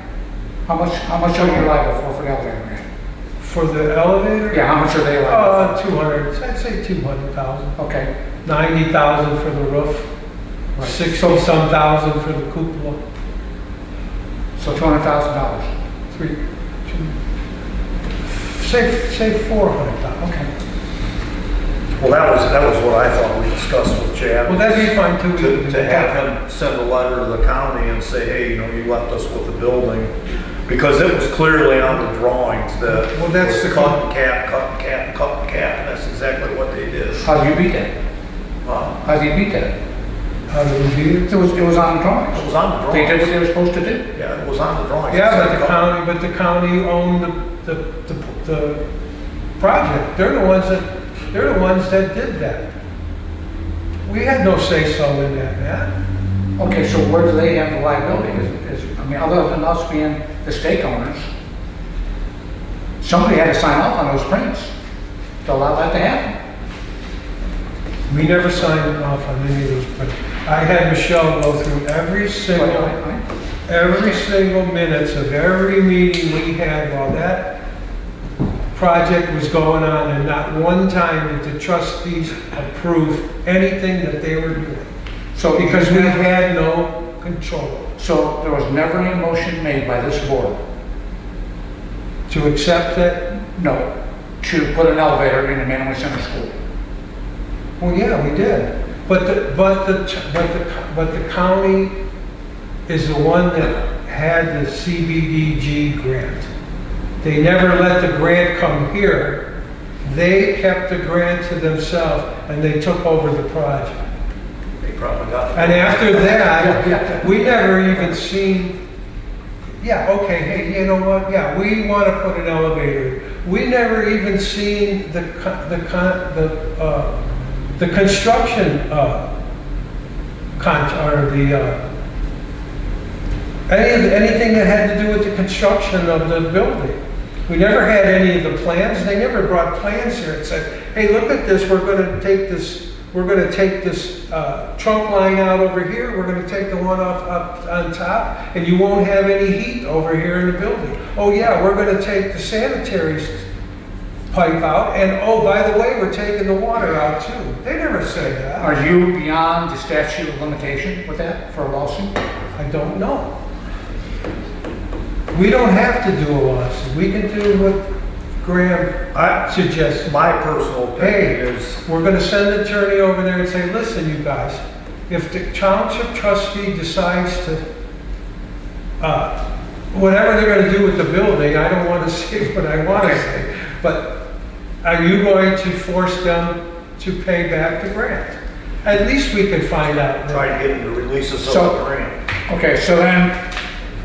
How much are you liable for the elevator grant? For the elevator? Yeah, how much are they liable 200, I'd say 200,000. for? Okay, 90,000 for the roof, Right. 60-some thousand for the cupola. so $200,000. Say 400,000. Okay. Well, that was what I thought we discussed with Chad. Well, that'd be fine too. To have him send a letter to the county and say, hey, you left us with the building, because it was clearly on the drawings that. Well, that's the- cut and cap, cut and cap, cut and cap, and that's exactly what they did. How do you beat that? How do you beat that? How do we do it? It was on the drawings. It was on the They did what drawings. they were supposed to do. Yeah, it was on the drawings. Yeah, but the county owned the project. They're the ones that did that. We had no say-so in that, man. Okay, so where do they have the liability? I mean, other than us being the stake owners, somebody had to sign off on those prints to allow that to happen. We never signed off on any of those plans. I had Michelle go through every single minutes of every meeting we had while that project was going on, and not one time did the trustees approve anything that they were doing. So Because we had no control. So there was never any motion made by this board, To accept that, no, to put an elevator in the Mantua Center School. well, yeah, we did. But the county is the one that had the CBDG grant. They never let the grant come here. They kept the grant to themselves and they took over the project. They probably got. And after that, we never even seen, yeah, okay, hey, you know what? Yeah, we want to put an elevator. We never even seen the construction anything that had to do with the construction of the building. We never had any of the plans. They never brought plans here and said, hey, look at this, we're going to take this trunk line out over here, we're going to take the one up on top, and you won't have any heat over here in the building. Oh yeah, we're going to take the sanitary pipe out, and oh, by the way, we're taking the water out too. They never said that. Are you beyond the statute of limitation with that for a lawsuit? I don't know. We don't have to do a lawsuit. We can do what Graham suggested. My personal opinion Hey, is, we're going to send an attorney over there and say, listen, you guys, if the township trustee decides to, whatever they're going to do with the building, I don't want to say what I want to say, but are you going to force them to pay back the grant? At least we can find out. try to get them to release us So- of the grant. Okay, so then,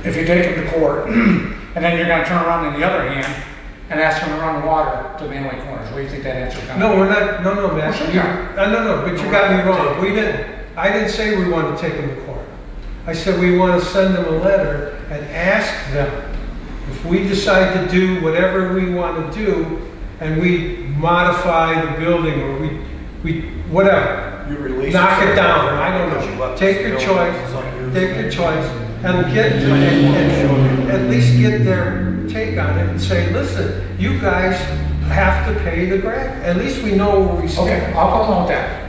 if you take them to court, and then you're gonna turn around in the other hand and ask them to run the water to the Manway Corners, what do you think that answer's gonna be? No, we're not, no, man. Well, sure. No, but you got me wrong. I didn't say we want to take them to court. I said we want to send them a letter and ask them, if we decide to do whatever we want to do, and we modify the building, or we whatever, You release. knock us it of down, the I don't grant because you know. left Take us your the choice, building was unused. take your choice, and and at least get their take on it and say, listen, you guys have to pay the grant. At least we know where we Okay, stand. I'll go along with that.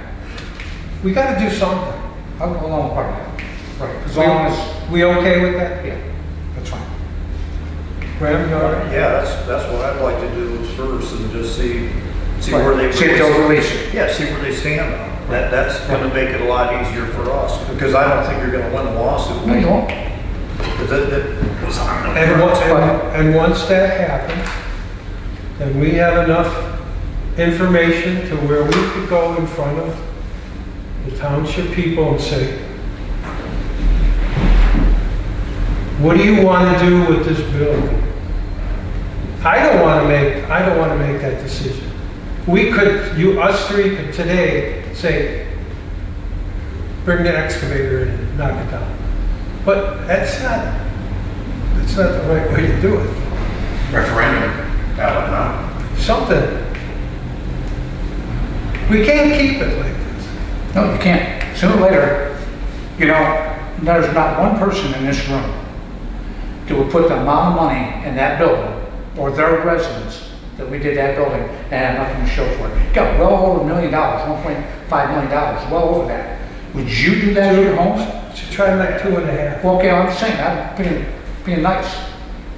We got to do something. I'll go along with part of that. Right, as long as, We okay with that? yeah, that's fine. Graham, you all right? Yeah, that's what I'd like to do is first and just see Right. where they. See if they'll release it. Yeah, see where they stand on it. That's gonna make it a lot easier for us, because I don't think you're gonna win a lawsuit. No, you won't. Because it was on the. And once that happens, then we have enough information to where we could go in front of the township people and say, what do you want to do with this building? I don't want to make that decision. We could, us three could today say, bring the excavator in and knock it down. But that's not the right way to do it. Referendum, ballot, no? something. We can't keep it like this. No, you can't. Sooner or later, you know, there's not one person in this room that would put the amount of money in that building or their residence that we did that building and have nothing to show for it. Got well over $1 million, $1.5 million, well over that. Would you do that in your homes? Should try like 2.5. Well, okay, I'm just saying, I'm being nice.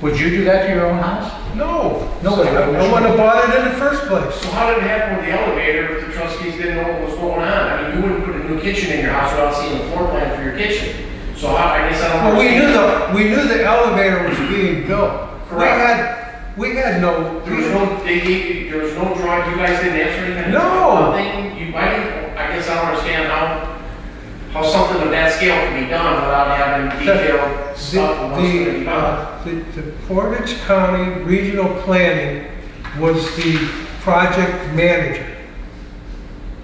Would you do that to your own house? No. Nobody would. No one bought it in the first place. So how did it happen with the elevator if the trustees didn't know what was going on? I mean, you wouldn't put a new kitchen in your house without seeing the floor plan for your kitchen. So how, I guess I don't Well, understand. we knew the elevator was being built. We had no. There was no, there was no drawing, you guys didn't answer anything? No. Nothing? I guess I don't understand how something of that scale can be done without having detailed stuff on what's going to be done. The Portage County Regional Planning was the project manager.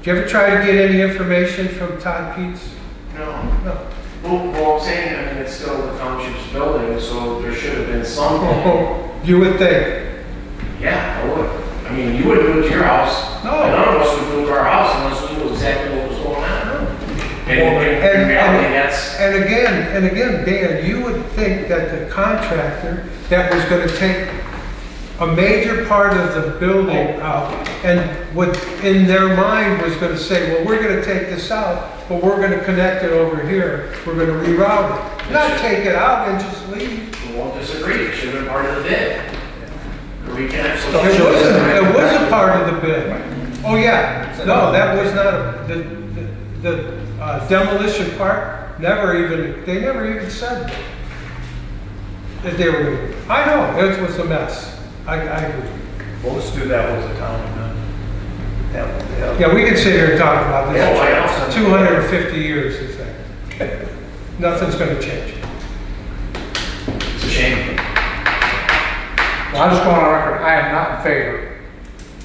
Did you ever try to get any information from Todd Peets? No. No. Well, I'm saying, I mean, it's still the township's building, so there should have been something. You would think. Yeah, I would. I mean, you wouldn't do it to your house. No. And none of us would do it to our house unless we knew exactly what was going on. And in reality, that's... And again, Dan, you would think that the contractor that was gonna take a major part of the building out and what in their mind was gonna say, well, we're gonna take this out, but we're gonna connect it over here. We're gonna reroute it. Not take it out and just leave. We won't disagree. It should have been part of the bid. We can actually... It was a part of the bid. Oh, yeah. No, that was not, the demolition part, they never even said that they were gonna. I know, it was a mess. I agree. Well, let's do that with the county then. Yeah, we can sit here and talk about this. Yeah, 250 years, is that? Nothing's gonna change. It's a shame. Well, I just go on record, I am not in favor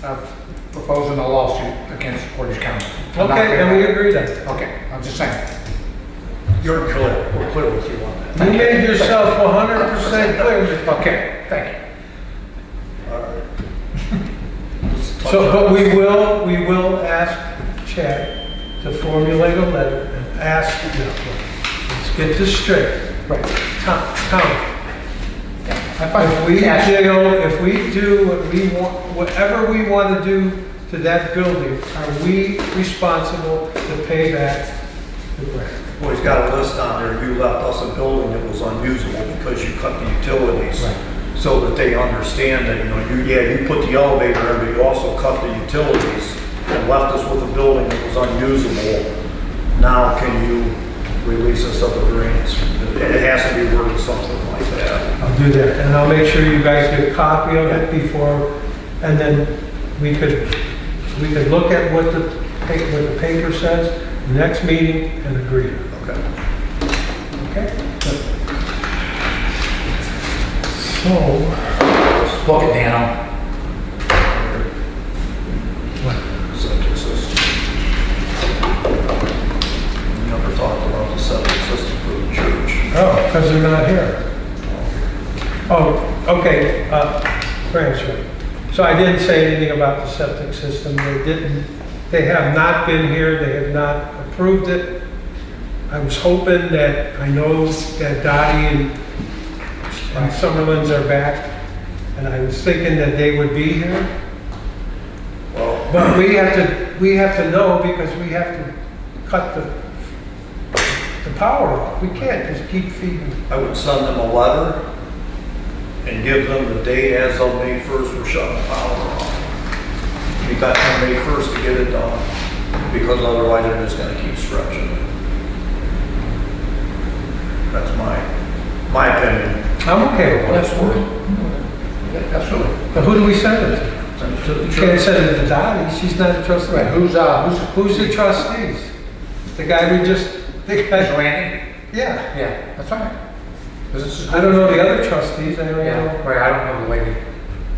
of proposing a lawsuit against Portage County. I'm not in Okay, favor. and we agree then. Okay, I'm just saying. You're clear, we're clear with you on that. You made yourself 100% clear. Okay, thank you. All right. So, but we will ask Chad to formulate a letter and ask, let's get this straight. Right. Tom, I find if we do what we want, whatever we want to do to that building, are we responsible to pay back the grant? Well, he's got a list on there, you left us a building that was unusable because you cut the utilities. Right. So that they understand that, you put the elevator in, but you also cut the utilities and left us with a building that was unusable. Now can you release us of the grants? It has to be worded something like that. I'll do that, and I'll make sure you guys get a copy of it before, and then we could look at what the paper says, next meeting, and agree. Okay. Okay? So, Look at Dano. Septic system. We never talked about the septic system for the church. oh, because they're not here. Oh, okay, transfer. So I didn't say anything about the septic system, they have not been here, they have not approved it. I was hoping that, I know that Dottie and Summerlin's are back, and I was thinking that they would be here. Well, But we have to know, because we have to cut the power off. We can't just keep feeding. I would send them a letter and give them the date as of May 1st, we're shutting the power off. We got till May 1st to get it done, because otherwise they're just gonna keep stretching it. That's my opinion. I'm okay with That's that. word. Absolutely. But who do we send it to? Send it to the You can't church. send it to Dottie, she's not a trustee. Right, who's Who's the trustees? The guy we just, Randy? yeah. Yeah, that's right. This is- I don't know the other trustees, I don't Yeah, know. right, I don't know the lady.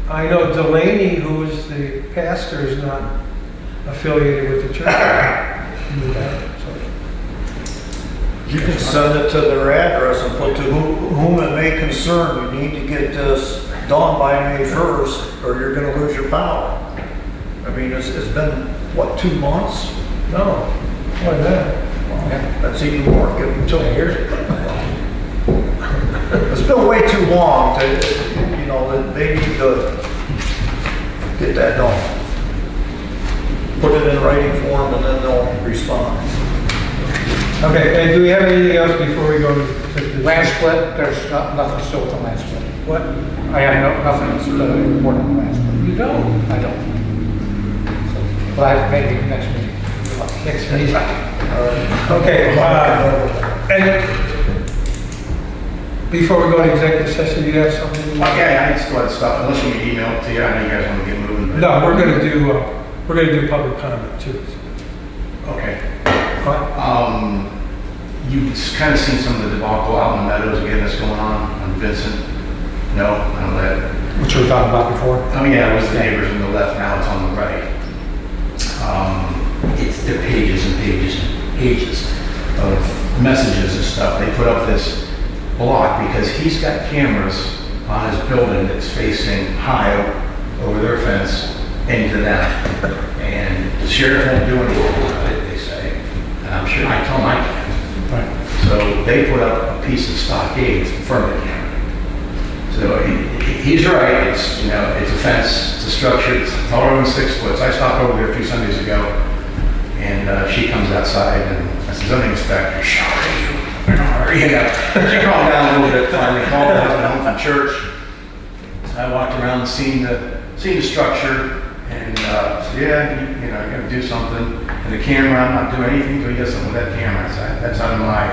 I know Delaney, who is the pastor, is not affiliated with the church. You can send it to their address and put to whom it may concern, you need to get this done by May 1st, or you're gonna lose your power. I mean, it's been, what, 2 months? No, why that? That's even more, give them 2 years. It's been way too long to, you know, that they need to get that done. Put it in writing form and then they'll respond. Okay, and do we have anything else before we go to the... Land split, there's nothing still with the land split. What? I have nothing that's important on the land split. You don't? I don't. Well, maybe next meeting. Next meeting. Okay, and before we go to executive session, you have something? Okay, I still had stuff, unless you can email it to you, I know you guys want to get moving. but- No, we're gonna do public comment too. Okay. What? You've kind of seen some of the debacle out in the meadows again that's going on Vincent? No, I don't know that. Which we were talking about before. Oh yeah, it was the neighbors on the left, now it's on the right. It's the pages and pages and pages of messages and stuff. They put up this block because he's got cameras on his building that's facing high over their fence into them. And the sheriff won't do anything about it, they say. And I'm sure, I tell them I can't. Right. So they put up a piece of stockade in front of the camera. So he's right, it's, you know, it's a fence, it's a structure, it's taller than 6 foot. I stopped over there a few Sundays ago, and she comes outside, and I said, zoning inspector, how are you? You know, she calmed down a little bit, finally called her husband home from church. I walked around and seen the structure, and said, yeah, you know, you gotta do something. And the camera, I'm not doing anything until he does something with that camera. I said, that's out of my,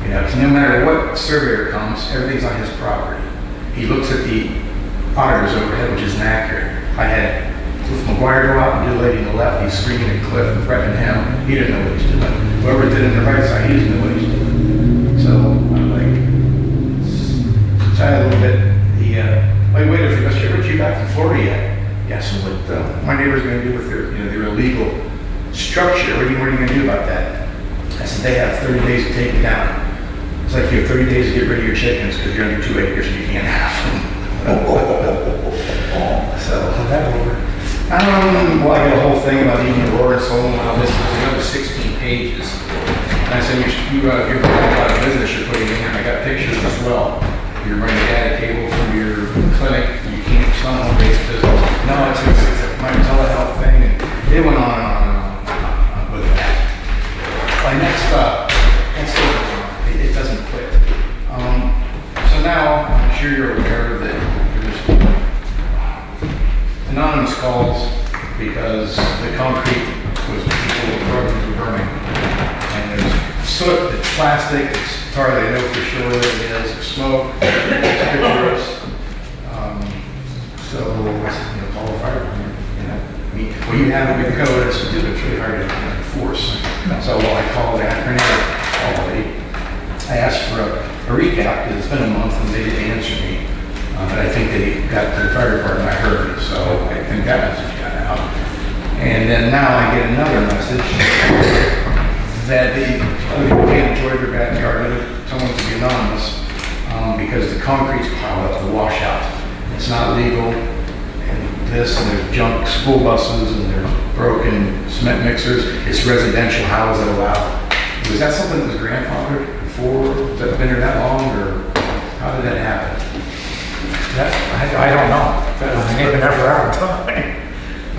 you know, because no matter what surveyor comes, everything's on his property. He looks at the auditors overhead, which isn't accurate. I had Cliff McGuire go out and do a lady on the left, he's screaming at Cliff and threatening him. He didn't know what he's doing. Whoever did it on the right side, he doesn't know what he's doing. So I'm like, excited a little bit. Wait, if you back from Florida yet? Yeah, so what my neighbor's gonna do with their, you know, their illegal structure, what are you gonna do about that? I said, they have 30 days to take it down. It's like you have 30 days to get rid of your chickens because you're under 2 acres and you can't have them. So, that over. Well, I got a whole thing about eating the roar and so on. This is another 16 pages. And I said, you're putting a lot of business you're putting in here. And I got pictures as well. You're running data cable from your clinic. You can't, it's not home-based business. No, it's my telehealth thing. And it went on and on and on with that. My next it doesn't quit. So now, I'm sure you're aware that there's anonymous calls because the concrete was burning. And there's soot, it's plastic, it's tar, they know for sure that it is, it's smoke, it's pictures. So, I said, you know, call the fire department, you know. I mean, well, you have it with code, it's really hard to enforce. So, I called the attorney, I asked for a recap, because it's been a month and they didn't answer me. But I think they got to the fire department, I heard it, so I think that message got out. And then now I get another message that people can't enjoy their backyard, someone to be anonymous, because the concrete's piled up, the washout. It's not legal, and this, and there's junk school buses, and there's broken cement mixers. It's residential, how is it allowed? Was that something that was grandfathered before? Has that been there that long, or how did that happen? I don't know. They've been there forever.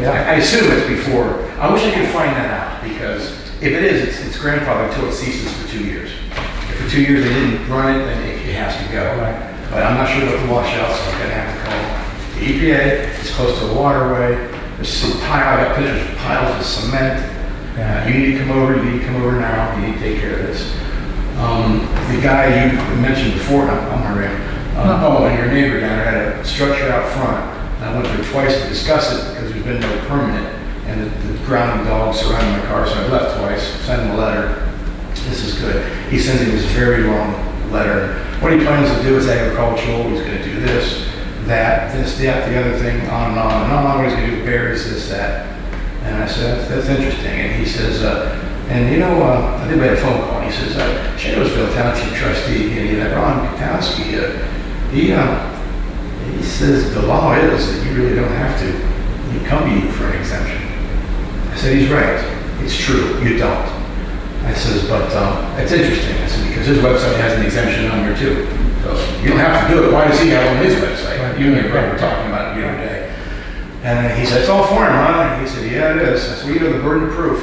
I assume it's before. I wish I could find that out, because if it is, it's grandfathered until it ceases for 2 years. If for 2 years they didn't run it, then it has to go. Right. But I'm not sure about the washouts, so I'm gonna have to call the EPA. It's close to a waterway. There's some I got pictures of piles of cement. You need to come over, you need to come over now, you need to take care of this. The guy you mentioned before, I'm hurrying. And your neighbor down there had a structure out front. And I went there twice to discuss it because there's been no permit. And the grounding dogs surrounding my car, so I left twice, sent him a letter. This is good. He sends me this very long letter. What he plans to do is agricultural, he's gonna do this, that, the other thing, on and on and on. What he's gonna do with berries, this, that. And I said, that's interesting. And he says, and you know, I think we had a phone call. He says, Shadorsville Township Trustee, Ron Katowski, he He says, the law is that you really don't have to. You come to you for an exemption. I said, he's right. It's true, you don't. I says, but it's interesting. I said, because his website has an exemption on here too. So you don't have to do it. Why does he have it on his website? You and your brother were talking about it the other day. And he said, it's all for him, huh? And he said, yeah, it is. I said, well, you know, the burden of proof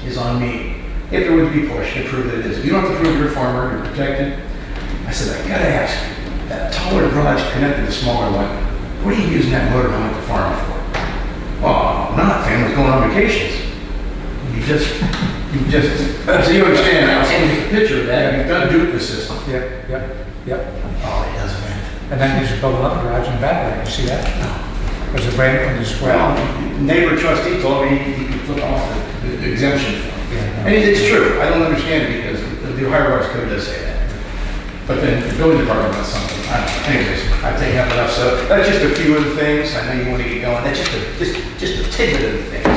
is on me. If it would be pushed to prove that it is. You don't have to prove you're a farmer, you're protected. I said, I gotta ask you, that taller garage connected to the smaller one, what are you using that motorhome at the farm for? Oh, not families going on vacations. You just, so you understand, I was looking at a picture of that, you've done do it the system. Yep. Oh, he doesn't, man. And then you just build another garage in the back there, you see that? No. Was it right in the square? Well, neighbor trustee told me he could flip off the exemption form. Yeah. And it's true, I don't understand it because the Ohio Revised Code does say that. But then the building department does something, I don't know, anyways, I've taken up enough, so that's just a few of the things, I know you want to get going, that's just a tidbit of the things.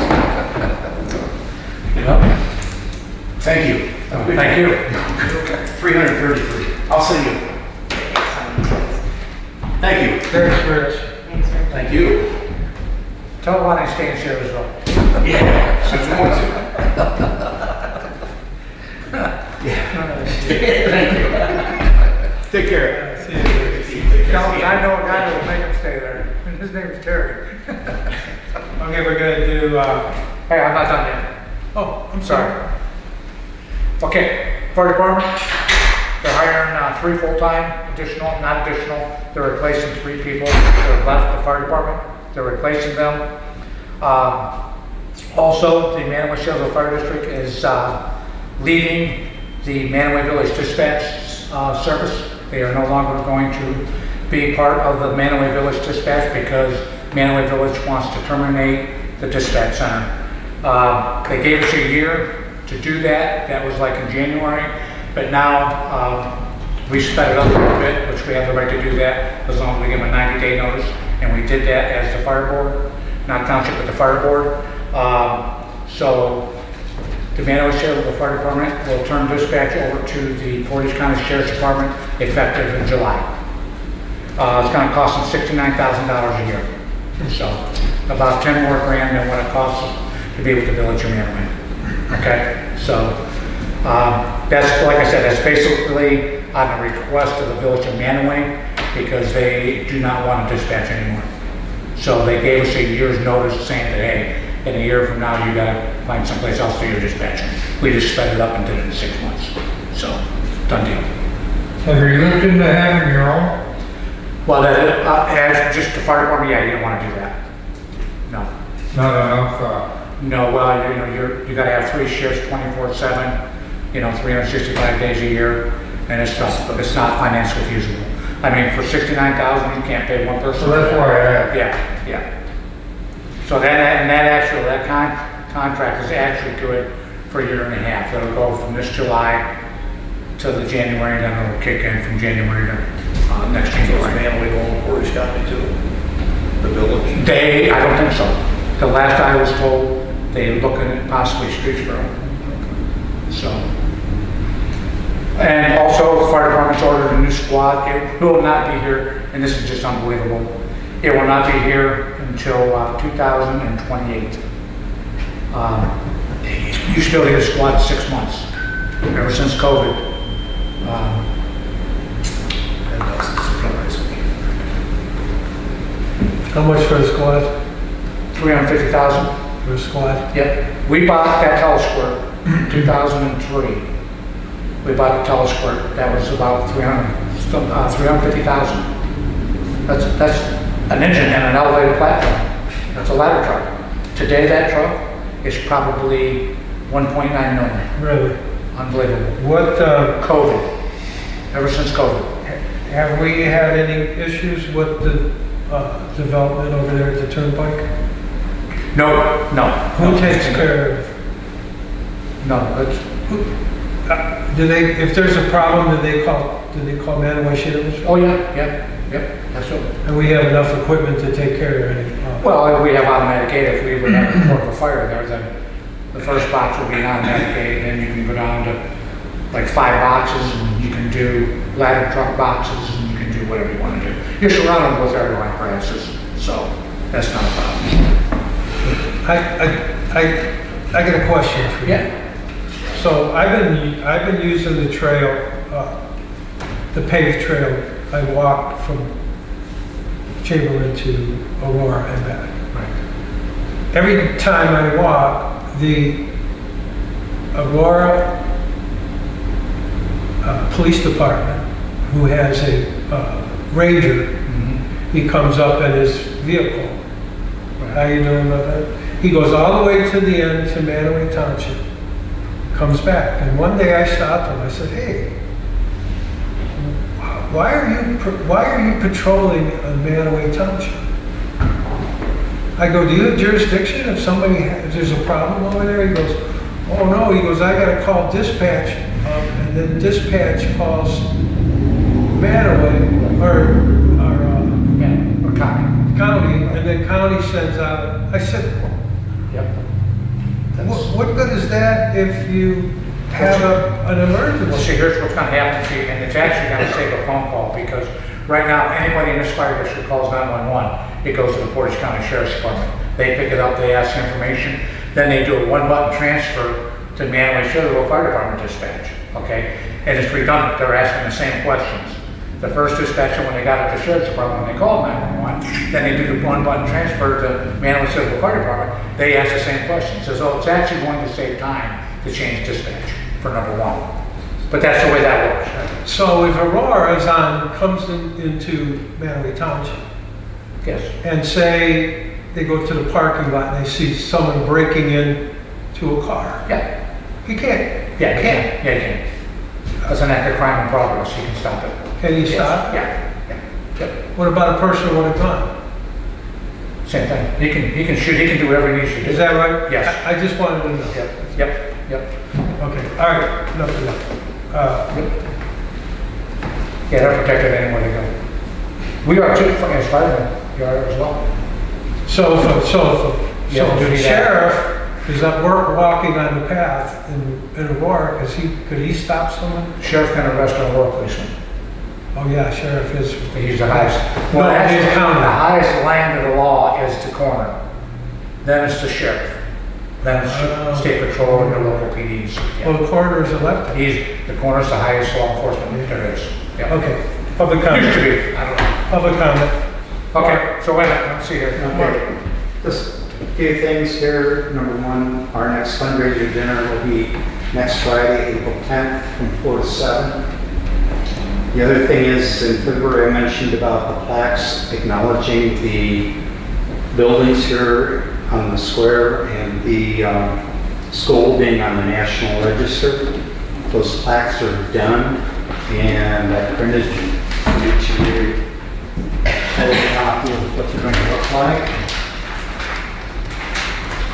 Well, Thank you. thank you. 333, I'll send you. Thank you. Thanks, Rich. Thanks, Rich. Thank you. Tell Lonnie to stay in Sherwood. Yeah, so you want to. Thank you. Take care. See you. I know a guy that will make him stay there. His name is Terry. Okay, we're gonna do, Hey, I'm not done yet. oh, I'm Sorry. Okay, fire department, they're hiring 3 full-time, not additional. They're replacing 3 people that have left the fire department. They're replacing them. Also, the Manaway-Shelbyville Fire District is leaving the Manaway Village Dispatch service. They are no longer going to be part of the Manaway Village Dispatch because Manaway Village wants to terminate the dispatch center. They gave us a year to do that. That was like in January, but now we sped it up a little bit, which we have the right to do that as long as we give them a 90-day notice, and we did that as the fire board, not township, but the fire board. So the Manaway-Shelbyville Fire Department will turn dispatch over to the Portage County Sheriff's Department effective in July. It's going to cost them $69,000 a year, so about 10 more grand than what it costs to be with the village of Manaway. Okay, so that's, like I said, that's basically on the request of the village of Manaway because they do not want to dispatch anymore. So they gave us a year's notice saying that, hey, in a year from now you got to find someplace else to do your dispatching. We just sped it up and did it in 6 months. So, done deal. Have you looked into having your own? Well, as just the fire department, yeah, you don't want to do that. No. Not enough, No, well, you know, you got to have 3 shifts, 24/7, 365 days a year, and it's not financially feasible. I mean, for $69,000, you can't pay one person. so that's why I asked. Yeah. So that contract is actually good for a year and a half. It'll go from this July to the January, and then it'll kick in from January to next So is January. Manaway going to Portage County too? The village? I don't think so. The last I was told, they're looking at possibly Streetsboro. So. And also, the fire department's ordered a new squad. It will not be here, and this is just unbelievable. It will not be here until 2028. You should be able to get a squad in 6 months, ever since COVID. That doesn't surprise me. how much for the squad? $350,000. For a squad? Yep. We bought that telesquirt in 2003. We bought the telesquirt. That was about $350,000. That's an engine and an elevated platform. That's a ladder truck. Today that truck is probably 1.9 million. Really? Unbelievable. What, COVID. Ever since COVID. have we had any issues with the development over there at the Turnpike? No. Who takes care of? No, it's, If there's a problem, do they call Manaway-Shelbyville? oh yeah, yep, that's what. And we have enough equipment to take care of any problem? Well, we have automatic gate. If we would have a report of a fire there, then the first box would be an automatic gate, then you can go down to like 5 boxes, and you can do ladder truck boxes, and you can do whatever you want to do. You're surrounded with everyone grasses, so that's not a problem. I got a question for you. Yeah. So I've been using the trail, the paved trail. I walked from Chamberlain to Aurora and back. Right. Every time I walk, the Aurora Police Department, who has a ranger, he comes up in his vehicle. How you doing about that? He goes all the way to the end to Mantua Township, comes back. And one day I stopped him. I said, "Hey, why are you patrolling Mantua Township?" I go, "Do you have jurisdiction if there's a problem over there?" He goes, "Oh no." He goes, "I got to call dispatch, and then dispatch calls Mantua or county, and then county sends out." I said, Yep. what good is that if you have an emergency? Well, see, here's what's going to happen, see, and it's actually going to save a phone call, because right now, anybody in this fire district calls 911, it goes to the Portage County Sheriff's Department. They pick it up, they ask information, then they do a one-button transfer to Mantua Fire Department dispatch, okay? And it's redundant, they're asking the same questions. The first dispatcher, when they got at the Sheriff's Department, when they called 911, then they do the one-button transfer to Mantua Fire Department, they ask the same questions. So it's actually going to save time to change dispatch, for number one. But that's the way that works. Right? So if Aurora comes into Mantua Township, Yes. and say they go to the parking lot and they see someone breaking in to a car, Yeah. he can't. Yeah, you can. Yeah, you can. That's an act of crime in progress. You can stop it. Can he Yes. stop? Yeah. Yep. What about a person with a gun? Same thing. He can shoot. He can do whatever he needs to do. Is that right? Yes. I just wanted to know. Yep. Yep. Yep. Okay, all right, enough of that. Yeah, they're protected anywhere they go. We are too, as firemen. You are as well. So if Yeah, we'll do the that. sheriff is at work walking on the path in Aurora, could he stop someone? Sheriff can arrest an Aurora policeman. Oh yeah, sheriff is. He's the highest. No, actually, he's county. the highest land of the law is the coroner. Then it's the sheriff. Then it's state patrol and the local PDs. Yeah. Well, the coroner is elected. The coroner's the highest law enforcement there is. Yeah. Okay, public comment. Used to be. I don't know. Public comment. Okay, so wait a minute, let's see here. Okay, just a few things here. Number one, our next fundraiser dinner will be next Friday, April 10th, from 4 to 7. The other thing is, in February, I mentioned about the plaques acknowledging the buildings here on the square and the school being on the National Register. Those plaques are done, and I printed a copy of what they're going to look like.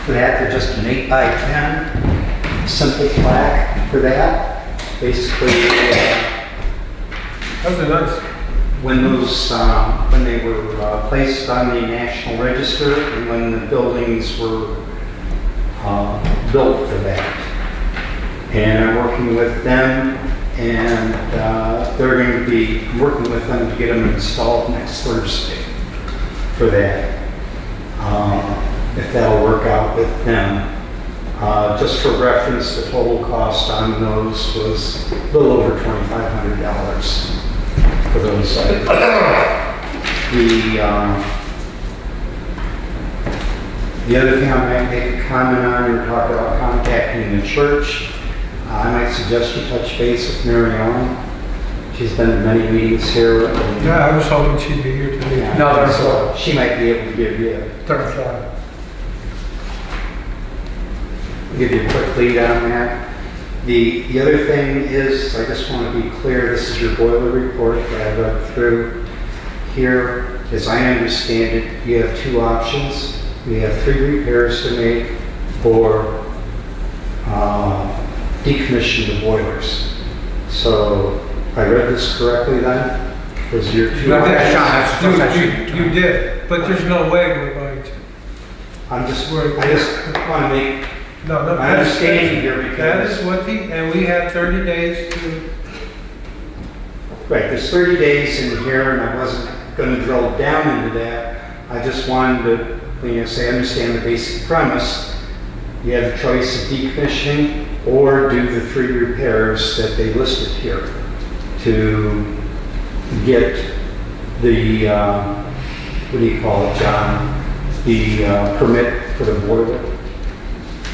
For that, they're just an 8 by 10 simple plaque for that. Basically, Those are nice. when they were placed on the National Register and when the buildings were built for that. And I'm working with them, and they're going to be working with them to get them installed next Thursday for that. If that'll work out with them. Just for reference, the total cost on those was a little over $2,500 for those. The other thing I might make a comment on, you're talking about contacting the church. I might suggest you touch base with Mary Ellen. She's been to many meetings here. Yeah, I was hoping she'd be here today. No, they're in So Florida. she might be able to give you They're in Florida. a quick lead on that. The other thing is, I just want to be clear, this is your boiler report that I read through. Here, as I understand it, you have two options. We have 3 repairs to make or decommission the boilers. So, I read this correctly then? Was your two You did, options? you did, but there's no way we're going to. I just want to make No, my understanding here because. That is what and we have 30 days to. Right, there's 30 days in here, and I wasn't gonna drill down into that. I just wanted to, say, understand the basic premise. You have the choice of decommissioning or do the 3 repairs that they listed here to get the, what do you call it, John? The permit for the boiler.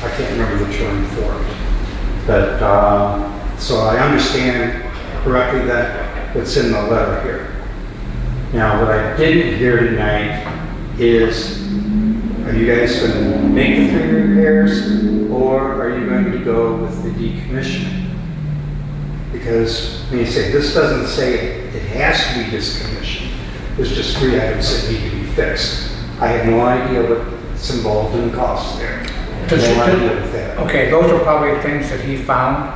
I can't remember the term for it. But, so I understand correctly that what's in the letter here. Now, what I didn't hear tonight is, are you guys going to make the 3 repairs, or are you going to go with the decommissioning? Because, when you say, this doesn't say it has to be decommissioned. There's just 3 items that need to be fixed. I have no idea what's involved in costs there. No idea with that. Okay, those are probably things that he found,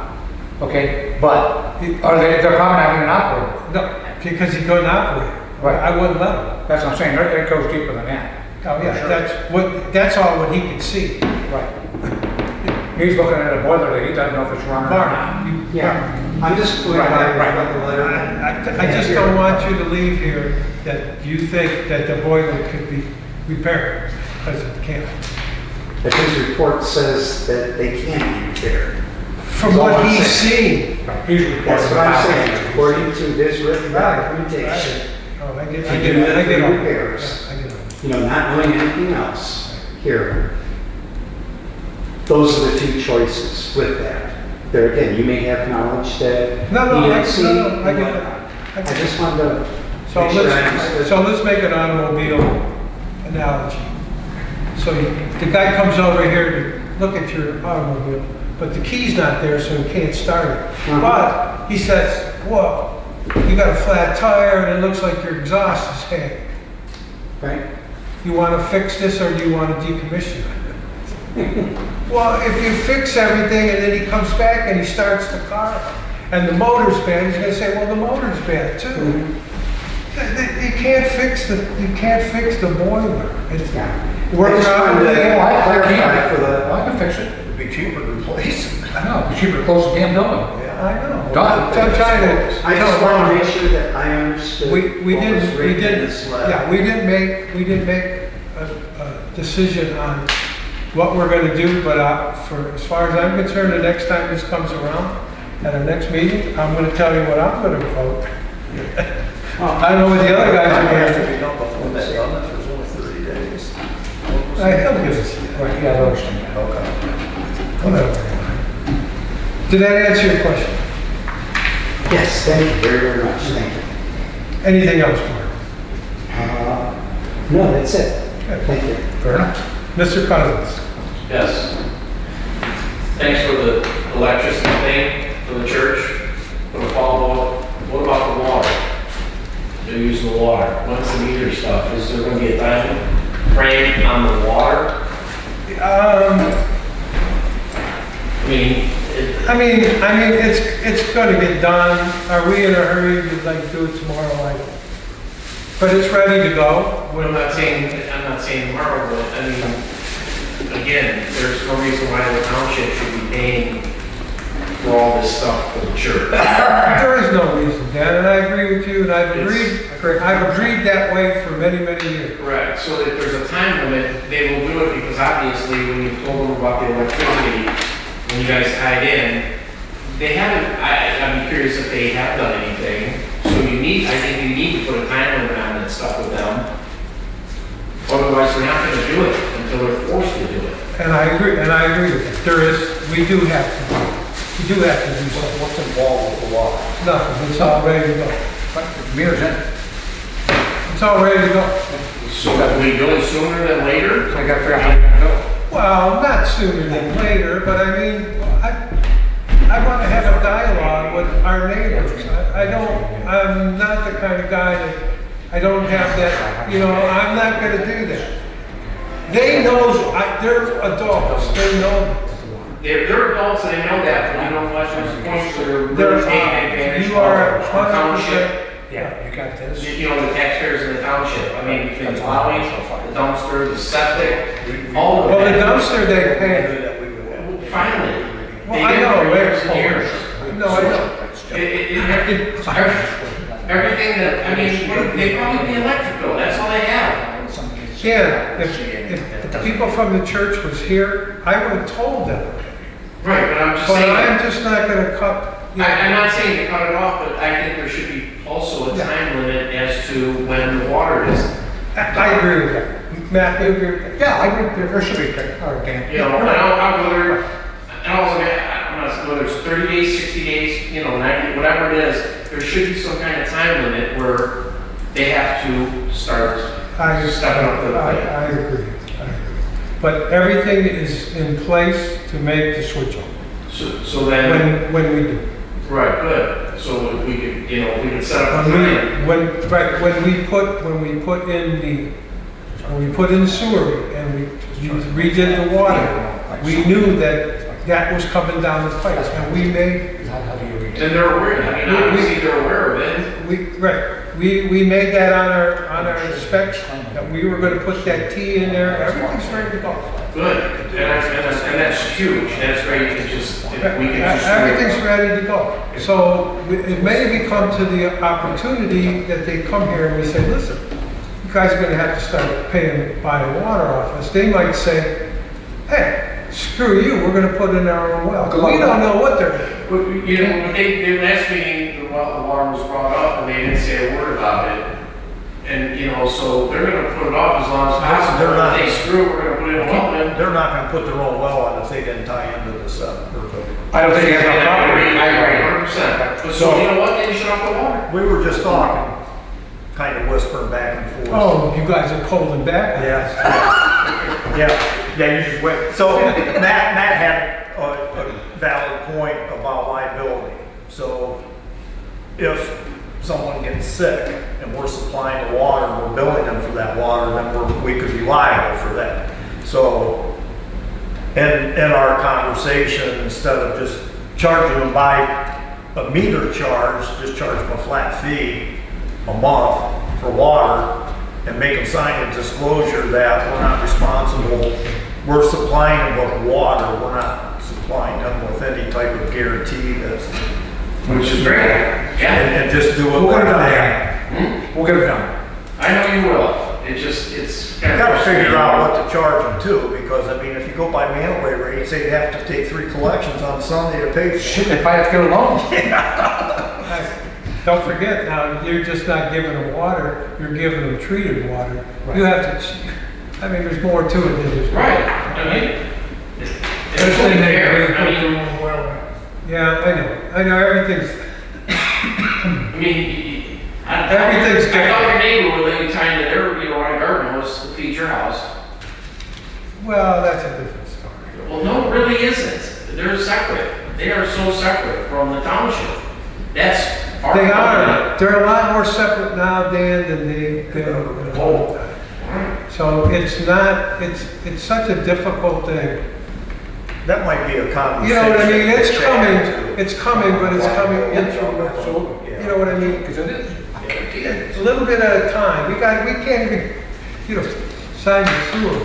okay, but they're probably not even operating. No, because he couldn't operate. Right. I wouldn't let him. That's what I'm saying, it goes deeper than that. Oh, yeah, Sure. that's all what he could see. Right. He's looking at a boiler that he doesn't know if it's running or not. Mark, you, Yeah, I'm just putting Right, out right. the letter. I just don't want you to leave here that you think that the boiler could be repaired, because it can't. But his report says that they can't be repaired. From That's all what I'm he's saying. seen. He's reporting That's what I'm about saying, it. according to his written documentation. Oh, I To get do it, the I get it. repairs. Yeah, I get it. You know, not knowing anything else here. Those are the 2 choices with that. There again, you may have knowledge that No, he didn't see. I get it. I just wanted to So make sure I understood. let's make an automobile analogy. So the guy comes over here to look at your automobile, but the key's not there, so he can't start it. But he says, "Whoa, you got a flat tire, and it looks like your exhaust is hanging. Right? You want to fix this, or do you want to decommission it?" Well, if you fix everything, and then he comes back and he starts the car, and the motor's bad, he's going to say, "Well, the motor's bad too." You can't fix the boiler. It's Yeah. working I just out wanted to everything. clarify for the, I can fix it. It'd be cheaper to replace it. I know, it's cheaper to close the damn building. I know. Done. I'm trying to. I just want to make sure that I understood We what was written in this letter. yeah, we didn't make a decision on what we're gonna do, but for, as far as I'm concerned, the next time this comes around, at our next meeting, I'm gonna tell you what I'm gonna vote. I don't know what the other guys are It has to gonna be done before it's done, if it's only 30 days. do. He'll give us, Right, yeah, I understand that. whatever. Did that answer your question? Yes, thank you very, very much. Thank you. Anything else, Mark? No, that's it. Thank you. Fair enough. Mr. Cousins? Yes. Thanks for the electricity thing for the church, for the follow-up. What about the water? They're using the water. What's the meter stuff? Is there going to be a time frame on the water? I mean, it's gonna get done. Are we in a hurry to like do it tomorrow? I don't. But it's ready to go. I'm not saying tomorrow, but I mean, again, there's no reason why the township should be paying for all this stuff for the church. There is no reason, Dan, and I agree with you, and I've agreed that way for many, many years. Correct, so that there's a time limit, they will do it because obviously when you told them about the electricity, when you guys tied in, they haven't, I'm curious if they have done anything. So I think you need to put a time limit on that stuff with them. Otherwise, they're not gonna do it until they're forced to do it. And I agree with that. We do have to do something. What's involved with the water? Nothing, it's all ready to go. Mirrors in. It's all ready to go. So that we do it sooner than later? So I gotta figure out how you're gonna do it. Well, not sooner than later, but I mean, I want to have a dialogue with our neighbors. I'm not the kind of guy that, I don't have that, I'm not going to do that. They know, they're adults, they know. They're adults and they know that, but you know what, they're taking advantage You are of the township. Yeah, you got this. The taxpayers in the township, I mean, between the plowing, the dumpster, the septic, all of Well, the that. dumpster they pay. Finally. Well, I know, They did it for years and years. No, I know. the church was here, I would have told them. Right, but I'm just But saying. I'm just not gonna cut. I'm not saying to cut it off, but I think there should be also a time limit as to when the water is. I agree with that. Matt, you agree with that? Yeah, I agree, there should be, Dan. You know, and I'll whether, and also, I'm not, whether it's 30 days, 60 days, 90, whatever it is, there should be some kind of time limit where they have to start stepping up to the plate. I agree. But everything is in place to make the switch on, So then, when we do. right, good. So if we could, if we could set up a time. When we put in sewer and we redid the water, we knew that was coming down the pipe, and we made. And they're aware, I mean, obviously they're aware of it. We made that on our specs, that we were gonna put that T in there, everything's ready to go. Good, and that's huge, that's great, if we can just. Everything's ready to go. So it may come to the opportunity that they come here and we say, listen, you guys are gonna have to start buying water off us. They might say, hey, screw you, we're gonna put in our own well. We don't know what they're doing. But, the last meeting, the water was brought up and they didn't say a word about it. And, so they're gonna put it off as long as possible. They're not. If they screw it, we're gonna put it in a well then. They're not gonna put their own well on if they didn't tie into this, I don't think you have a problem. I agree 100%. But so, you know what, then you shut off the water. we were just talking, kind of whispering back and forth. Oh, you guys are holding back? Yes. Yeah, you just went. So Matt had a valid point about liability. So if someone gets sick and we're supplying the water, we're billing them for that water, then we could be liable for that. So in our conversation, instead of just charging them by a meter charge, just charge them a flat fee a month for water and make them sign a disclosure that we're not responsible. We're supplying them with water. We're not supplying them with any type of guarantee that's. Which is great. Yeah. And just do it We'll like get it done, that. Dan. We'll get it done. I know you will. It's You gotta figure out what to charge them too, because I mean, if you go by mail-away rates, they have to take 3 collections on Sunday to pay for it. Shit, they probably have to get a loan. Don't forget, now, you're just not giving them water, you're giving them treated water. You have to, there's more to it than just. right. I mean, it's First thing they fair. put I mean, their own well. Yeah, I know, everything's, I mean, Everything's I thought your neighbor would let you tie into their, on a garden hose to feed your house. well, that's a different story. Well, no, it really isn't. They're separate. They are so separate from the township. That's our They company. are, they're a lot more separate now, Dan, than the old time. So it's not, it's such a difficult thing. That might be a conversation. You know what I mean? It's to coming, add to. it's coming, but it's coming into, you know what I mean? Because it is. A little bit at a time. We can't even, sign the sewer.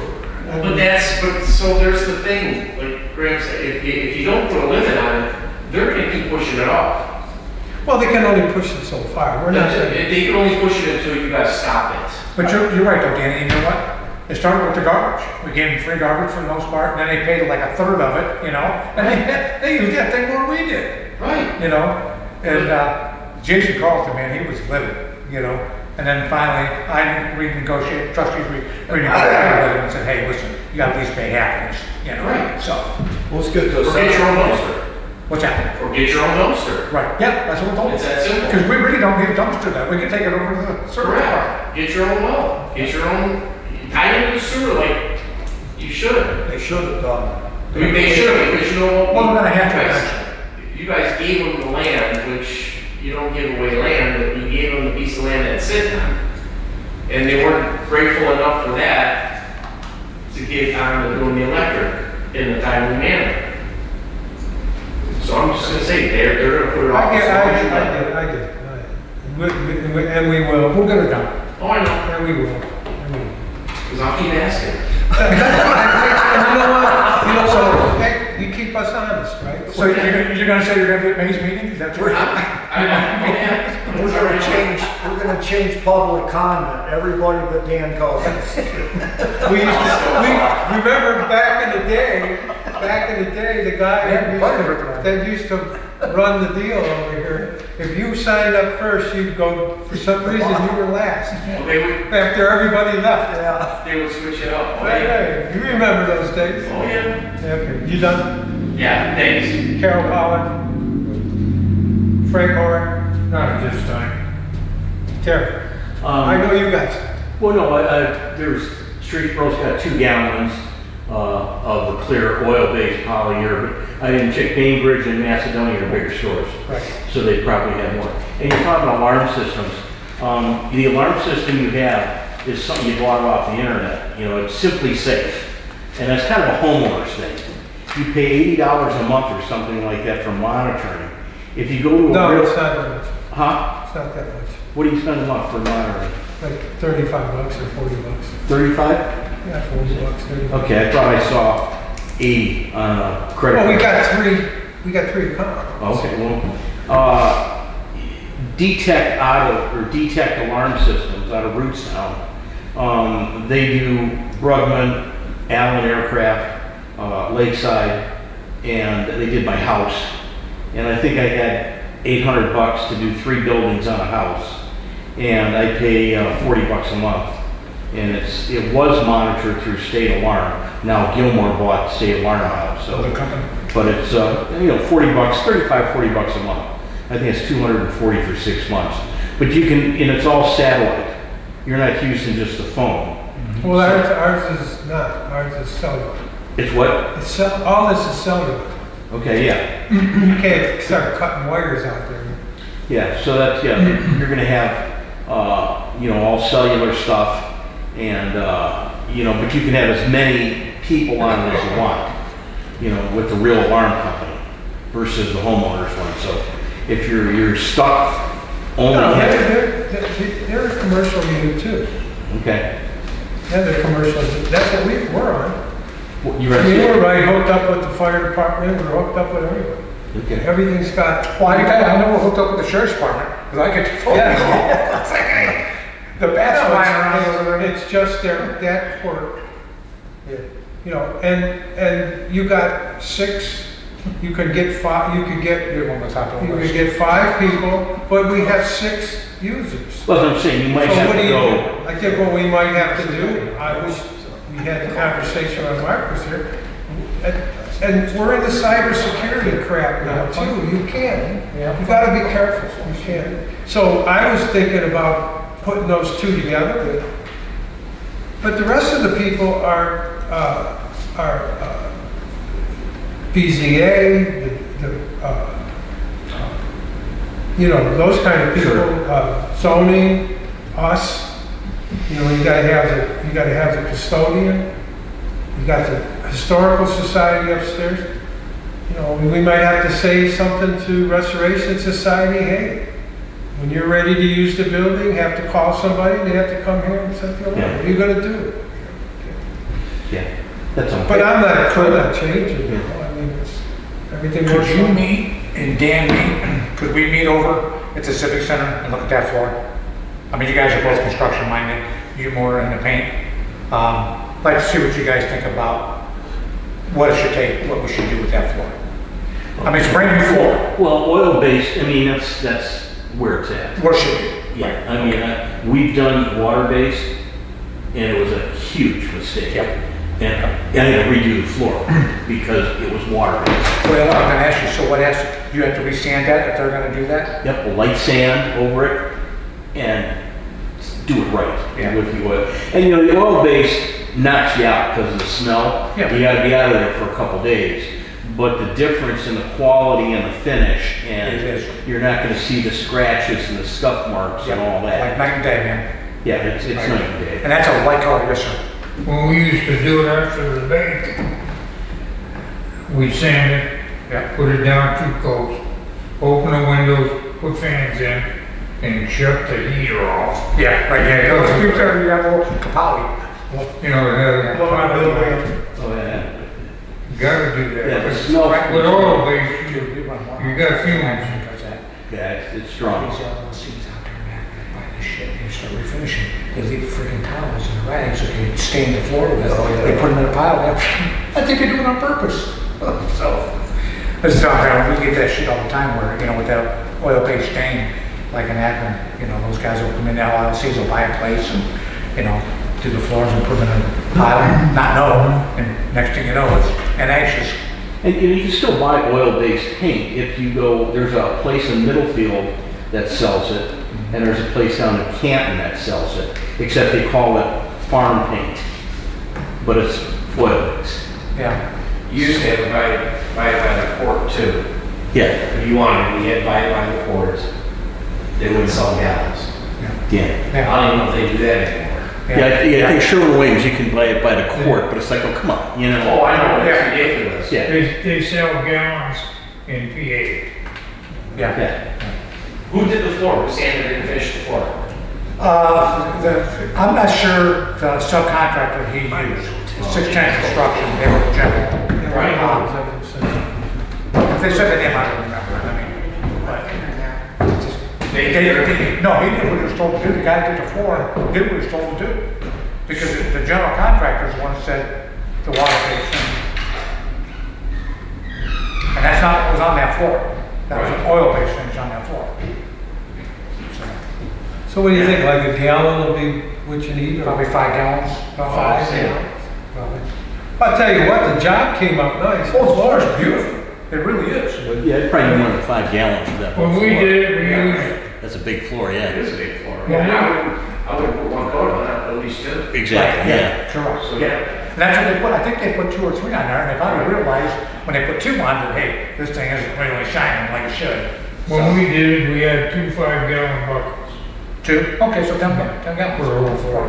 But so there's the thing, like Graham said, if you don't put a limit on it, they're gonna keep pushing it off. Well, they can only push it so far. We're not saying. They can only push it until you guys stop it. But you're right though, Danny, you know what? It started with the garbage. We gave them free garbage for the most part, and then they paid like a third of it, and they used that thing more than we did. Right. And Jason Carlton, man, he was livid, and then finally, I renegotiated, trustees renegotiated with him and said, hey, listen, you gotta at least pay half of this, Right. So, Well, let's get to Or get your own dumpster. what's that? Or get your own dumpster. Right, yeah, that's what we told It's them. that simple. Because we really don't need a dumpster then, we can take it over to the service department. Correct. Get your own well. Get your own, tie into the sewer like you should. They should have done. I mean, they should, because you know what? Well, we're gonna have to you guys- eventually. You guys gave them the land, which you don't give away land, but you gave them the piece of land that's sitting on. And they weren't grateful enough for that to give time to doing the electric in a timely manner. So I'm just gonna say, they're gonna put it off. I as long as you let. get it. And we will. We'll get it done. Oh, I know, And we will. because I'll keep asking. And you know what? So, hey, you keep us honest, right? So you're gonna say you're gonna be at May's meeting, is that true? We're gonna change we're gonna change public comment, everybody but Dan Cousins. We remember back in the day, the guy that used to run the deal over here, if you signed up first, you'd go, for some reason, you were last. Well, they would, After everybody left. Yeah. they would switch it up. Oh, Right, yeah. right. You remember those days? Oh, yeah. Okay, you done? Yeah, thanks. Carol Pollard? Frank Horn? Not at this time. Terry? I know you guys. Well, no, there's, Streetsboro's got 2 gallons of the clear oil-based polyurethane. I didn't check Bainbridge and Macedonia are bigger stores. Right. So they probably have more. And you're talking about alarm systems. The alarm system you have is something you bought off the internet. You know, it's Simply Safe. And that's kind of a homeowner's thing. You pay $80 a month or something like that for monitoring. If you go to a No, real... it's not that much. Huh? It's not that much. What do you spend a month for monitoring? Like 35 bucks or 40 bucks. 35? Yeah, 40 bucks, 30 bucks. Okay, I thought I saw 80 on a credit Well, card. we got three accounts. Okay, well, Detect Alarm Systems out of Rootstown. They do Brugman, Allen Aircraft, Lakeside, and they did my house. And I think I had 800 bucks to do 3 buildings on a house. And I pay 40 bucks a month. And it was monitored through State Alarm. Now Gilmore bought State Alarm out, so. The company. But it's, 40 bucks, 35, 40 bucks a month. I think it's 240 for 6 months. But you can, and it's all satellite. You're not using just the phone. Well, ours is not. Ours is cellular. It's what? All this is cellular. Okay, yeah. You can't start cutting wires out there. Yeah, so that's, you're gonna have, all cellular stuff and, but you can have as many people on it as you want, with the real alarm company versus the homeowner's one. So if you're stuck only No, having... they're a commercial unit too. Okay. Yeah, they're commercial. That's what we're on. You're We were right hooked up with the fire department. We're hooked up with everyone. Okay. Everything's got. Well, I know we're hooked up with the sheriff's department, because I get the phone Yeah. call. It's like, hey, the bat's flying around over there. It's just that quirk. And you got 6. You could get 5. You could get. You're on the top of the You could list. get 5 people, but we have 6 users. Well, I'm saying you might So have what do to you go... do? I think what we might have to do, I wish we had the conversation when Mark was here, and we're in the cybersecurity crap now too. You can't. You gotta be careful. You can't. So I was thinking about putting those 2 together, but the rest of the people are BZA, those kind of people, Sure. zoning, us. You gotta have the custodian. You got the historical society upstairs. We might have to say something to Restoration Society. Hey, when you're ready to use the building, have to call somebody. They have to come here and set the alarm. Yeah. What are you gonna do? Yeah, that's okay. But I'm not changing. I mean, everything Could works. you meet and Dan meet, could we meet over at the Civic Center and look at that floor? I mean, you guys are both construction minded, you more in the paint. Like to see what you guys think about what it should take, what we should do with that floor. I mean, it's a brand new floor. Well, oil-based, I mean, that's where it's at. What should it be? Yeah, I mean, we've done water-based, and it was a huge mistake. Yep. And I had to redo the floor because it was water-based. Well, I'm gonna ask you, so what else, do you have to re-sand that if they're gonna do that? Yep, a light sand over it, and do it right Yeah. with the oil. And the oil-based knocks you out because of the smell. Yeah. You gotta be out of there for a couple days. But the difference in the quality and the finish, and It is. you're not gonna see the scratches and the scuff marks and all Like that. night and day, man. Yeah, it's night and day. And that's a light color, yes, sir. When we used to do it after the bank, we sand it, Yeah. put it down 2 coats, open the windows, put fans in, and shut the heater off. Yeah, right, yeah, you have a little Capali. You know, it had a hot building. Oh, yeah. Gotta do that. Yeah, the smell. With oil based, you got fumes. Yeah, it's strong. start refinishing, they leave freaking towels and rags that they stain the floor with. They put them in a pile. I think they do it on purpose. So, it's not bad. We get that shit all the time where, you know, with that oil-based stain, like in Akron, you know, those guys will come in now, LLCs will buy a place and, you know, do the floors and put them in a pile, not know, and next thing you know, it's an anxious. And you can still buy oil-based paint if you go, there's a place in Middlefield that sells it, and there's a place down in Canton that sells it, except they call it farm paint, but it's oil-based. Yeah. You used to have to buy it by the quart too. Yeah, If you wanted, you had to buy it by the quart. They wouldn't sell gallons. yeah. I don't even know if they do that anymore. Yeah, I think Sherwin-Williams, you can buy it by the quart, but it's like, oh, come on, you know? Oh, I know, that's ridiculous. Yeah. They sell gallons in PA. Yeah. Who did the floor? Who sanded it and finished the floor? I'm not sure the subcontractor he used, 610 Construction, they were general. Right. If they said the name, I don't remember, I mean, but no, he did what he was told to do, the guy that did the floor did what he was told to do. Because the general contractor's the one that said the water-based thing. And that's not what was on that floor. That was an oil-based thing on that floor. So what do you think, like a gallon will be what you need? Or Probably 5 gallons. 5 gallons? Probably. I'll tell you what, the job came out nice. Oh, the floor is beautiful. It really is. But yeah, it's probably more than 5 gallons for that whole When floor. we did it, we used, That's a big floor, yeah. It is a big floor. Well, I would put one coat on that, at least two. Exactly, yeah. Correct. So, yeah. And that's what they put, I think they put 2 or 3 on there, and they probably realized when they put 2 on that, hey, this thing isn't really shining like it should. when we did it, we had 2 5-gallon buckets 2? Okay, so 10 gallons. for a whole floor.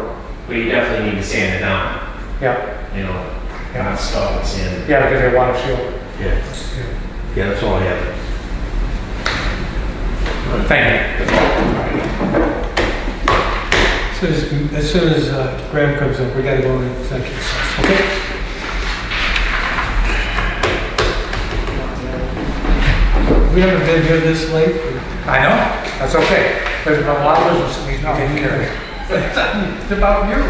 But you definitely need to sand it down, Yeah, you know, not stuff with sand. yeah, because they water seal. Yeah. Yeah, that's all I have. Thank you. As soon as Graham comes up, we gotta go into executive session, okay? We haven't been here this late. I know, that's okay. There's a lot of business that needs to be taken care of. It's about you.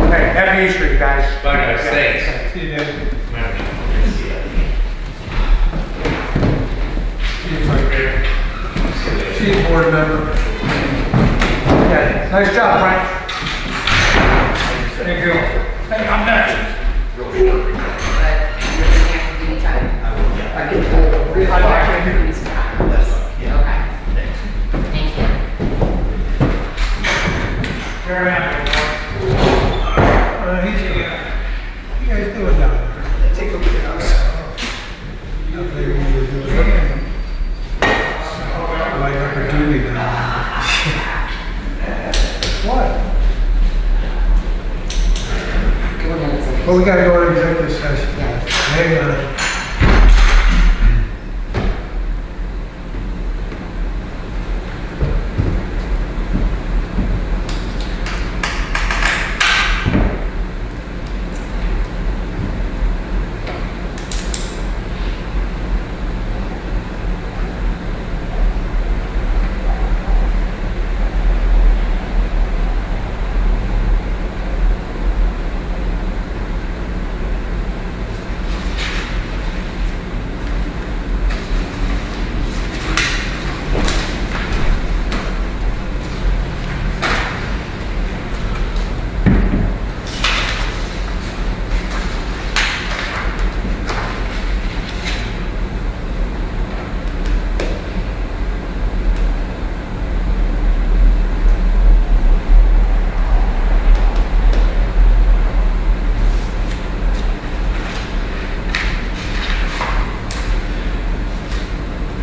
Hey, happy Easter, you guys. Bye, guys. Thanks. See you then. Chief board member. Yeah, nice job, Frank. Thank you. Hey, I'm next. But you're gonna have to give me time. I mean, real quick, give me some time. Okay. Thank you. Very happy. You guys do it now. Take a look at us. Like opportunity now. What? Go ahead. Well, we gotta go to executive session. Hang on.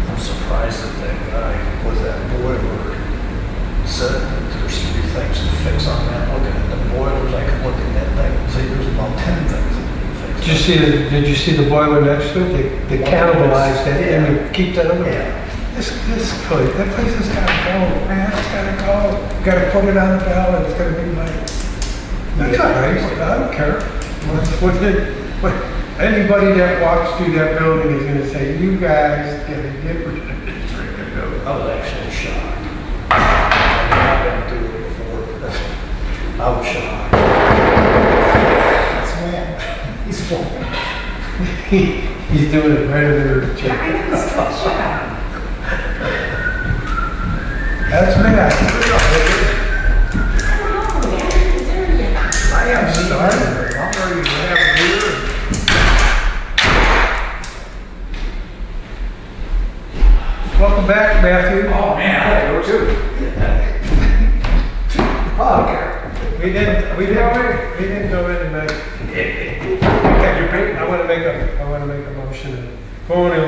I'm surprised that that guy with that boiler said that there's 3 things to fix on that. Looking at the boilers, I can look at that thing and see there's about 10 things that need fixed. Did you see the boiler next to it? They cannibalized it and you keep that over. Yeah. This place, that place has gotta go, man, it's gotta go. Gotta put it on the ballot, it's gonna be like, that's all right, I don't care. Anybody that walks through that building is gonna say, you guys gotta get rid of this freaking building. I was actually shocked. I've been through it before. I was shocked. He's doing it right under the chair. That's Matt. I am starving. I'm ready to have a beer. Welcome back, Matthew. Oh, man, I gotta go too. We didn't go in and make. Okay, I want to make a motion. Go into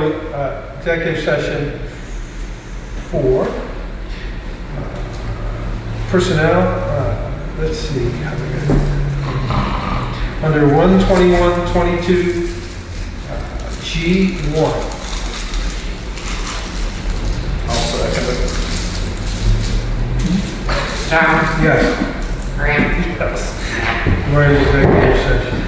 executive session for personnel. Let's see. Under 121.22 G1. I'll second it. John, Yes, Graham, Yes. we're in executive session.